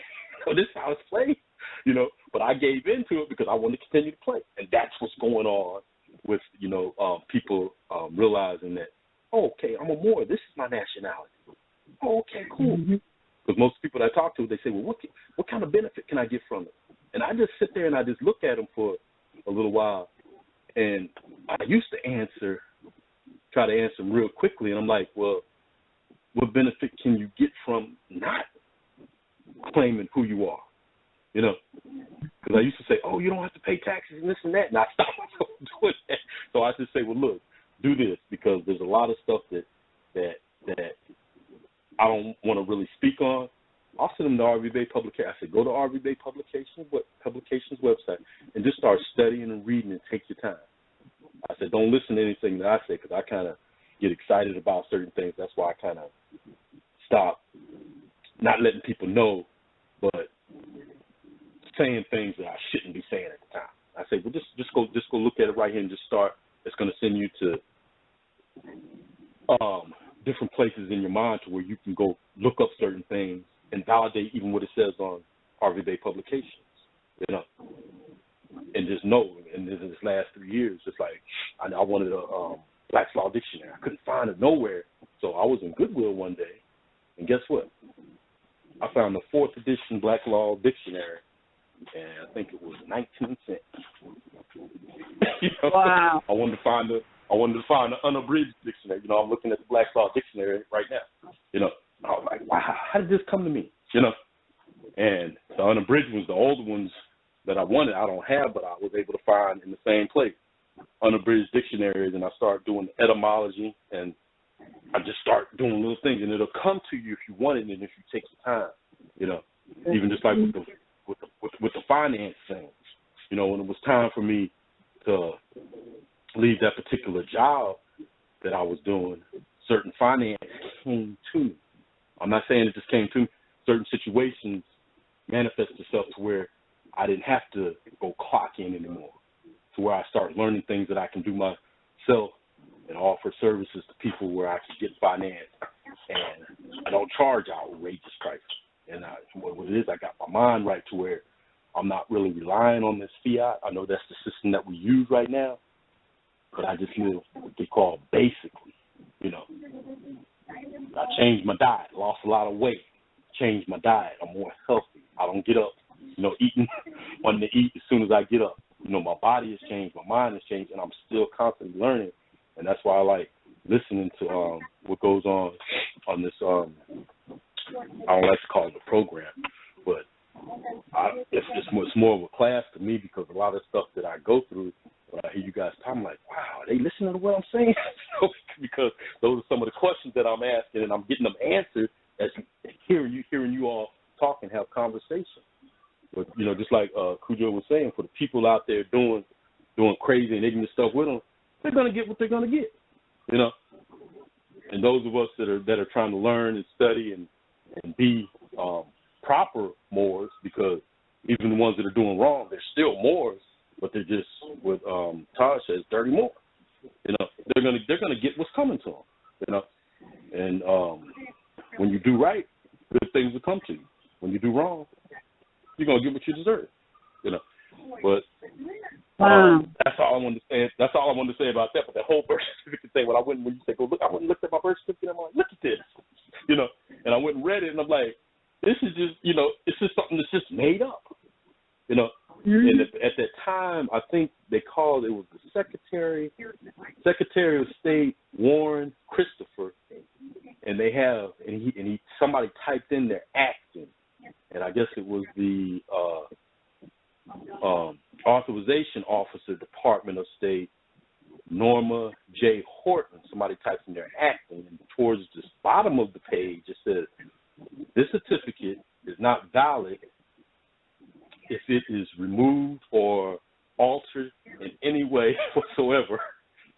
[SPEAKER 6] is how it's played. You know, but I gave into it because I wanted to continue to play, and that's what's going on with, you know, people realizing that, oh, okay, I'm a Moor. This is my nationality. Oh, okay, cool. Because most people that I talk to, they say, well, what kind of benefit can I get from it? And I just sit there and I just look at them for a little while. And I used to try to answer them real quickly. And I'm like, well, what benefit can you get from not claiming who you are? You know, because I used to say, oh, you don't have to pay taxes and this and that. And I stopped doing that. So I just say, well, look, do this, because there's a lot of stuff that I don't want to really speak on. I'll send them to RV-Bay publication. I said, go to RV-Bay publications website and just start studying and reading and take your time. I said, don't listen to anything that I say, because I kind of get excited about certain things. That's why I kind of stop not letting people know, but saying things that I shouldn't be saying at the time. I say, well, just go look at it right here and just start. It's going to send you to different places in your mind to where you can go look up certain things and validate even what it says on RV-Bay publications, you know, and just know. And in this last 3 years, it's like I wanted a Black's Law Dictionary. I couldn't find it nowhere, so I was in Goodwill one day, and guess what? I found the 4th edition Black Law Dictionary, and I think it was 19 cents. You know? Wow! I wanted to find the unabridged dictionary. You know, I'm looking at the Black's Law Dictionary right now. You know, I was like, wow, how did this come to me? You know, and the unabridged ones, the older ones that I wanted, I don't have, but I was able to find in the same place, unabridged dictionaries, and I started doing etymology, and I just start doing little things, and it'll come to you if you want it, and if you take the time. You know, even just like with the finance thing. You know, when it was time for me to leave that particular job that I was doing, certain finance came to me. I'm not saying it just came to me. Certain situations manifest itself to where I didn't have to go clock in anymore, to where I start learning things that I can do myself and offer services to people where I can get finance, and I don't charge outrageous prices. And what it is, I got my mind right to where I'm not really relying on this fiat. I know that's the system that we use right now, but I just live what they call basically, you know. I changed my diet, lost a lot of weight, changed my diet. I'm more healthy. I don't get up, you know, wanting to eat as soon as I get up. You know, my body has changed, my mind has changed, and I'm still constantly learning. And that's why I like listening to what goes on this, I don't like to call it a program, but it's more of a class to me, because a lot of stuff that I go through, when I hear you guys talk, I'm like, wow, are they listening to what I'm saying? Because those are some of the questions that I'm asking, and I'm getting them answered as hearing you all talk and have conversation. But, you know, just like Cujo was saying, for the people out there doing crazy and ignorant stuff with them, they're going to get what they're going to get, you know. And those of us that are trying to learn and study and be proper Moors, because even the ones that are doing wrong, they're still Moors, but they're just what Taj says, dirty Moors. You know, they're gonna get what's coming to them. You know, and when you do right, good things will come to you. When you do wrong, you're gonna get what you deserve. You know, but that's all I wanted to say. That's all I wanted to say about that. But the whole birth certificate thing, when you say go look, I went and looked at my birth certificate. I'm like, look at this, you know. And I went and read it, and I'm like, this is just, you know, it's just something that's just made up, you know. Mm-hmm. And at that time, I think they called it was the Secretary of State Warren Christopher, and they have somebody typed in their acting, and I guess it was the Authorization Officer, Department of State, Norma J. Horton. Somebody typed in their acting, and towards the bottom of the page it says, "This certificate is not valid if it is removed or altered in any way whatsoever."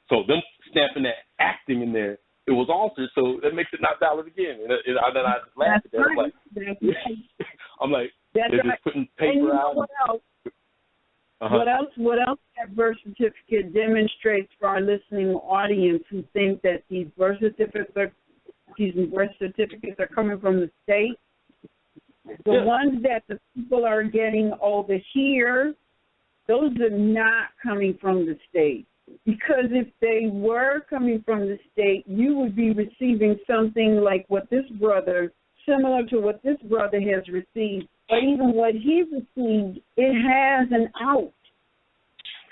[SPEAKER 6] So them stamping that acting in there, it was altered, so that makes it not valid again. And then I just laughed at that. I'm like, they're just putting paper out.
[SPEAKER 1] What else that birth certificate demonstrates for our listening audience who think that these birth certificates are coming from the state? The ones that the people are getting over here, those are not coming from the state. Because if they were coming from the state, you would be receiving something like similar to what this brother has received. But even what he received, it has an out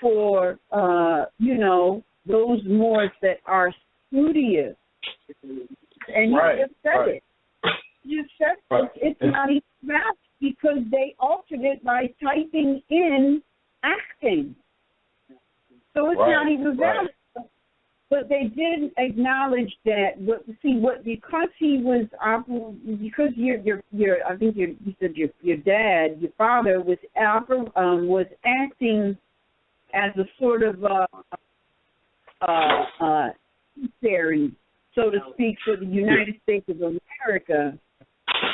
[SPEAKER 1] for, those Moors that are studious. And you just said it. You said it's not even valid because they altered it by typing in acting. So it's not even valid. But they did acknowledge that. Because he was because I think you said your dad, your father was acting as a sort of emissary, so to speak, for the United States of America.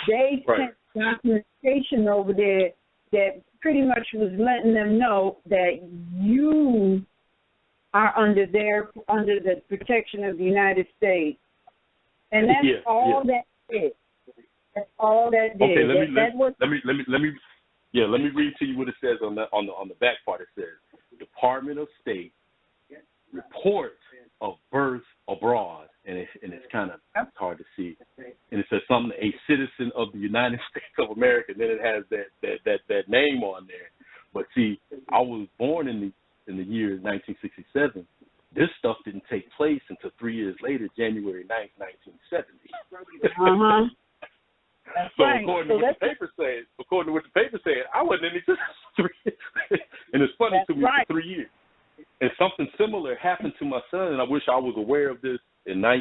[SPEAKER 1] They sent documentation over there that pretty much was letting them know that you are under the protection of the United States, and that's all that did. That's all that did.
[SPEAKER 6] Okay, let me read to you what it says on the back part. It says Department of State report of birth abroad, and it's kind of hard to see. And it says something, a citizen of the United States of America. And then it has that name on there. But see, I was born in the year 1967. This stuff didn't take place until 3 years later, January 9th, 1970.
[SPEAKER 1] That's
[SPEAKER 6] so
[SPEAKER 1] right.
[SPEAKER 6] According to what the paper said, I wasn't in existence. And it's funny to me for 3 years. And something similar happened to my son, and I wish I was aware of this.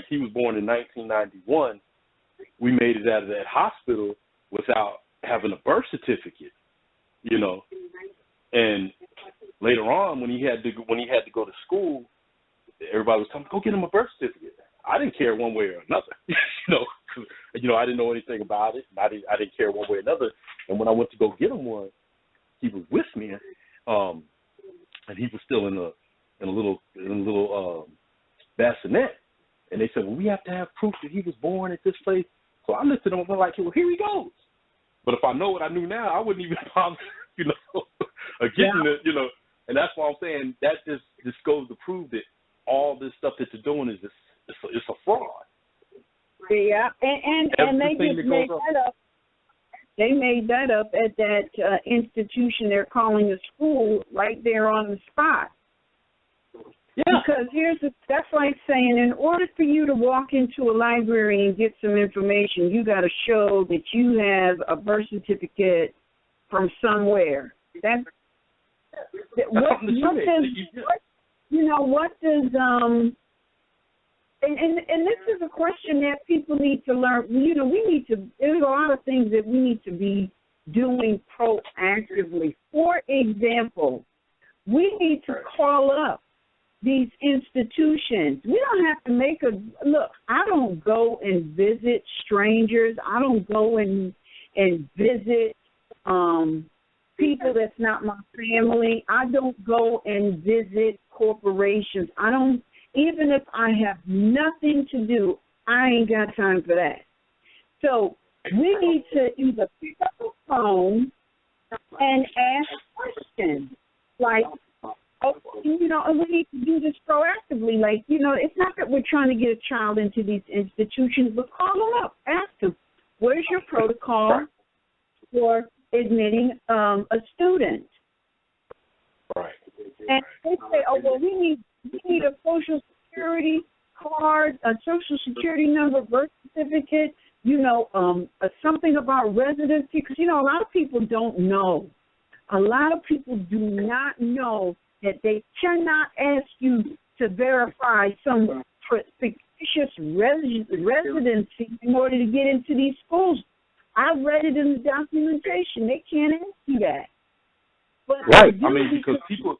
[SPEAKER 6] He was born in 1991. We made it out of that hospital without having a birth certificate, you know. And later on, when he had to go to school, everybody was telling me, go get him a birth certificate. I didn't care one way or another. I didn't know anything about it. And I didn't care one way or another. And when I went to go get him one, he was with me, and he was still in a little bassinet. And they said, well, we have to have proof that he was born at this place. So I looked at him and I'm like, well, here he goes. But if I know what I knew now, I wouldn't even bother, getting it, And that's why I'm saying that just goes to prove that all this stuff that you're doing is it's a fraud.
[SPEAKER 1] Yeah, and they just made that up. They made that up at that institution they're calling a school right there on the spot. Yeah. Because that's like saying, in order for you to walk into a library and get some information, you got to show that you have a birth certificate from somewhere. What does and this is a question that people need to learn. There's a lot of things that we need to be doing proactively. For example, we need to call up these institutions. We don't have to look, I don't go and visit strangers. I don't go and visit people that's not my family. I don't go and visit corporations. Even if I have nothing to do, I ain't got time for that. So we need to either pick up the phone and ask questions like, and we need to do this proactively. Like, it's not that we're trying to get a child into these institutions, but call them up, ask them, what is your protocol for admitting a student?
[SPEAKER 6] Right.
[SPEAKER 1] And they say, we need a social security card, a social security number, birth certificate, something about residency. Because, a lot of people don't know. A lot of people do not know that they cannot ask you to verify some fictitious residency in order to get into these schools. I've read it in the documentation. They can't ask you that. But
[SPEAKER 6] right. Because people.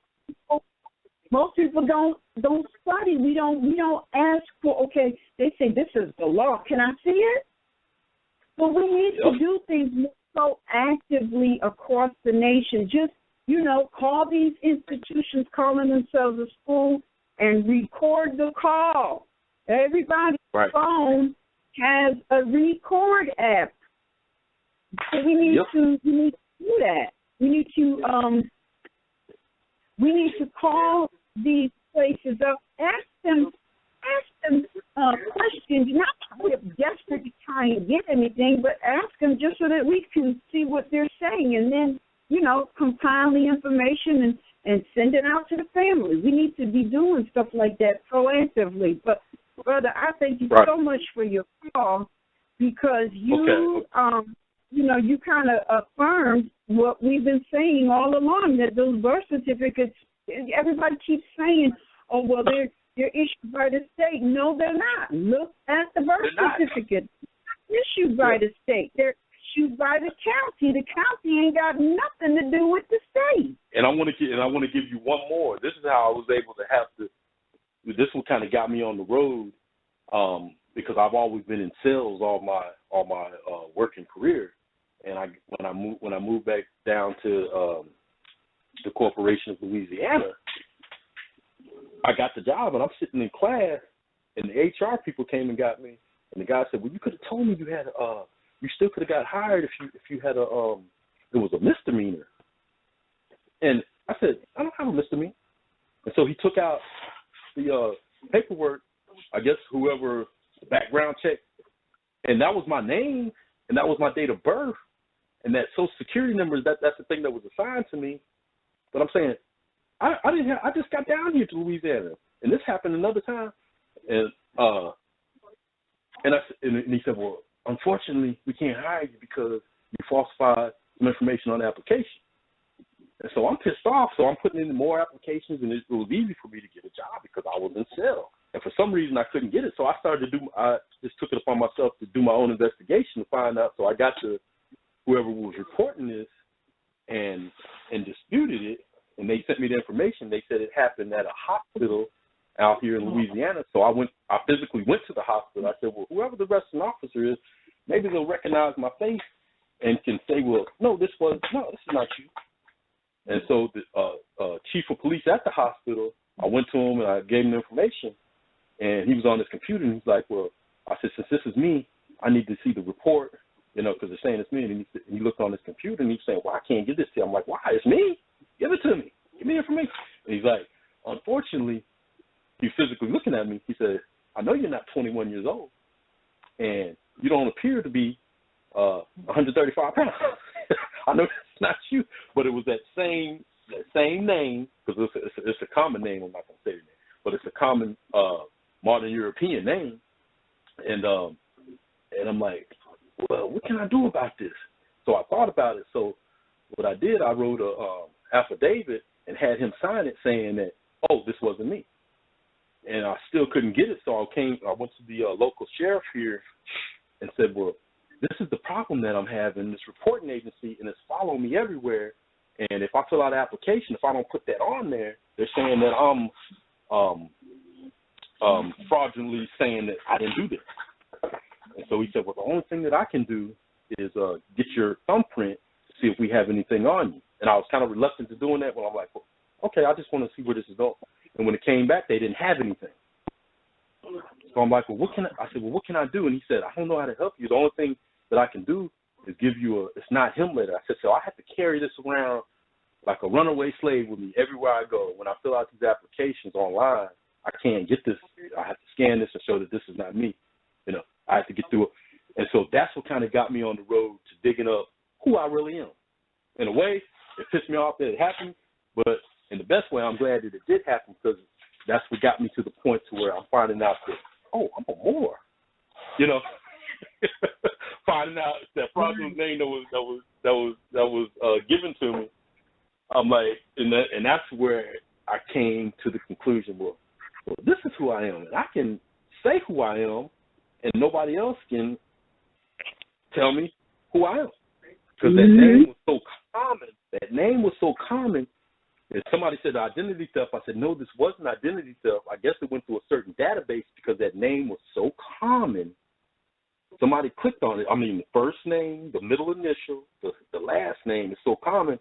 [SPEAKER 1] Most people don't study. We don't ask for. Okay, they say this is the law. Can I see it? But we need to do things so actively across the nation. Just call these institutions calling themselves a school and record the call. Everybody's phone has a record app. So we need to do that. We need to call these places up, ask them questions, not we're desperate to try and get anything, but ask them just so that we can see what they're saying, and then, compile the information and send it out to the family. We need to be doing stuff like that proactively. But, brother, I thank you so much for your call, because you kind of affirmed what we've been saying all along, that those birth certificates, everybody keeps saying, they're issued by the state. No, they're not. Look at the birth certificate. They're issued by the state. They're issued by the county. The county ain't got nothing to do with the state.
[SPEAKER 6] And I want to give you one more. This is how I was able to this one kind of got me on the road, because I've always been in sales all my working career. And when I moved back down to the Corporation of Louisiana, I got the job, and I'm sitting in class, and the HR people came and got me, and the guy said, "Well, you could have told me you still could have got hired if you had it was a misdemeanor." And I said, "I don't have a misdemeanor." And so he took out the paperwork, I guess whoever background check, and that was my name, and that was my date of birth. And that Social Security number, that's the thing that was assigned to me. But I'm saying, I just got down here to Louisiana, and this happened another time. And he said, "Well, unfortunately, we can't hire you because you falsified some information on the application." And so I'm pissed off. So I'm putting in more applications, and it was easy for me to get a job because I was in sales. And for some reason, I couldn't get it. So I just took it upon myself to do my own investigation to find out. So I got to whoever was reporting this and disputed it, and they sent me the information. They said it happened at a hospital out here in Louisiana. So I physically went to the hospital. I said, well, whoever the arresting officer is, maybe they'll recognize my face and can say, well, no, this is not you. And so the chief of police at the hospital, I went to him and I gave him the information, and he was on his computer, and he's like, well, I said, since this is me, I need to see the report, because they're saying it's me. And he looked on his computer, and he's saying, well, I can't give this to you. I'm like, why? It's me. Give it to me. Give me information. And he's like, unfortunately, he's physically looking at me. He said, I know you're not 21 years old, and you don't appear to be 135 pounds. I know it's not you, but it was that same name, because it's a common name. I'm not going to say the name, but it's a common modern European name. And I'm like, well, what can I do about this? So I thought about it. So what I did, I wrote a affidavit and had him sign it saying that, oh, this wasn't me. And I still couldn't get it, so I went to the local sheriff here and said, well, this is the problem that I'm having, this reporting agency, and it's following me everywhere. And if I fill out an application, if I don't put that on there, they're saying that I'm fraudulently saying that I didn't do this. And so he said, well, the only thing that I can do is get your thumbprint to see if we have anything on you. And I was kind of reluctant to doing that, but I'm like, well, okay, I just want to see where this is going. And when it came back, they didn't have anything. So I'm like, well, what can I do? And he said, I don't know how to help you. The only thing that I can do is give you it's not him letter. I said, so I have to carry this around like a runaway slave with me everywhere I go. When I fill out these applications online, I can't get this. I have to scan this and show that this is not me. I have to get through it. And so that's what kind of got me on the road to digging up who I really am. In a way, it pissed me off that it happened, but in the best way, I'm glad that it did happen, because that's what got me to the point to where I'm finding out that, oh, I'm a Moor. Finding out that fraudulent name that was given to me. I'm like, and that's where I came to the conclusion, well, this is who I am, and I can say who I am, and nobody else can tell me who I am, because that name was so common. That name was so common. And somebody said identity theft. I said, no, this wasn't identity theft. I guess it went through a certain database because that name was so common. Somebody clicked on it. I mean, the first name, the middle initial, the last name is so common.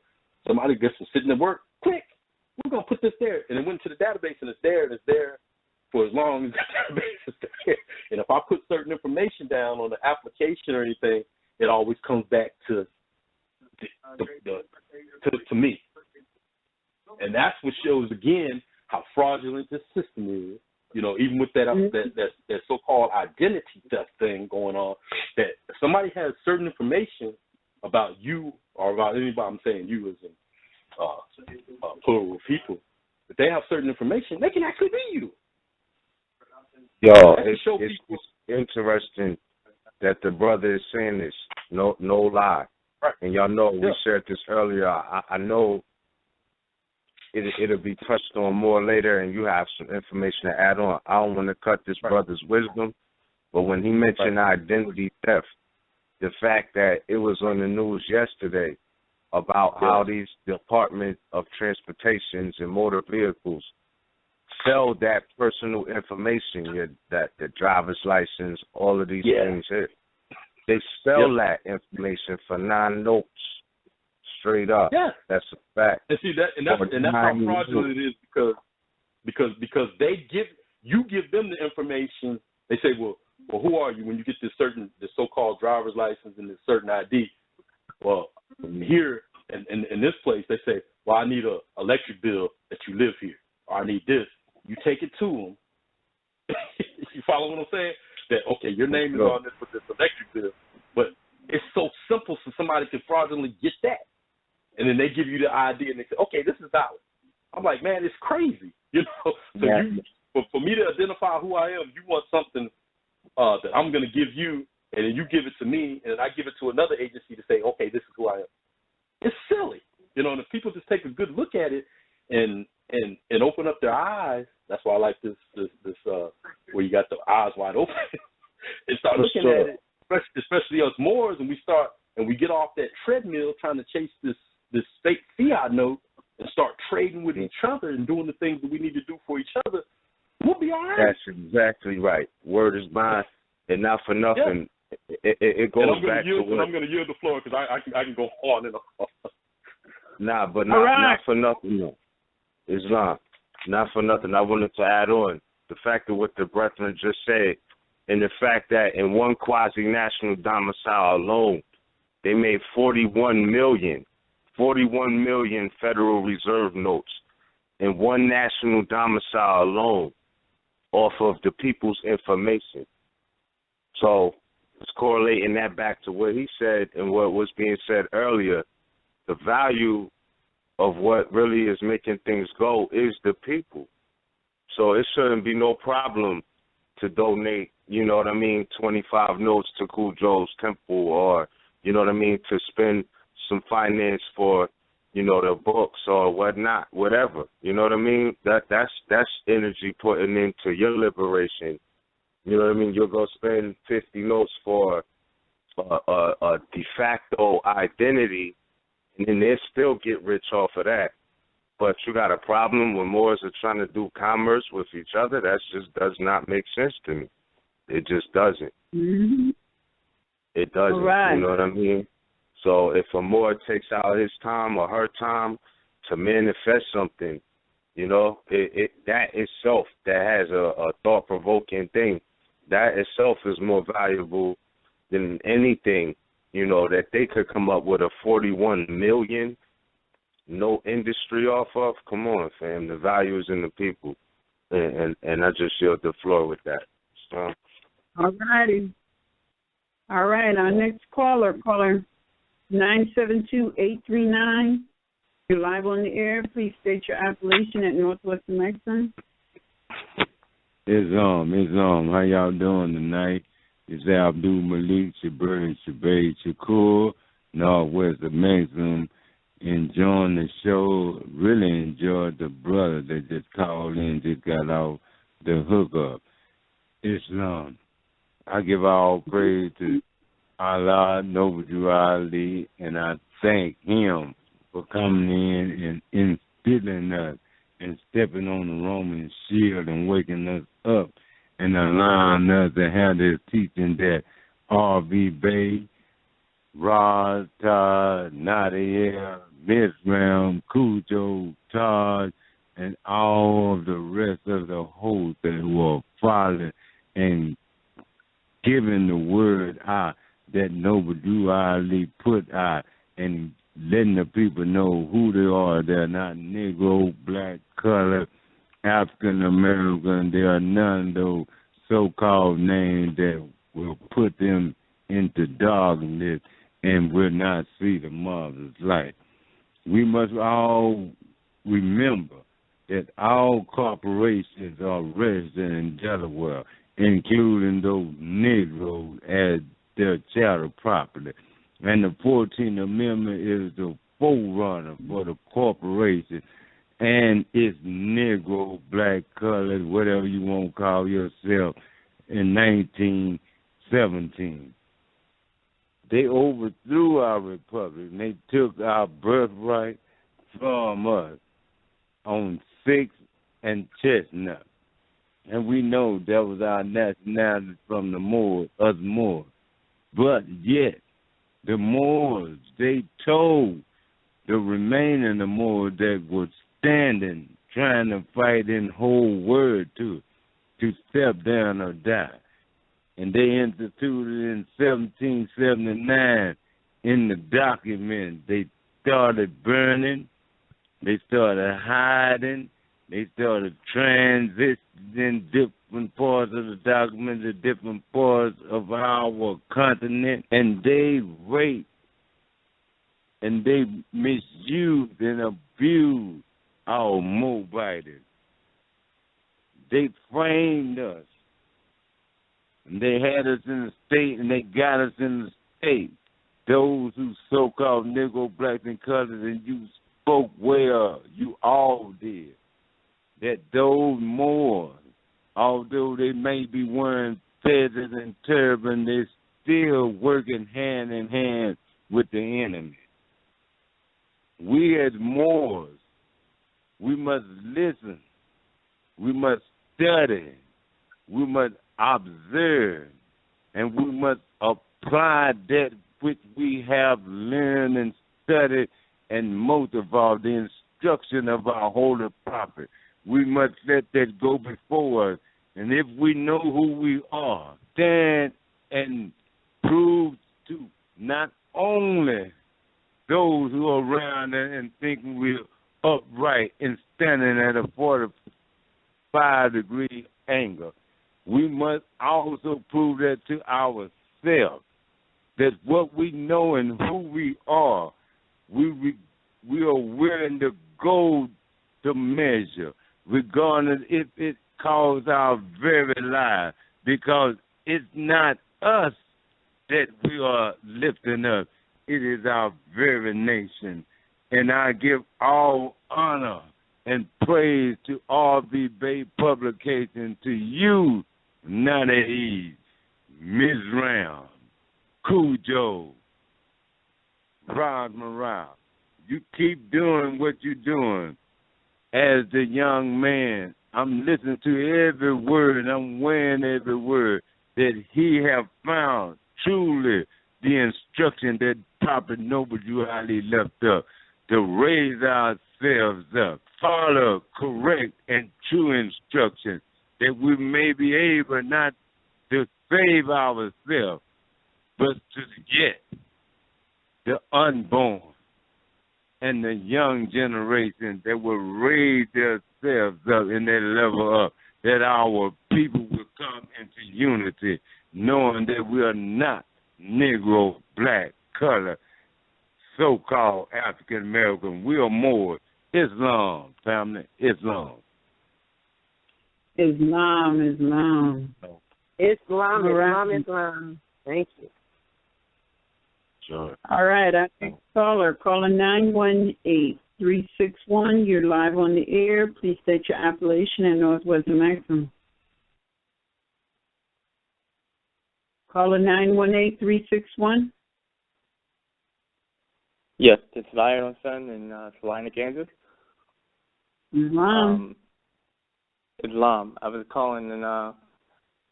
[SPEAKER 6] Somebody gets from sitting at work, click, we're going to put this there. And it went to the database, and it's there for as long as the database is there. And if I put certain information down on the application or anything, it always comes back to me. And that's what shows, again, how fraudulent this system is. Even with that so-called identity theft thing going on, that if somebody has certain information about you or about anybody, I'm saying you as in plural of people, if they have certain information, they can actually be you.
[SPEAKER 2] Yo, it's interesting that the brother is saying this, no lie.
[SPEAKER 6] Right.
[SPEAKER 2] And y'all know, we shared this earlier. I know it'll be touched on more later, and you have some information to add on. I don't want to cut this brother's wisdom, but when he mentioned identity theft, the fact that it was on the news yesterday about how these Department of Transportations and Motor Vehicles sell that personal information, that the driver's license, all of these things here. They sell that information for non-notes. Straight up, that's a fact.
[SPEAKER 6] And see that's how fraudulent it is, because they give them the information. They say, well, who are you when you get this so-called driver's license and this certain ID? Well, here in this place, they say, well, I need a electric bill that you live here, or I need this. You take it to them. You follow what I'm saying? That okay, your name is on this for this electric bill, but it's so simple so somebody can fraudulently get that. And then they give you the ID and they say, okay, this is valid. I'm like, man, it's crazy. So for me to identify who I am, you want something that I'm going to give you, and then you give it to me, and then I give it to another agency to say, okay, this is who I am. It's silly. And if people just take a good look at it and open up their eyes, that's why I like this where you got the eyes wide open, and start looking at it, especially us Moors, and we get off that treadmill trying to chase this fake fiat note and start trading with each other and doing the things that we need to do for each other, We'll be all right.
[SPEAKER 2] That's exactly right. Word is bond, and not for nothing. Yeah. It goes back to what
[SPEAKER 6] I'm going to yield the floor because I can go on and on.
[SPEAKER 2] Nah, but not for nothing. No. Islam, not for nothing. I wanted to add on the fact of what the brethren just said, and the fact that in one quasi-national domicile alone, they made 41 million Federal Reserve notes in one national domicile alone off of the people's information. So it's correlating that back to what he said and what was being said earlier. The value of what really is making things go is the people. So it shouldn't be no problem to donate, 25 notes to Cujo's temple, or, to spend some finance for, the books or whatnot, whatever. You know what I mean? That's energy putting into your liberation. You know what I mean? You'll go spend 50 notes for a de facto identity, and then they still get rich off of that. But you got a problem when Moors are trying to do commerce with each other? That just does not make sense to me. It just doesn't. Mm-hmm. It doesn't. Right. You know what I mean? So if a Moor takes out his time or her time to manifest something, that itself, that has a thought-provoking thing, that itself is more valuable than anything, that they could come up with a 41 million no industry off of. Come on, fam. The value is in the people. And I just yield the floor with that. So.
[SPEAKER 1] All righty. All right. Our next caller 972-839. You're live on the air. Please state your appellation at Northwestern Exxon.
[SPEAKER 7] It's how y'all doing tonight? It's Abdul Malik, Shabir, and Shabay Shakur, Northwest of Maxim. Enjoying the show. Really enjoyed the brother that just called in, just got off the hookup. Islam. I give all praise to Allah, Noble Ali, and I thank him for coming in and instilling us and stepping on the Roman shield and waking us up and allowing us to have this teaching that R.V. Bay, Rod, Todd, Nadia, Miss Ram, Cujo, Todd, and all of the rest of the host that were following and giving the word out that Noble Drew Ali put out and letting the people know who they are. They're not Negro, black, colored, African American. There are none of those so-called names that will put them into darkness and will not see the mother's light. We must all remember that all corporations are registered in Delaware, including those Negroes as their chattel property. And the 14th Amendment is the forerunner for the corporation, and it's Negro, black, colored, whatever you want to call yourself, in 1917. They overthrew our republic, and they took our birthright from us on 6th and Chestnut. And we know that was our nationality from the Moors, us Moors. But yet, the Moors, they told the remaining of Moors that were standing, trying to fight in whole word to step down or die. And they instituted in 1779 in the document. They started burning, they started hiding, they started transitioning different parts of the document to different parts of our continent, and they raped and they misused and abused our Moabites. They framed us. And they had us in the state, and they got us in the state. Those who so-called Negro, blacks, and colors, and you spoke well, you all did, that those Moors, although they may be wearing fezzes and turbans, they're still working hand in hand with the enemy. We as Moors, we must listen. We must study, we must observe, and we must apply that which we have learned and studied, and most of all, the instruction of our holy prophet. We must let that go before us. And if we know who we are, stand and prove to not only those who are around and think we're upright and standing at a 45-degree angle, we must also prove that to ourselves, that what we know and who we are, we are willing to go to measure, regardless if it costs our very life, because it's not us that we are lifting up. It is our very nation. And I give all honor and praise to RB Bay Publications, to you, Nationality, Ms. Ram, Cujo, Rod Morale. You keep doing what you're doing. As the young man, I'm listening to every word, I'm weighing every word, that he have found truly the instruction that Prophet Noble Ali left up, to raise ourselves up, follow correct and true instruction, that we may be able not to save ourselves, but to get the unborn and the young generation that will raise themselves up and their level up, that our people will come into unity, knowing that we are not Negro, black, color, so-called African American. We are more Islam, family, Islam.
[SPEAKER 1] Islam.
[SPEAKER 4] Islam. Thank you.
[SPEAKER 7] Sure.
[SPEAKER 1] All right, our next caller, caller 918-361. You're live on the air. Please state your appellation and Northwest Maximum. Caller 918-361.
[SPEAKER 8] Yes, it's Lion Son in Salina, Kansas.
[SPEAKER 1] Islam.
[SPEAKER 8] Islam. I was calling, and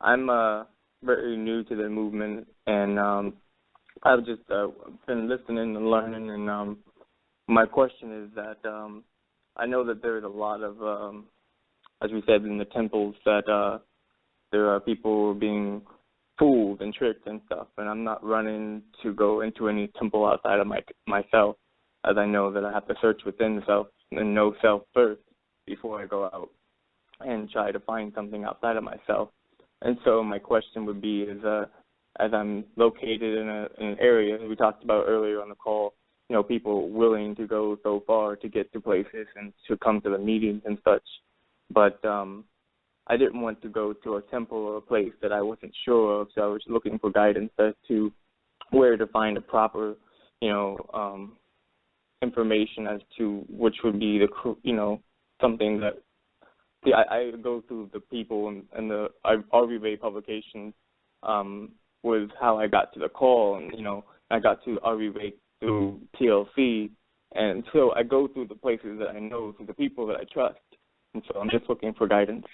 [SPEAKER 8] I'm very new to the movement, and I've just been listening and learning, and my question is that I know that there's a lot of, as we said in the temples, that there are people being fooled and tricked and stuff, and I'm not running to go into any temple outside of myself, as I know that I have to search within self and know self first before I go out and try to find something outside of myself. And so my question would be is, as I'm located in an area, as we talked about earlier on the call, you know, people willing to go so far to get to places and to come to the meetings and such, but I didn't want to go to a temple or a place that I wasn't sure of, so I was looking for guidance as to where to find a proper, information as to which would be the, something that, I go through the people and the RV Bay publications was how I got to the call, and, I got to RV Bay through TLC, and so I go through the places that I know, through the people that I trust, and so I'm just looking for guidance.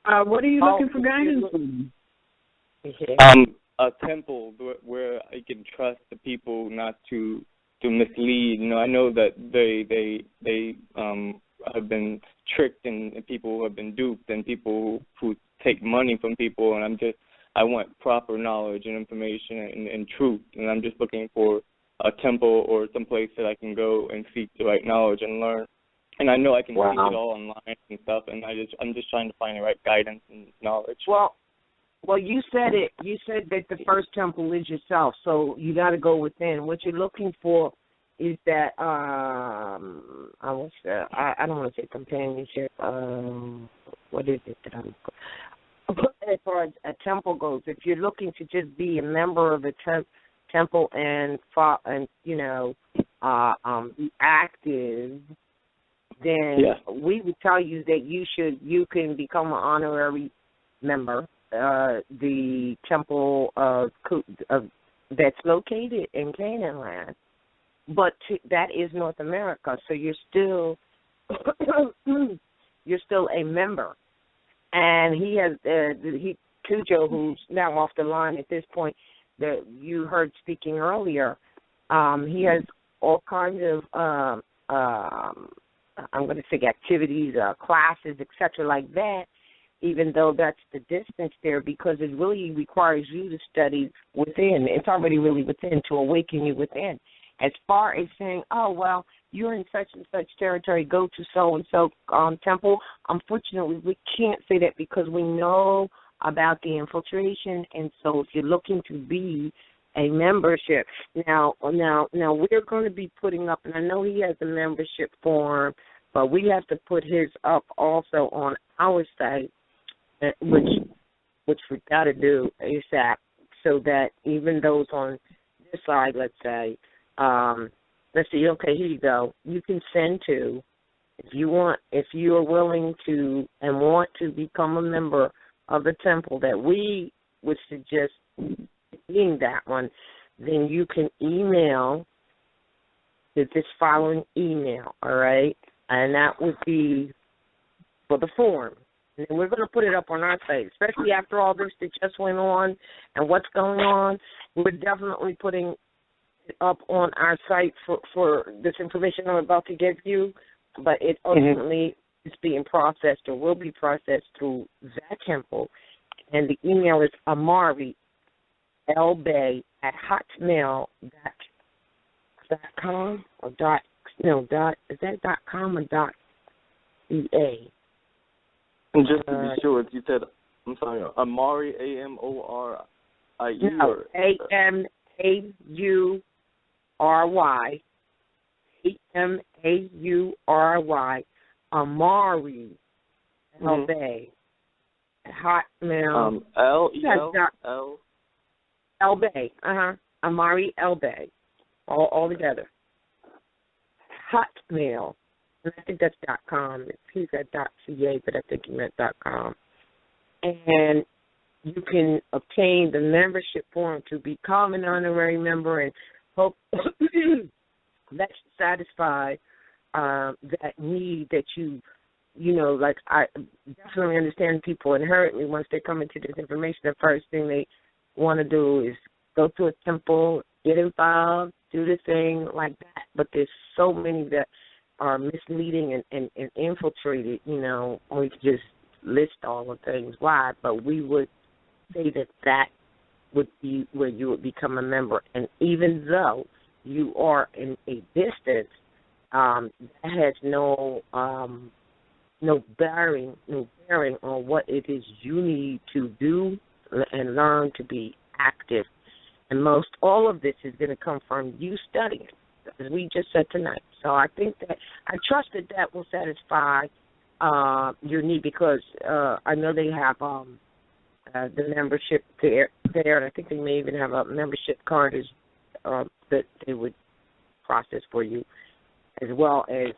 [SPEAKER 1] What are you looking for guidance on?
[SPEAKER 8] A temple where I can trust the people not to mislead. I know that they have been tricked and people have been duped and people who take money from people, and I want proper knowledge and information and truth, and I'm just looking for a temple or some place that I can go and seek the right knowledge and learn. And I know I can seek it all online and stuff, and I'm just trying to find the right guidance and knowledge.
[SPEAKER 4] Well, you said it. You said that the first temple is yourself, so you got to go within. What you're looking for is that I don't want to say companionship. What is it that I'm? As far as a temple goes, if you're looking to just be a member of a temple and be active, then we would tell you that you can become an honorary member. The temple of that's located in Canaan land. but that is North America, so you're still a member. And he has Cujo, who's now off the line at this point, that you heard speaking earlier. He has all kinds of I'm going to say activities, classes, etc., like that. Even though that's the distance there, because it really requires you to study within. It's already really within, to awaken you within. As far as saying, oh, well, you're in such and such territory, go to so-and-so temple, unfortunately, we can't say that because we know about the infiltration. And so if you're looking to be a membership, now we're going to be putting up, and I know he has a membership form, but we have to put his up also on our site, which we got to do ASAP, so that even those on this side, let's say, let's see, okay, here you go. You can send to, if you are willing to and want to become a member of the temple that we would suggest being that one, then you can email to this following email, all right? And that would be for the form. And we're going to put it up on our site, especially after all this that just went on and what's going on. We're definitely putting it up on our site for this information I'm about to give you, but it ultimately is being processed or will be processed through that temple. And the email is amari.lbay@hotmail.com or is that .com or .ea?
[SPEAKER 8] And just to be sure, you said, I'm sorry, Amari, A-M-O-R-I-E?
[SPEAKER 4] No, A-M-A-U-R-Y, A-M-A-U-R-Y, Amari, L-Bay, Hotmail. L-E-L-L? L-Bay, Amari L-Bay, all together. Hotmail. And I think that's .com. He's at .ca, but I think he meant .com. And you can obtain the membership form to become an honorary member and hope that satisfy that need that you know, like I definitely understand people inherently once they come into this information, the first thing they want to do is go to a temple, get involved, do the thing like that. But there's so many that are misleading and infiltrated, you know, we could just list all the things why, but we would say that would be where you would become a member. And even though you are in a distance, that has no bearing on what it is you need to do and learn to be active. And most all of this is going to come from you studying, as we just said tonight. So I think that I trust that will satisfy your need, because I know they have the membership there, and I think they may even have a membership card that they would process for you, as well as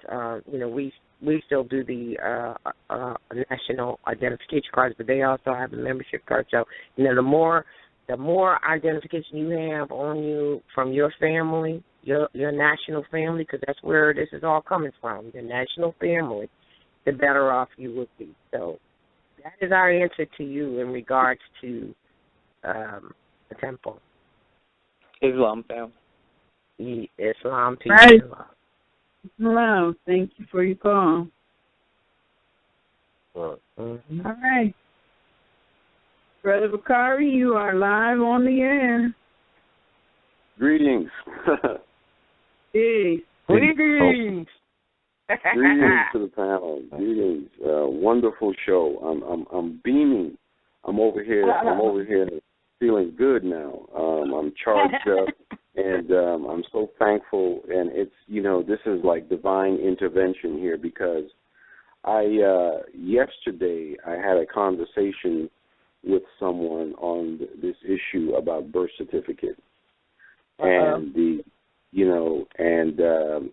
[SPEAKER 4] we still do the national identification cards, but they also have a membership card. So the more identification you have on you from your family, your national family, because that's where this is all coming from, your national family, the better off you would be. So that is our answer to you in regards to the temple.
[SPEAKER 8] Islam, fam.
[SPEAKER 4] Islam to
[SPEAKER 1] right.
[SPEAKER 4] you.
[SPEAKER 1] Hello. Thank you for your call.
[SPEAKER 4] Mm-hmm.
[SPEAKER 1] All right. Brother Bakari, you are live on the air.
[SPEAKER 9] Greetings.
[SPEAKER 1] Hey.
[SPEAKER 4] Greetings.
[SPEAKER 9] Greetings to the panel. Greetings. Wonderful show. I'm beaming. I'm over here feeling good now. I'm charged up, and I'm so thankful. And it's this is like divine intervention here, because yesterday I had a conversation with someone on this issue about birth certificate, and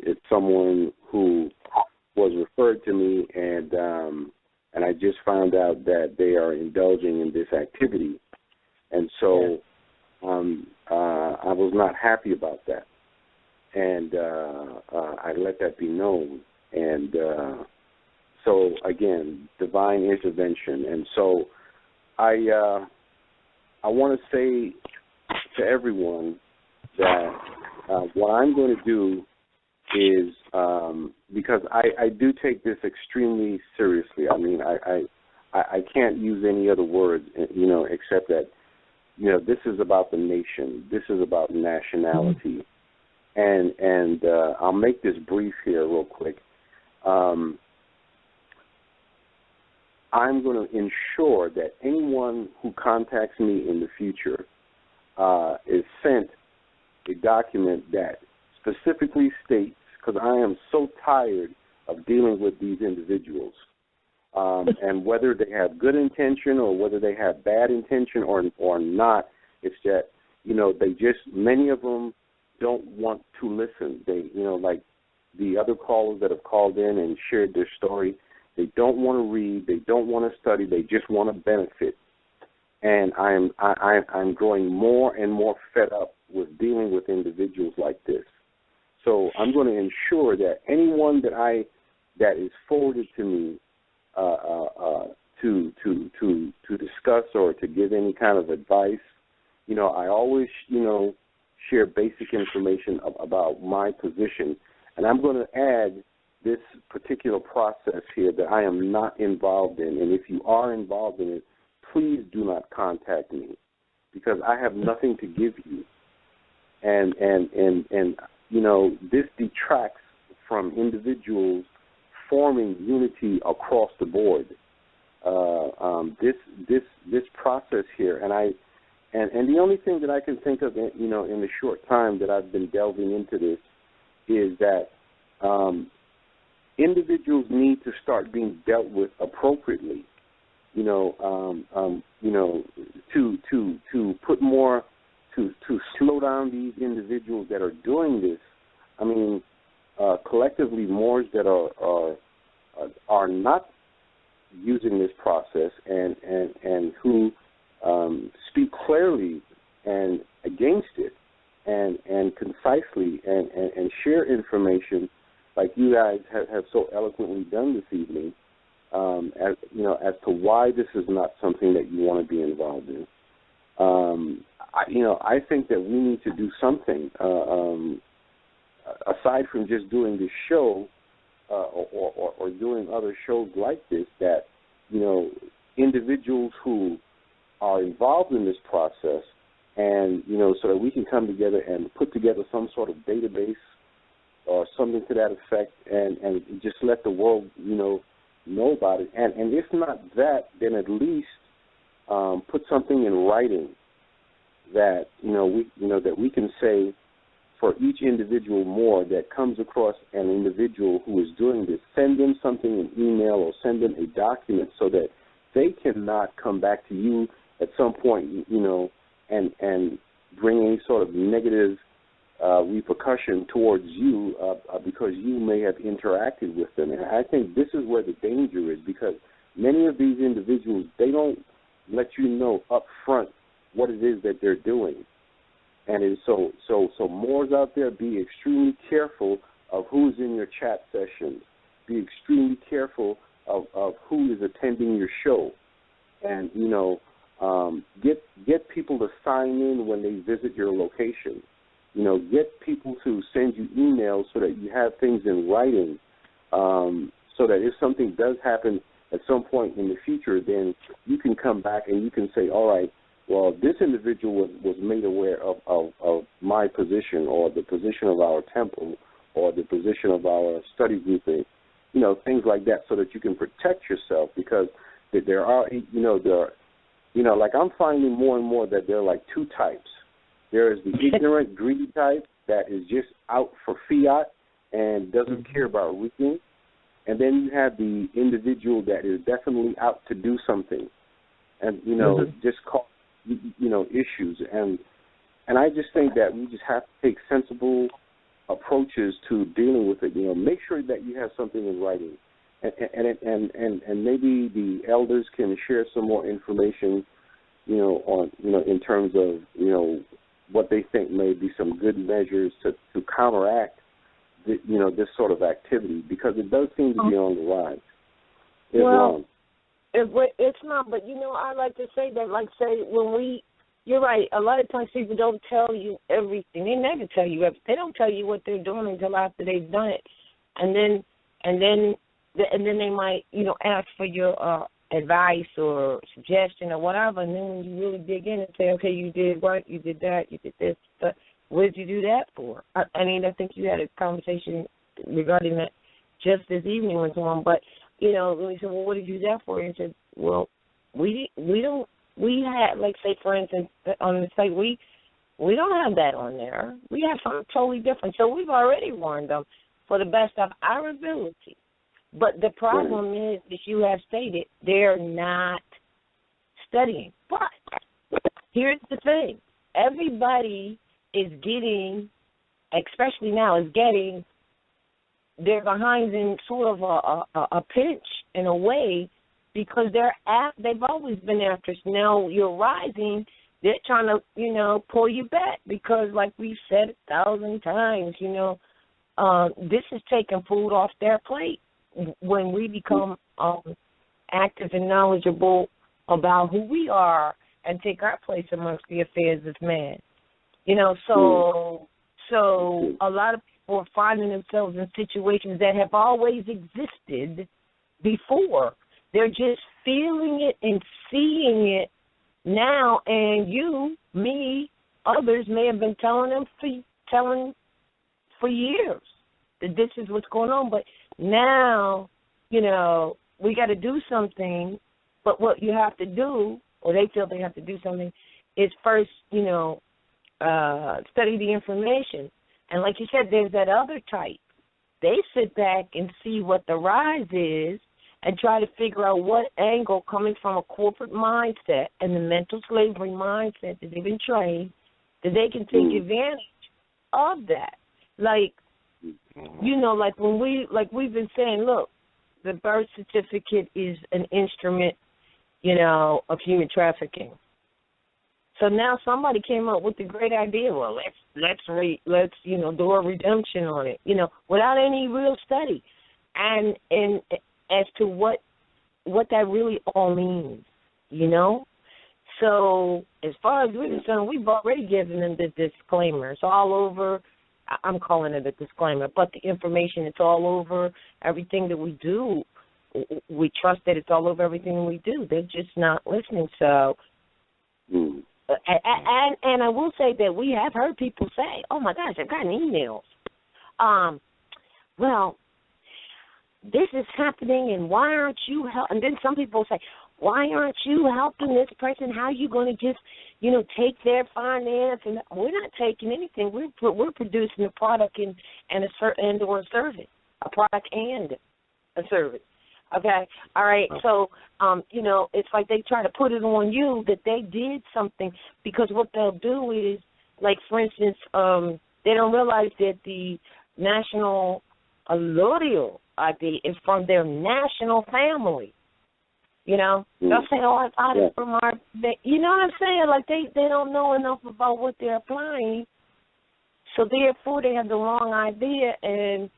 [SPEAKER 9] it's someone who was referred to me, and I just found out that they are indulging in this activity, and so I was not happy about that. and I let that be known. And so, again, divine intervention. And so I want to say to everyone that what I'm going to do is, because I do take this extremely seriously. I mean, I can't use any other words, except that, this is about the nation. This is about nationality. And I'll make this brief here real quick. I'm going to ensure that anyone who contacts me in the future is sent a document that specifically states, because I am so tired of dealing with these individuals, and whether they have good intention or whether they have bad intention or not, it's that, they just, many of them don't want to listen. They, like the other callers that have called in and shared their story, they don't want to read, they don't want to study, they just want to benefit. And I'm growing more and more fed up with dealing with individuals like this. So I'm going to ensure that anyone that is forwarded to me to discuss or to give any kind of advice, I always share basic information about my position, and I'm going to add this particular process here that I am not involved in. And if you are involved in it, please do not contact me, because I have nothing to give you. And this detracts from individuals forming unity across the board. This process here, and the only thing that I can think of, in the short time that I've been delving into this, is that individuals need to start being dealt with appropriately. To put more, to slow down these individuals that are doing this. I mean, collectively, Moors that are not using this process and who speak clearly and against it and concisely and share information like you guys have so eloquently done this evening, as to why this is not something that you want to be involved in. I think that we need to do something aside from just doing this show or doing other shows like this, that, individuals who are involved in this process and, so that we can come together and put together some sort of database or something to that effect and just let the world, know about it. And if not that, then at least put something in writing that, that we can say for each individual more that comes across an individual who is doing this, send them something in email or send them a document so that they cannot come back to you at some point, and bring any sort of negative repercussion towards you because you may have interacted with them. And I think this is where the danger is, because many of these individuals, they don't let you know up front what it is that they're doing. And it's so Moors out there, be extremely careful of who's in your chat sessions. Be extremely careful of who is attending your show. And, get people to sign in when they visit your location. Get people to send you emails so that you have things in writing, so that if something does happen at some point in the future, then you can come back and you can say, all right, well, this individual was made aware of my position or the position of our temple or the position of our study group, and, things like that, so that you can protect yourself, because there are, like I'm finding more and more that there are like two types. There is the ignorant, greedy type that is just out for fiat and doesn't care about reading. And then you have the individual that is definitely out to do something and, just cause, issues. And I just think that we just have to take sensible approaches to dealing with it. Make sure that you have something in writing. And maybe the elders can share some more information, on, in terms of, what they think may be some good measures to counteract this sort of activity, because it does seem to be on the rise.
[SPEAKER 4] It's not, but I like to say that, like, say, you're right, a lot of times people don't tell you everything. They never tell you everything. They don't tell you what they're doing until after they've done it. And then they might, ask for your advice or suggestion or whatever, and then when you really dig in and say, okay, you did what, you did that, you did this, but what did you do that for? I think you had a conversation regarding that just this evening with someone, but, when we said, well, what did you do that for? And said, well, we had, like, say, for instance, on the site, we don't have that on there. We have something totally different. So we've already warned them for the best of our ability. But the problem is, as you have stated, they're not studying. But here's the thing. Everybody is getting, especially now, they're behind in sort of a pinch in a way, because they've always been after us. Now you're rising, they're trying to, pull you back, because like we've said 1,000 times, this is taking food off their plate when we become active and knowledgeable about who we are and take our place amongst the affairs of man. So a lot of people are finding themselves in situations that have always existed before. They're just feeling it and seeing it now, and you, me, others may have been telling them for years that this is what's going on. But now, we got to do something. But what you have to do, or they feel they have to do something, is first, study the information. And like you said, there's that other type. They sit back and see what the rise is and try to figure out what angle, coming from a corporate mindset and the mental slavery mindset that they've been trained, that they can take advantage of that. Like, like we've been saying, look, the birth certificate is an instrument, of human trafficking. So now somebody came up with the great idea. Well, let's do a redemption on it, without any real study, and as to what that really all means, So as far as we're concerned, we've already given them the disclaimer. It's all over. I'm calling it a disclaimer, but the information, it's all over everything that we do. We trust that it's all over everything we do. They're just not listening. So. And I will say that we have heard people say, oh, my gosh, I've gotten emails. Well, this is happening, and why aren't you helping? And then some people say, why aren't you helping this person? How are you going to just, take their finance? And we're not taking anything. We're producing a product and or a service, a product and a service. Okay, all right. So, it's like they try to put it on you that they did something, because what they'll do is, like, for instance, they don't realize that the national allodial ID is from their national family. They'll say, oh, I got it from our, you know what I'm saying? Like, they don't know enough about what they're applying, so therefore they have the wrong idea, and,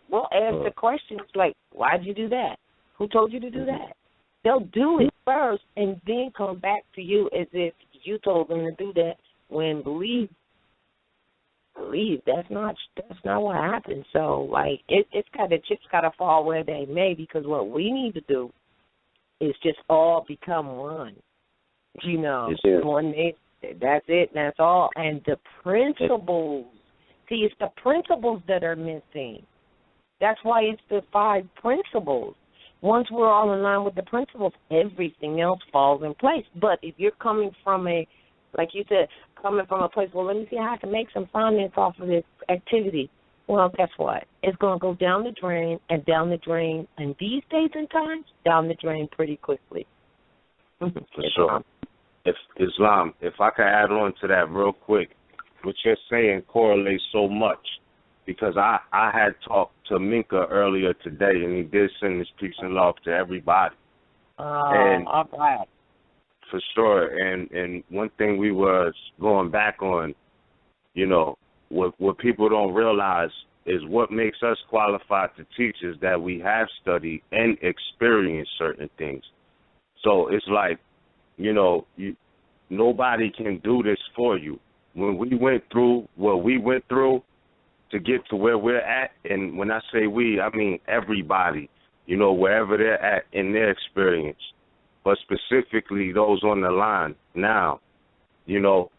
[SPEAKER 4] we'll ask the questions like, why'd you do that? Who told you to do that? They'll do it first and then come back to you as if you told them to do that, when believe that's not what happened. So, like, the chips gotta fall where they may, because what we need to do is just all become one. One nation. That's it. That's all. And the principles. See, it's the principles that are missing. That's why it's the 5 principles. Once we're all in line with the principles, everything else falls in place. But if you're coming from like you said, coming from a place, well, let me see how I can make some finance off of this activity. Well, guess what? It's going to go down the drain, and these days and times, down the drain pretty quickly.
[SPEAKER 2] For sure. If Islam, if I could add on to that real quick, what you're saying correlates so much, because I had talked to Minka earlier today, and he did send his peace and love to everybody.
[SPEAKER 4] And all right.
[SPEAKER 2] for sure. And one thing we was going back on, you know, what people don't realize is what makes us qualified to teach is that we have studied and experienced certain things. So it's like, you know, nobody can do this for you. When we went through what we went through to get to where we're at, and when I say we, I mean everybody, you know, wherever they're at in their experience, but specifically those on the line now, you know,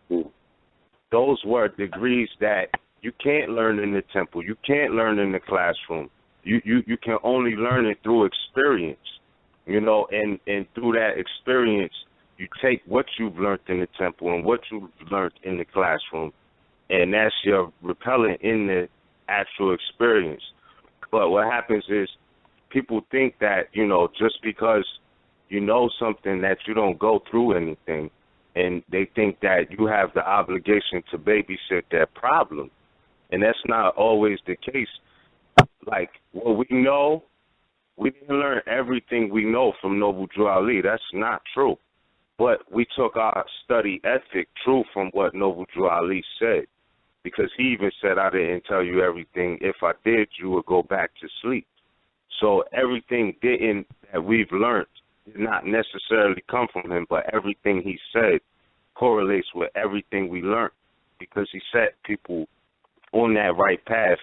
[SPEAKER 2] those were degrees that you can't learn in the temple. You can't learn in the classroom. You can only learn it through experience, you know, and through that experience, you take what you've learned in the temple and what you've learned in the classroom, and that's your repellent in the actual experience. But what happens is people think that, you know, just because you know something that you don't go through anything, and they think that you have the obligation to babysit that problem. And that's not always the case. Like, what we know, we didn't learn everything we know from Noble Drew Ali. That's not true. But we took our study ethic true from what Noble Drew Ali said, because he even said, I didn't tell you everything. If I did, you would go back to sleep. So everything that we've learned did not necessarily come from him, but everything he said correlates with everything we learned, because he set people on that right path.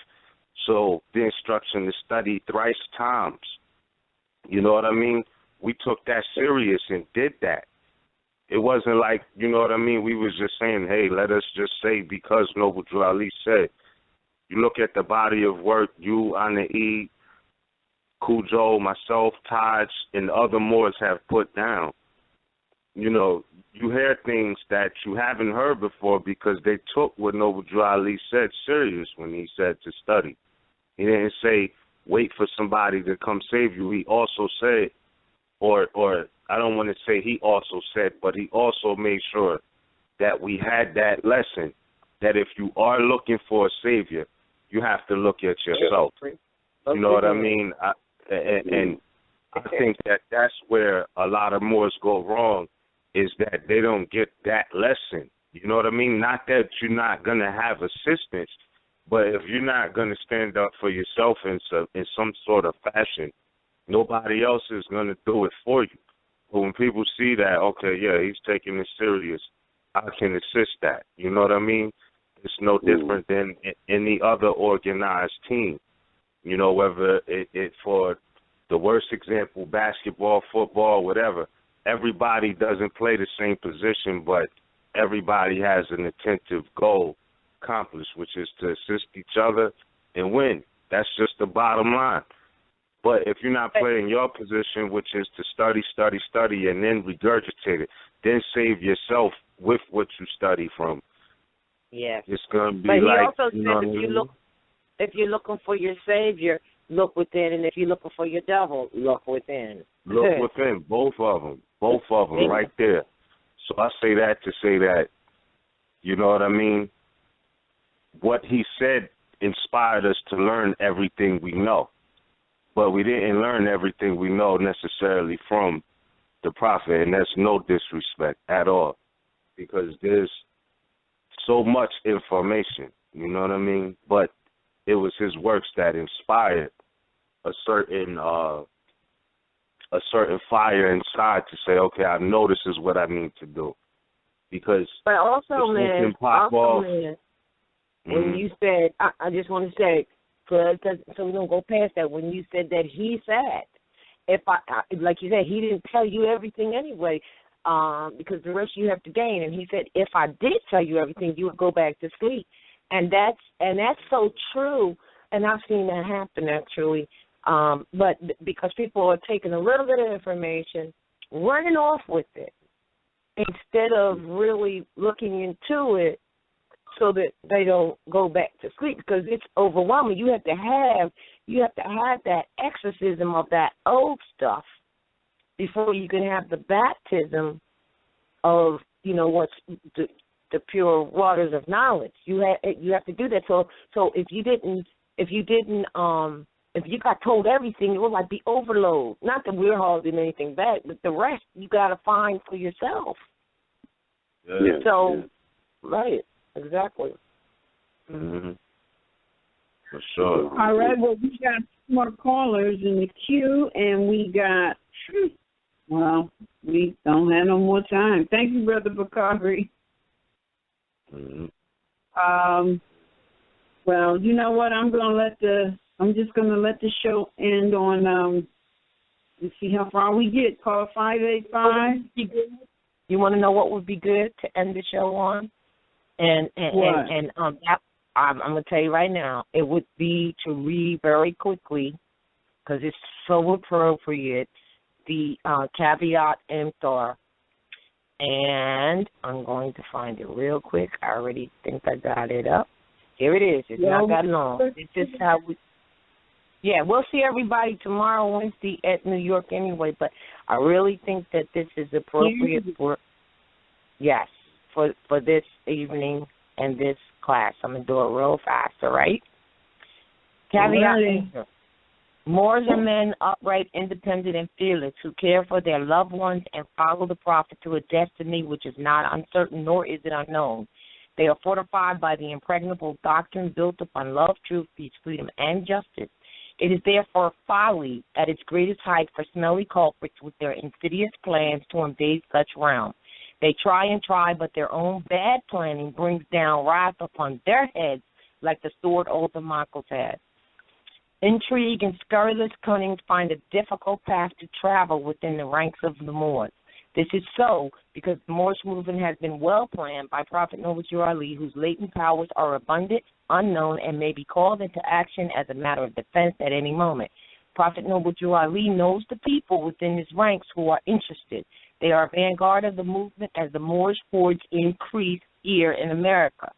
[SPEAKER 2] So the instruction to study thrice times, you know what I mean? We took that serious and did that. It wasn't like, you know what I mean, we was just saying, hey, let us just say because Noble Drew Ali said. You look at the body of work you, Ana E., Cujo, myself, Taj, and other Moors have put down. You know, you hear things that you haven't heard before because they took what Noble Drew Ali said serious when he said to study. He didn't say, wait for somebody to come save you. He also said, or I don't want to say he also said, but he also made sure that we had that lesson, that if you are looking for a savior, you have to look at yourself. You know what I mean? And I think that that's where a lot of Moors go wrong, is that they don't get that lesson. You know what I mean? Not that you're not going to have assistance, but if you're not going to stand up for yourself in some sort of fashion, nobody else is going to do it for you. But when people see that, okay, yeah, he's taking it serious, I can assist that. You know what I mean? It's no different than any other organized team. You know, whether it for the worst example, basketball, football, whatever, everybody doesn't play the same position, but everybody has an attentive goal accomplished, which is to assist each other and win. That's just the bottom line. But if you're not playing your position, which is to study, and then regurgitate it, then save yourself with what you study from.
[SPEAKER 4] Yes.
[SPEAKER 2] It's going to be
[SPEAKER 4] but
[SPEAKER 2] like,
[SPEAKER 4] he also said if you're looking for your savior, look within, and if you're looking for your devil, look within.
[SPEAKER 2] Look within, both of them right there. So I say that to say that, you know what I mean? What he said inspired us to learn everything we know. But we didn't learn everything we know necessarily from the Prophet, and that's no disrespect at all, because there's so much information, you know what I mean? But it was his works that inspired a certain fire inside to say, okay, I know this is what I need to do. Because
[SPEAKER 4] but also, man, when you said, I just want to say, so we don't go past that, when you said that he said, if I like you said, he didn't tell you everything anyway, because the rest you have to gain. And he said, if I did tell you everything, you would go back to sleep. And that's so true. And I've seen that happen, actually. But because people are taking a little bit of information, running off with it, instead of really looking into it so that they don't go back to sleep, because it's overwhelming. You have to have that exorcism of that old stuff before you can have the baptism of, you know, what's the pure waters of knowledge. You have to do that. So if you didn't if you got told everything, it would like be overload. Not that we're holding anything back, but the rest you got to find for yourself.
[SPEAKER 9] Yeah.
[SPEAKER 4] So, right, exactly.
[SPEAKER 2] Mm-hmm. For sure.
[SPEAKER 1] All right, well, we got more callers in the queue, and we got, well, we don't have no more time. Thank you, Brother Bakari.
[SPEAKER 2] Mm-hmm.
[SPEAKER 1] Well, you know what? I'm just gonna let the show end on. Let's see how far we get. Call 585.
[SPEAKER 4] You want to know what would be good to end the show on? I'm gonna tell you right now, it would be to read very quickly, because it's so appropriate, the caveat emptor. And I'm going to find it real quick. I already think I got it up. Here it is. It's not that long. It's just how we... Yeah, we'll see everybody tomorrow, Wednesday, at New York anyway, but I really think that this is appropriate for this evening and this class. I'm going to do it real fast, all right? Caveat. Moors are men upright, independent, and fearless, who care for their loved ones and follow the prophet to a destiny which is not uncertain, nor is it unknown. They are fortified by the impregnable doctrine built upon love, truth, peace, freedom, and justice. It is therefore folly at its greatest height for smelly culprits with their insidious plans to invade such realm. They try and try, but their own bad planning brings down wrath upon their heads like the sword old Michael's had. Intrigue and scurrilous cunning find a difficult path to travel within the ranks of the Moors. This is so because the Moorish movement has been well planned by Prophet Noble Jew Ali, whose latent powers are abundant, unknown, and may be called into action as a matter of defense at any moment. Prophet Noble Jew Ali knows the people within his ranks who are interested. They are vanguard of the movement as the Moorish hordes increase here in America.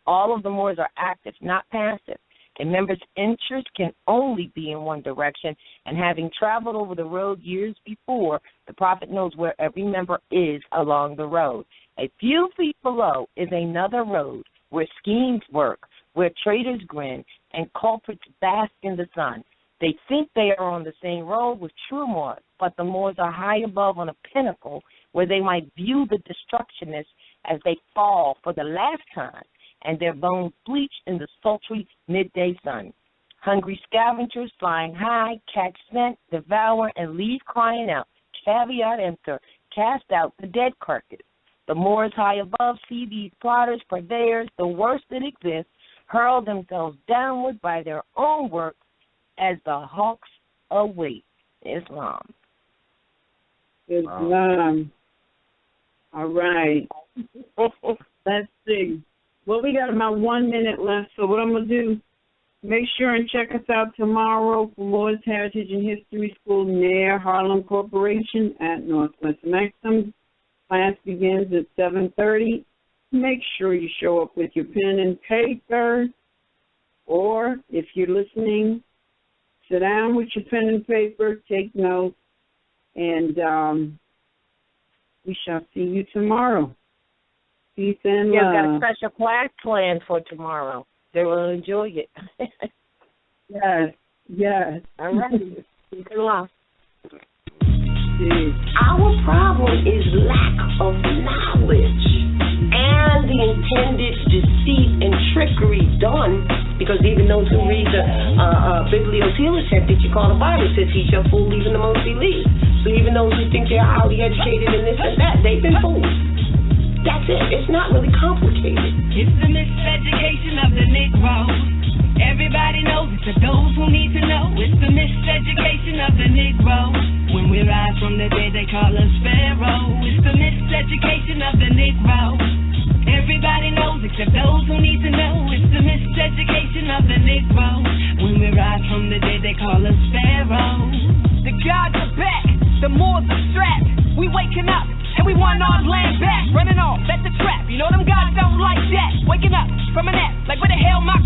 [SPEAKER 4] All of the Moors are active, not passive. A member's interest can only be in one direction, and having traveled over the road years before, the Prophet knows where every member is along the road. A few feet below is another road where schemes work, where traitors grin, and culprits bask in the sun. They think they are on the same road with true Moors, but the Moors are high above on a pinnacle where they might view the destructionists as they fall for the last time, and their bones bleach in the sultry midday sun. Hungry scavengers flying high, catch scent, devour, and leave crying out, caveat emptor, cast out the dead carcass. The Moors high above see these plotters, purveyors, the worst that exists, hurl themselves downward by their own works as the hawks await Islam.
[SPEAKER 1] Islam. All right. Let's see. Well, we got about 1 minute left, so what I'm going to do, make sure and check us out tomorrow for Moors Heritage and History School near Harlem Corporation at Northwest Maxim. Class begins at 7:30. Make sure you show up with your pen and paper, or if you're listening, sit down with your pen and paper, take notes, and we shall see you tomorrow. Peace and love.
[SPEAKER 4] Yeah, I've got a special class planned for tomorrow. They will enjoy it.
[SPEAKER 1] Yes.
[SPEAKER 4] All right. Peace and love.
[SPEAKER 10] Our problem is lack of knowledge and the intended deceit and trickery done, because even those who read the bibliothelis text that you call the Bible says he shall fool even the most elite. So even those who think they're highly educated and this and that, they've been fooled. That's it. It's not really complicated.
[SPEAKER 11] It's the miseducation of the Negro. Everybody knows it to those who need to know. It's the miseducation of the Negro. When we rise from the dead, they call us Pharaoh. It's the miseducation of the Negro. Everybody knows except those who need to know. It's the miseducation of the Negro. When we rise from the dead, they call us Pharaoh. The gods are back. The Moors are strapped. We waking up. And we want our land back, running off, that's a trap. You know them guys don't like that. Waking up from a nap, like where the hell my